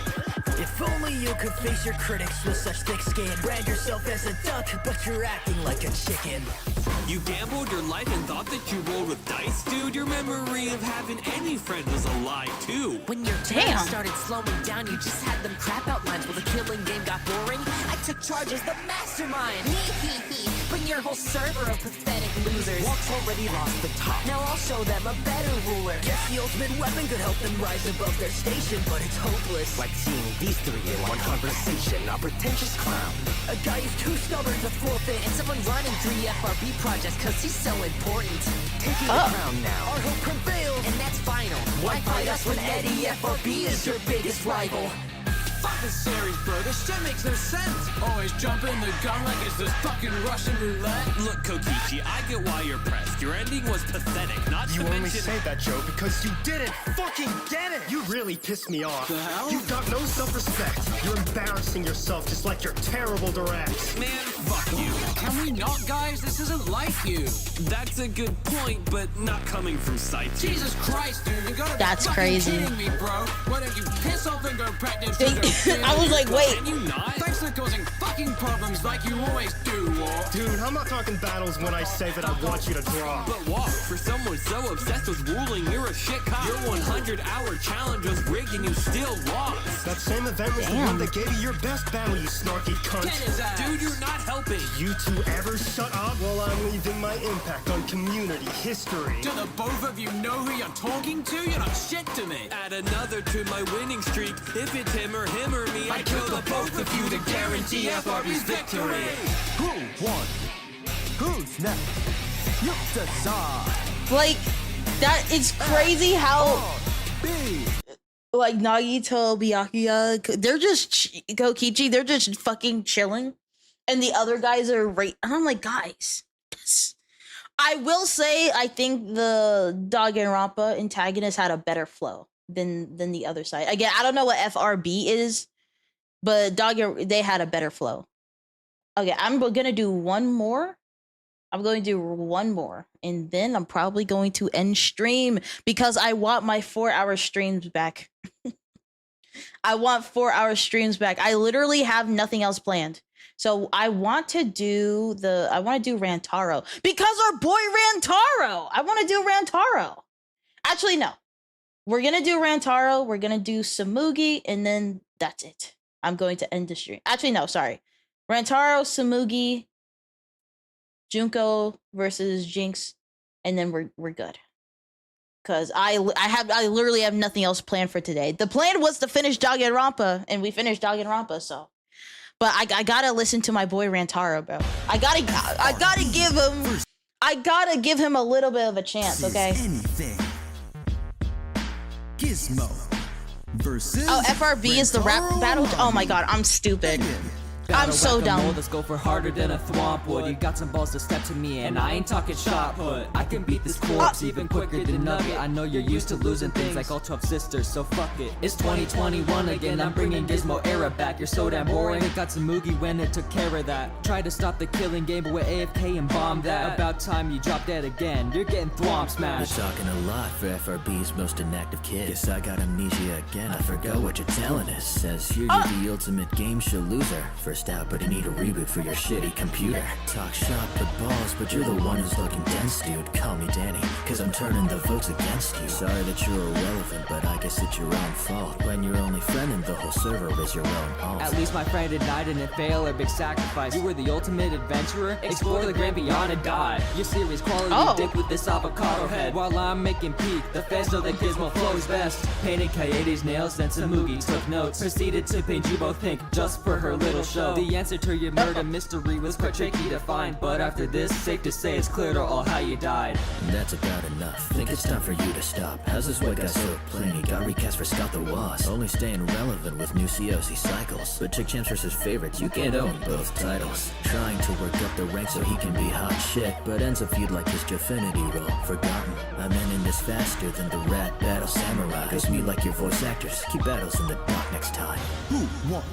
If only you could face your critics with such thick skin. Brand yourself as a duck, but you're acting like a chicken. You gambled your life and thought that you rolled with dice, dude. Your memory of having any friend was a lie, too. When your turn started slowing down, you just had them crap out lines. While the killing game got boring, I took charge as the mastermind. Bring your whole server of pathetic losers. Walk's already lost the top. Now I'll show them a better ruler. Guess the ultimate weapon could help them rise above their station, but it's hopeless. Like seeing these three in one conversation, a pretentious clown. A guy who's too stubborn to forfeit. And someone running 3 FRB projects cause he's so important. Taking the crown now. Our hope prevails. And that's final. Why fight us when Eddie FRB is your biggest rival? Fuck this series, bro. This shit makes no sense. Always jumping the gun like it's this fucking Russian roulette. Look, Kokichi, I get why you're pressed. Your ending was pathetic, not to You mention... only say that, Joe, because you didn't fucking get it! You really pissed me off. The hell? You've got no self-respect. You're embarrassing yourself just like your terrible directs. Man, fuck you. Can we not, guys? This isn't like you. That's a good point, but not coming from sight. Jesus Christ, dude. You gotta That's be crazy. kidding me, bro. Why don't you piss off and go practice? I was like, wait. Can you not? Thanks for causing fucking problems like you always do, Walt. Dude, I'm not talking battles when I say that I want you to draw. But what? For someone so obsessed with ruling, you're a shit cop. Your 100-hour challenge was rigged and you still lost. That same event was the one that gave you your best battle, you snarky cunt. Get his ass. Dude, you're not helping. You two ever shut up while I'm leaving my impact on community history? Do the both of you know who you're talking to? You're not shit to me. Add another to my winning streak. If it's him or me, I kill the both of you to guarantee FRB's victory. Who won? Who's next? You decide. Like, that it's crazy how like Nagito, Byakuya, they're just Kokichi, they're just fucking chilling, and the other guys are right. And I'm like, guys, I will say, I think the Danganronpa antagonist had a better flow than the other side. Again, I don't know what FRB is, but they had a better flow. Okay, I'm gonna do one more. I'm going to do one more, and then I'm probably going to end stream because I want my 4-hour streams back. I want 4-hour streams back. I literally have nothing else planned. So I want to do Rantaro because our boy Rantaro. I want to do Rantaro. Actually, no. We're going to do Rantaro. We're going to do Samugi, and then that's it. I'm going to end the stream. Actually, no, sorry. Rantaro, Samugi, Junko versus Jinx, and then we're good. Cause I literally have nothing else planned for today. The plan was to finish Danganronpa, and we finished Danganronpa, so. But I gotta listen to my boy Rantaro, bro. I gotta give him a little bit of a chance, okay? Anything. Gizmo versus. Oh, FRB is the rap battle. Oh my god, I'm stupid. I'm so dumb. Let's go for harder than a thwomp would. You got some balls to step to me, and I ain't talking shot put. I can beat this corpse even quicker than Nugget. I know you're used to losing things like all 12 sisters, so fuck it. It's 2021 again, I'm bringing Gizmo era back. You're so damn boring. It got Samugi when it took care of that. Tried to stop the killing game, but with AFK and bombed that. About time you drop dead again. You're getting thwomp smashed. You're talking a lot for FRB's most inactive kid. Guess I got amnesia again. I forgot what you're telling us. Says here you're the ultimate game show loser. First out, but you need a reboot for your shitty computer. Talk shop the balls, but you're the one who's looking dense, dude. Call me Danny, cause I'm turning the votes against you. Sorry that you're irrelevant, but I guess it's your own fault. When your only friend in the whole server is your own alt. At least my friend at night didn't fail or big sacrifice. You were the ultimate adventurer. Explore the grand beyond and die. Your series quality dick with this avocado head. While I'm making peak, the fans know that Gizmo flows best. Painted Coyote's nails, then Samugi took notes. Proceeded to paint you both pink just for her little show. The answer to your murder mystery was quite tricky to find, but after this, safe to say it's clear to all how you died. That's about enough. Think it's time for you to stop. How's this white guy so plain? He got recast for Scott the Wasp. Only staying relevant with new COC cycles. But Chick Champs versus favorites, you can't own both titles. Trying to work up the ranks so he can be hot shit, but ends up feud like his Jaffinity role. Forgotten. I'm ending this faster than the Rat Battle Samurai. Cause me like your voice actors. Keep battles in the dark next time. Who won?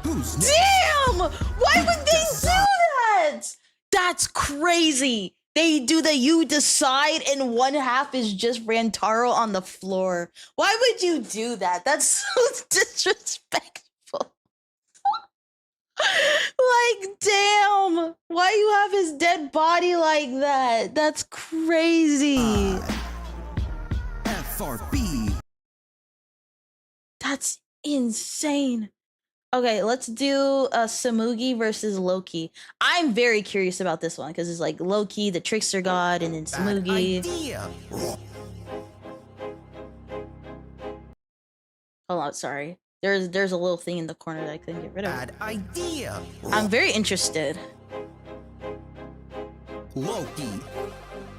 Who's next? Damn! Why would they do that? That's crazy. They do the you decide and one half is just Rantaro on the floor. Why would you do that? That's so disrespectful. Like, damn. Why you have his dead body like that? That's crazy. FRB. That's insane. Okay, let's do Samugi versus Loki. I'm very curious about this one because it's like Loki, the trickster god, and then Samugi. Hold on, sorry. There's a little thing in the corner that I couldn't get rid of. Bad idea. I'm very interested. Loki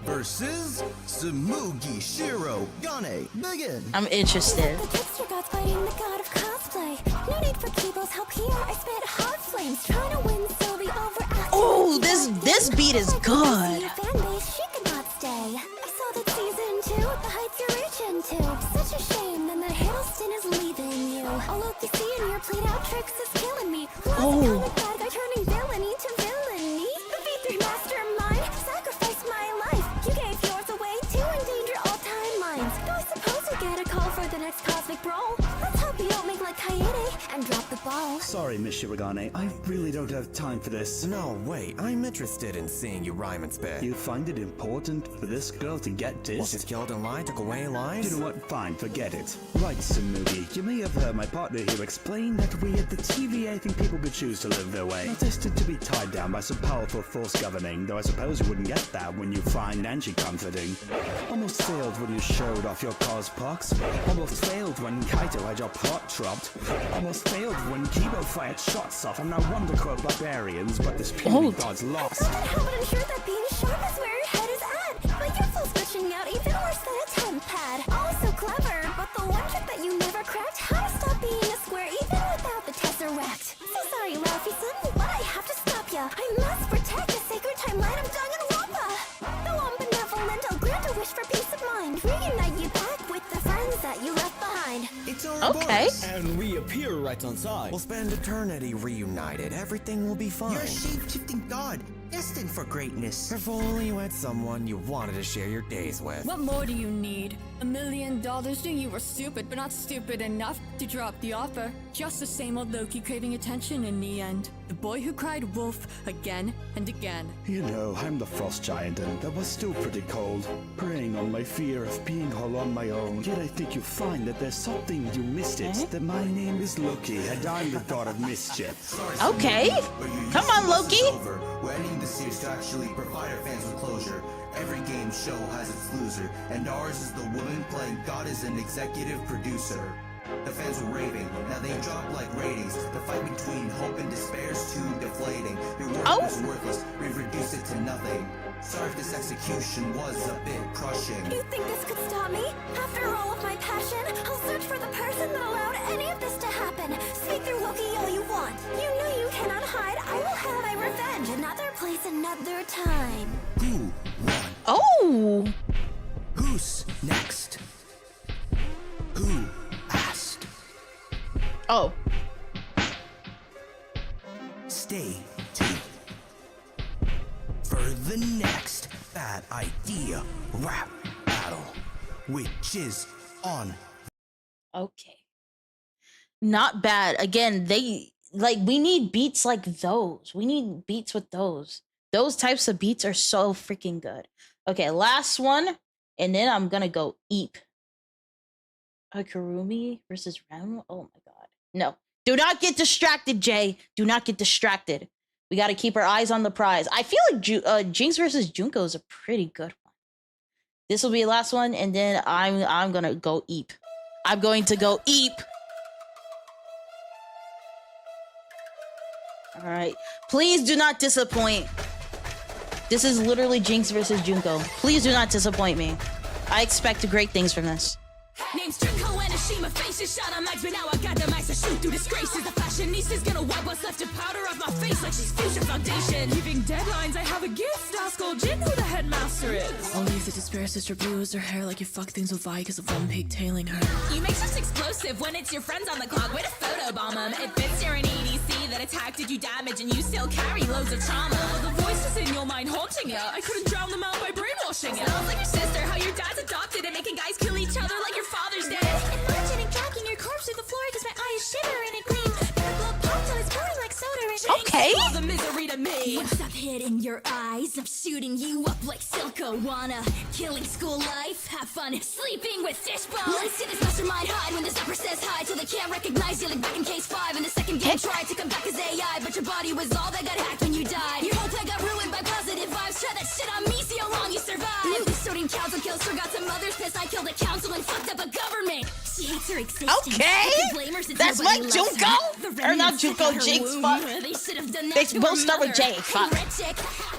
versus Samugi Shiro Gane. Begin. I'm interested. The trickster god's fighting the god of cosplay. No need for Kibo's help here. I spit hot flames trying to win Sylvie over. Oh, this beat is good. Fan base, she could not stay. I saw that season 2, the heights you're reaching to. Such a shame, then that Hiddleston is leaving you. All Loki seeing your played out tricks is killing me. Oh. Bad guy turning villainy to villainy. The V3 mastermind, sacrifice my life. You gave yours away to endanger all timelines. Do I suppose we get a call for the next cosmic brawl? Let's hope you don't make like Coyote and drop the ball. Sorry, Miss Shirogane, I really don't have time for this. No, wait, I'm interested in seeing you rhyme and spit. You find it important for this girl to get dissed? Well, she's killed in lie, took away lies? You know what? Fine, forget it. Right, Samugi, you may have heard my partner here explain that we at the TVA think people could choose to live their way. Not destined to be tied down by some powerful force governing, though I suppose you wouldn't get that when you find Angie comforting. Almost failed when you showed off your cospox. Almost failed when Kaito had your plot dropped. Almost failed when Kibo fired shots off. I'm now wonder quote barbarians, but this puny god's lost. How would ensure that being sharp is where your head is at? But your flow's glitching out even worse than a temp pad. All so clever, but the one trick that you never cracked. How to stop being a square even without the Tesseract. So sorry, Laffy-san, but I have to stop ya. I must protect the sacred timeline of Danganronpa. Though I'm benevolent, I'll grant a wish for peace of mind. Reunite you back with the friends that you left behind. It's our Okay. And we appear right on side. We'll spend eternity reunited. Everything will be fine. You're a shape-shifting god. destined for greatness. If only you had someone you wanted to share your days with. What more do you need? $1 million knew you were stupid, but not stupid enough to drop the offer. Just the same old Loki craving attention in the end. The boy who cried wolf again and again. You know, I'm the frost giant and that was still pretty cold. Preying on my fear of being all on my own. Yet I think you'll find that there's something you missed it. That my name is Loki and I'm the god of mischief. Okay. Come on, Loki. We're ending the series to actually provide our fans with closure. Every game show has its loser, and ours is the woman playing God as an executive producer. The fans were raving, now they drop like ratings. The fight between hope and despair is too deflating. Your work is worthless, we've reduced it to nothing. Sorry if this execution was a bit crushing. You think this could stop me? After all of my passion, I'll search for the person that allowed any of this to happen. Speak through Loki all you want. You know you cannot hide. I will have my revenge. Another place, another time. Who won? Oh! Who's next? Who asked? Oh. Stay tuned for the next Bad Idea rap battle, which is on. Okay. Not bad. Again, we need beats like those. We need beats with those. Those types of beats are so freaking good. Okay, last one, and then I'm gonna go Eep. Kurumi versus Rem. Oh my god. No. Do not get distracted, Jay. Do not get distracted. We got to keep our eyes on the prize. I feel like Jinx versus Junko is a pretty good one. This will be the last one, and then I'm gonna go Eep. I'm going to go Eep. All right. Please do not disappoint. This is literally Jinx versus Junko. Please do not disappoint me. I expect great things from this. Name's Junko and Ashima, faces shot on mics, but now I got the mics to shoot through disgraces. The fashionista's gonna wipe what's left of powder off my face like she's future foundation. Giving deadlines, I have a gift. Ask old Jin who the headmaster is. I'll leave the despair sister blues her hair like you fuck things with Vi because of one pigtailing her. You make such explosive when it's your friends on the clock. Way to photobomb them. It fits you're an EDC that attack did you damage and you still carry loads of trauma. The voices in your mind haunting ya. I couldn't drown them out by brainwashing ya. Sounds like your sister, how your dad's adopted and making guys kill each other like your father's dead. Imagining dragging your corpse through the floor cause my eyes shiver and it gleams. Your blood popped till it's pouring like soda and okay. All the misery to me. Once I've hid in your eyes, I'm shooting you up like Silco. Wanna killing school life? Have fun sleeping with fishbones. Let's see this mastermind hide when the zapper says hi till they can't recognize you like back in case 5. And the second game tried to come back as AI, but your body was all that got hacked when you died. Your whole plan got ruined by positive vibes. Try that shit on me, see how long you survive. Knew the sodium council kills, forgot some mother's pissed. I killed a council and fucked up a government. She hates her existence. Okay, that's like Junko, or not Junko, Jinx. Fuck. They both start with J. Fuck.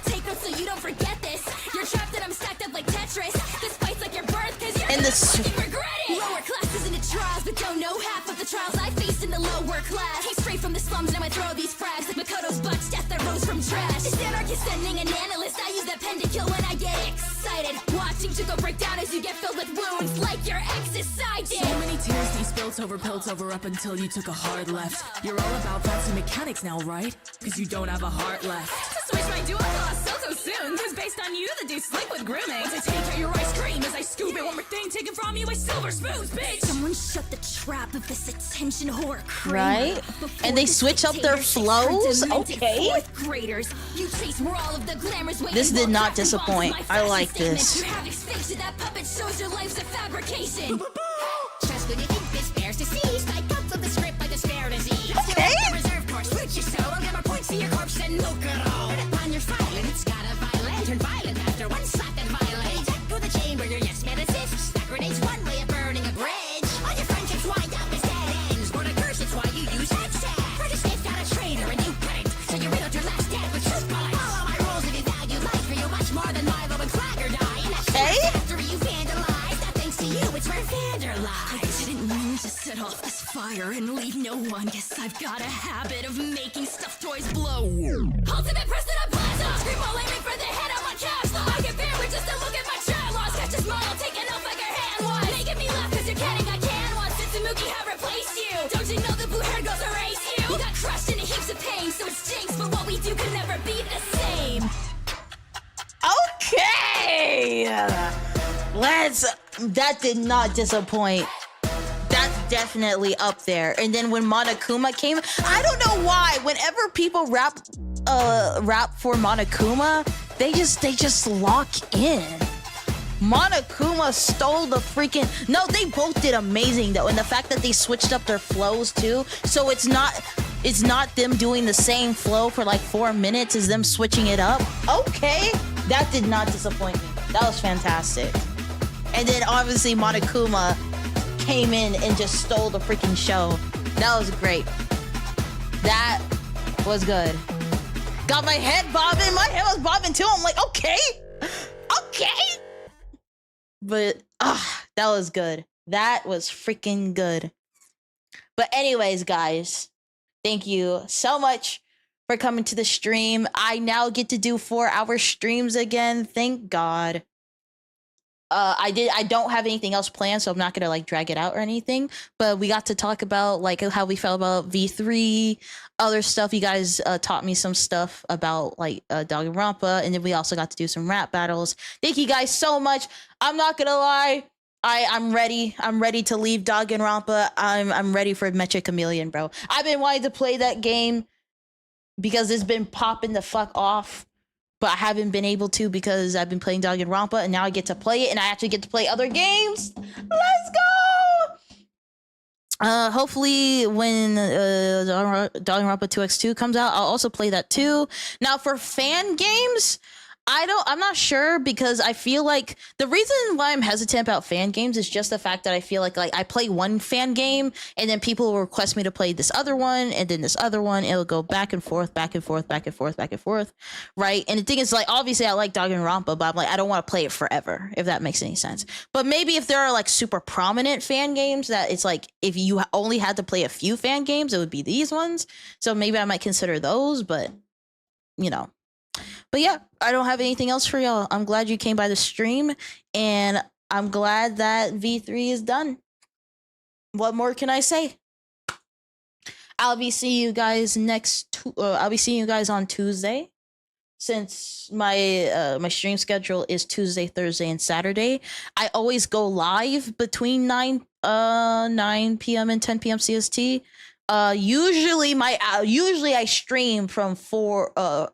Take notes so you don't forget this. You're trapped and I'm stacked up like Tetris. This fight's like your birth cause you're and fucking regret it. Lower classes into trials, but don't know half of the trials I faced in the lower class. Came straight from the slums and I throw these frags like Makoto's butch, death that rose from trash. It's anarchist sending an analyst. I use that pen to kill when I get excited. Watching Junko break down as you get filled with wounds like your ex decided. So many tears you spilled over, pilt over up until you took a hard left. You're all about fancy mechanics now, right? Cause you don't have a heart left. Switch my duo class so soon. Cause based on you, the dude's slick with grooming. To take out your ice cream as I scoop it. One more thing taken from you by silver spoons, bitch. Someone shut the trap of this attention whore. Right? And they switch up their flows? Okay. Fourth graders. You chase where all of the glamorous this did not disappoint. I like this. You have extinction. That puppet shows your life's a fabrication. Trust when you think despair's deceased. I cut from the script like despair disease. Okay. Reserve course, switch your soul. I'll get more points to your corpse and look at all. Upon your filing, it's got a violent. Turn violent after one slap and violate. Attack with the chamber, your yes man assist. Stack grenades, one way of burning a bridge. All your friendships wind up as dead ends. Born a curse, it's why you use headset. For the state's got a traitor and you couldn't. So you riddled your last death with truth bullets. Follow my rules if you value life. For you much more than Milo and Crack or die. And that's after you vandalize. Not thanks to you, it's where Vander lies. I didn't mean to set off this fire and leave no one. Guess I've got a habit of making stuffed toys blow. Ultimate person of blast. Scream while aiming for the head of my caps. I get buried just to look at my chat loss. Catch a smile taking off like her hand was. Making me laugh cause you're kidding. I can once since the Mookie have replaced you. Don't you know the blue hair girls erase you? You got crushed into heaps of pain, so it's jinx. But what we do can never be the same. That did not disappoint. That's definitely up there. And then when Monokuma came, I don't know why. Whenever people rap for Monokuma, they just lock in. Monokuma stole the freaking. No, they both did amazing though, and the fact that they switched up their flows too, so it's not them doing the same flow for like 4 minutes, is them switching it up. Okay, that did not disappoint me. That was fantastic. And then obviously Monokuma came in and just stole the freaking show. That was great. That was good. Got my head bobbing. My head was bobbing too. I'm like, okay. But that was good. That was freaking good. But anyways, guys, thank you so much for coming to the stream. I now get to do 4-hour streams again. Thank God. I don't have anything else planned, so I'm not gonna like drag it out or anything. But we got to talk about like how we felt about V3, other stuff. You guys taught me some stuff about like Danganronpa, and then we also got to do some rap battles. Thank you guys so much. I'm not gonna lie, I'm ready. I'm ready to leave Danganronpa. I'm ready for Mecha Chameleon, bro. I've been wanting to play that game because it's been popping the fuck off. But I haven't been able to because I've been playing Danganronpa, and now I get to play it, and I actually get to play other games. Let's go! Hopefully when Danganronpa 2x2 comes out, I'll also play that too. Now for fan games, I'm not sure, because I feel like the reason why I'm hesitant about fan games is just the fact that I feel like I play one fan game and then people will request me to play this other one and then this other one. It'll go back and forth, back and forth, back and forth, back and forth. Right. And the thing is, like, obviously I like Danganronpa, but I'm like, I don't want to play it forever, if that makes any sense. But maybe if there are like super prominent fan games that it's like, if you only had to play a few fan games, it would be these ones. So maybe I might consider those, but you know. But yeah, I don't have anything else for y'all. I'm glad you came by the stream, and I'm glad that V3 is done. What more can I say? I'll be seeing you guys I'll be seeing you guys on Tuesday, since my my stream schedule is Tuesday, Thursday, and Saturday. I always go live between 9 p.m. and 10 p.m. CST. Usually I stream from 4 to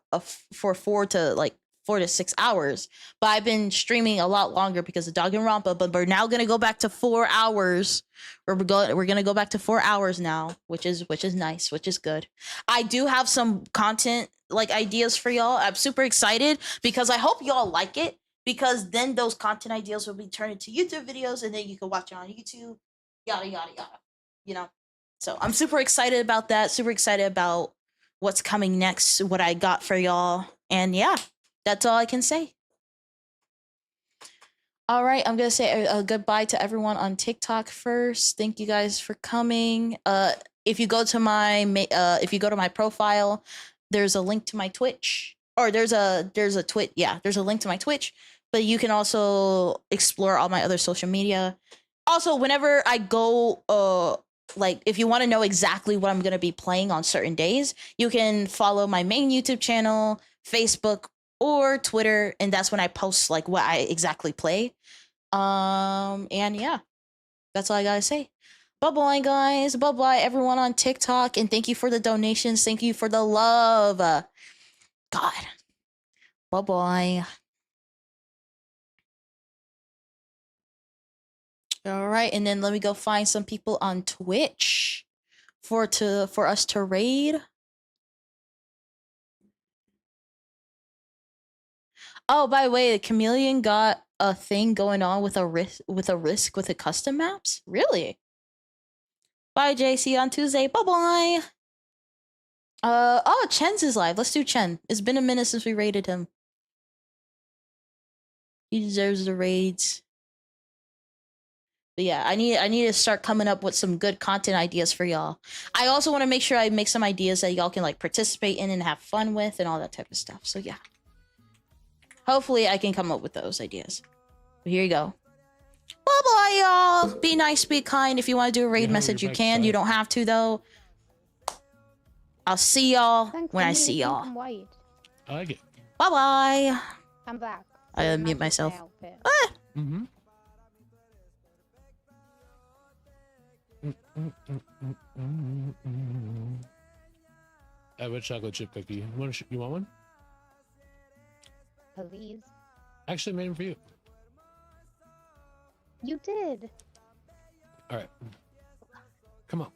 6 hours, but I've been streaming a lot longer because of Danganronpa. But we're now gonna go back to 4 hours. We're gonna go back to 4 hours now, which is nice, which is good. I do have some content like ideas for y'all. I'm super excited because I hope y'all like it, because then those content ideas will be turned into YouTube videos, and then you can watch it on YouTube. Yada yada yada. You know. So I'm super excited about that. Super excited about what's coming next, what I got for y'all. And yeah, that's all I can say. All right, I'm going to say a goodbye to everyone on TikTok first. Thank you guys for coming. If you go to my profile, there's a link to my Twitch. Or there's a Twitch. Yeah, there's a link to my Twitch. But you can also explore all my other social media. Also, whenever I go like, if you want to know exactly what I'm going to be playing on certain days, you can follow my main YouTube channel, Facebook, or Twitter, and that's when I post like what I exactly play. And yeah, that's all I gotta say. Bye-bye, guys. Bye-bye, everyone on TikTok, and thank you for the donations. Thank you for the love. God. Bye-bye. All right, and then let me go find some people on Twitch for us to raid. Oh, by the way, the Chameleon got a thing going on with a risk with the custom maps. Really? Bye, JC. On Tuesday. Bye bye. Oh, Chen's is live. Let's do Chen. It's been a minute since we raided him. He deserves the raids. But yeah, I need to start coming up with some good content ideas for y'all. I also want to make sure I make some ideas that y'all can like participate in and have fun with and all that type of stuff. So yeah. Hopefully I can come up with those ideas. But here you go. Bye-bye, y'all. Be nice, be kind. If you want to do a raid message, you can. You don't have to, though. I'll see y'all when I see y'all. I like it. Bye-bye. I'm back. I unmute myself. Mm-hmm. I have a chocolate chip cookie. You want one? Please. Actually, I made them for you. You did. All right. Come on.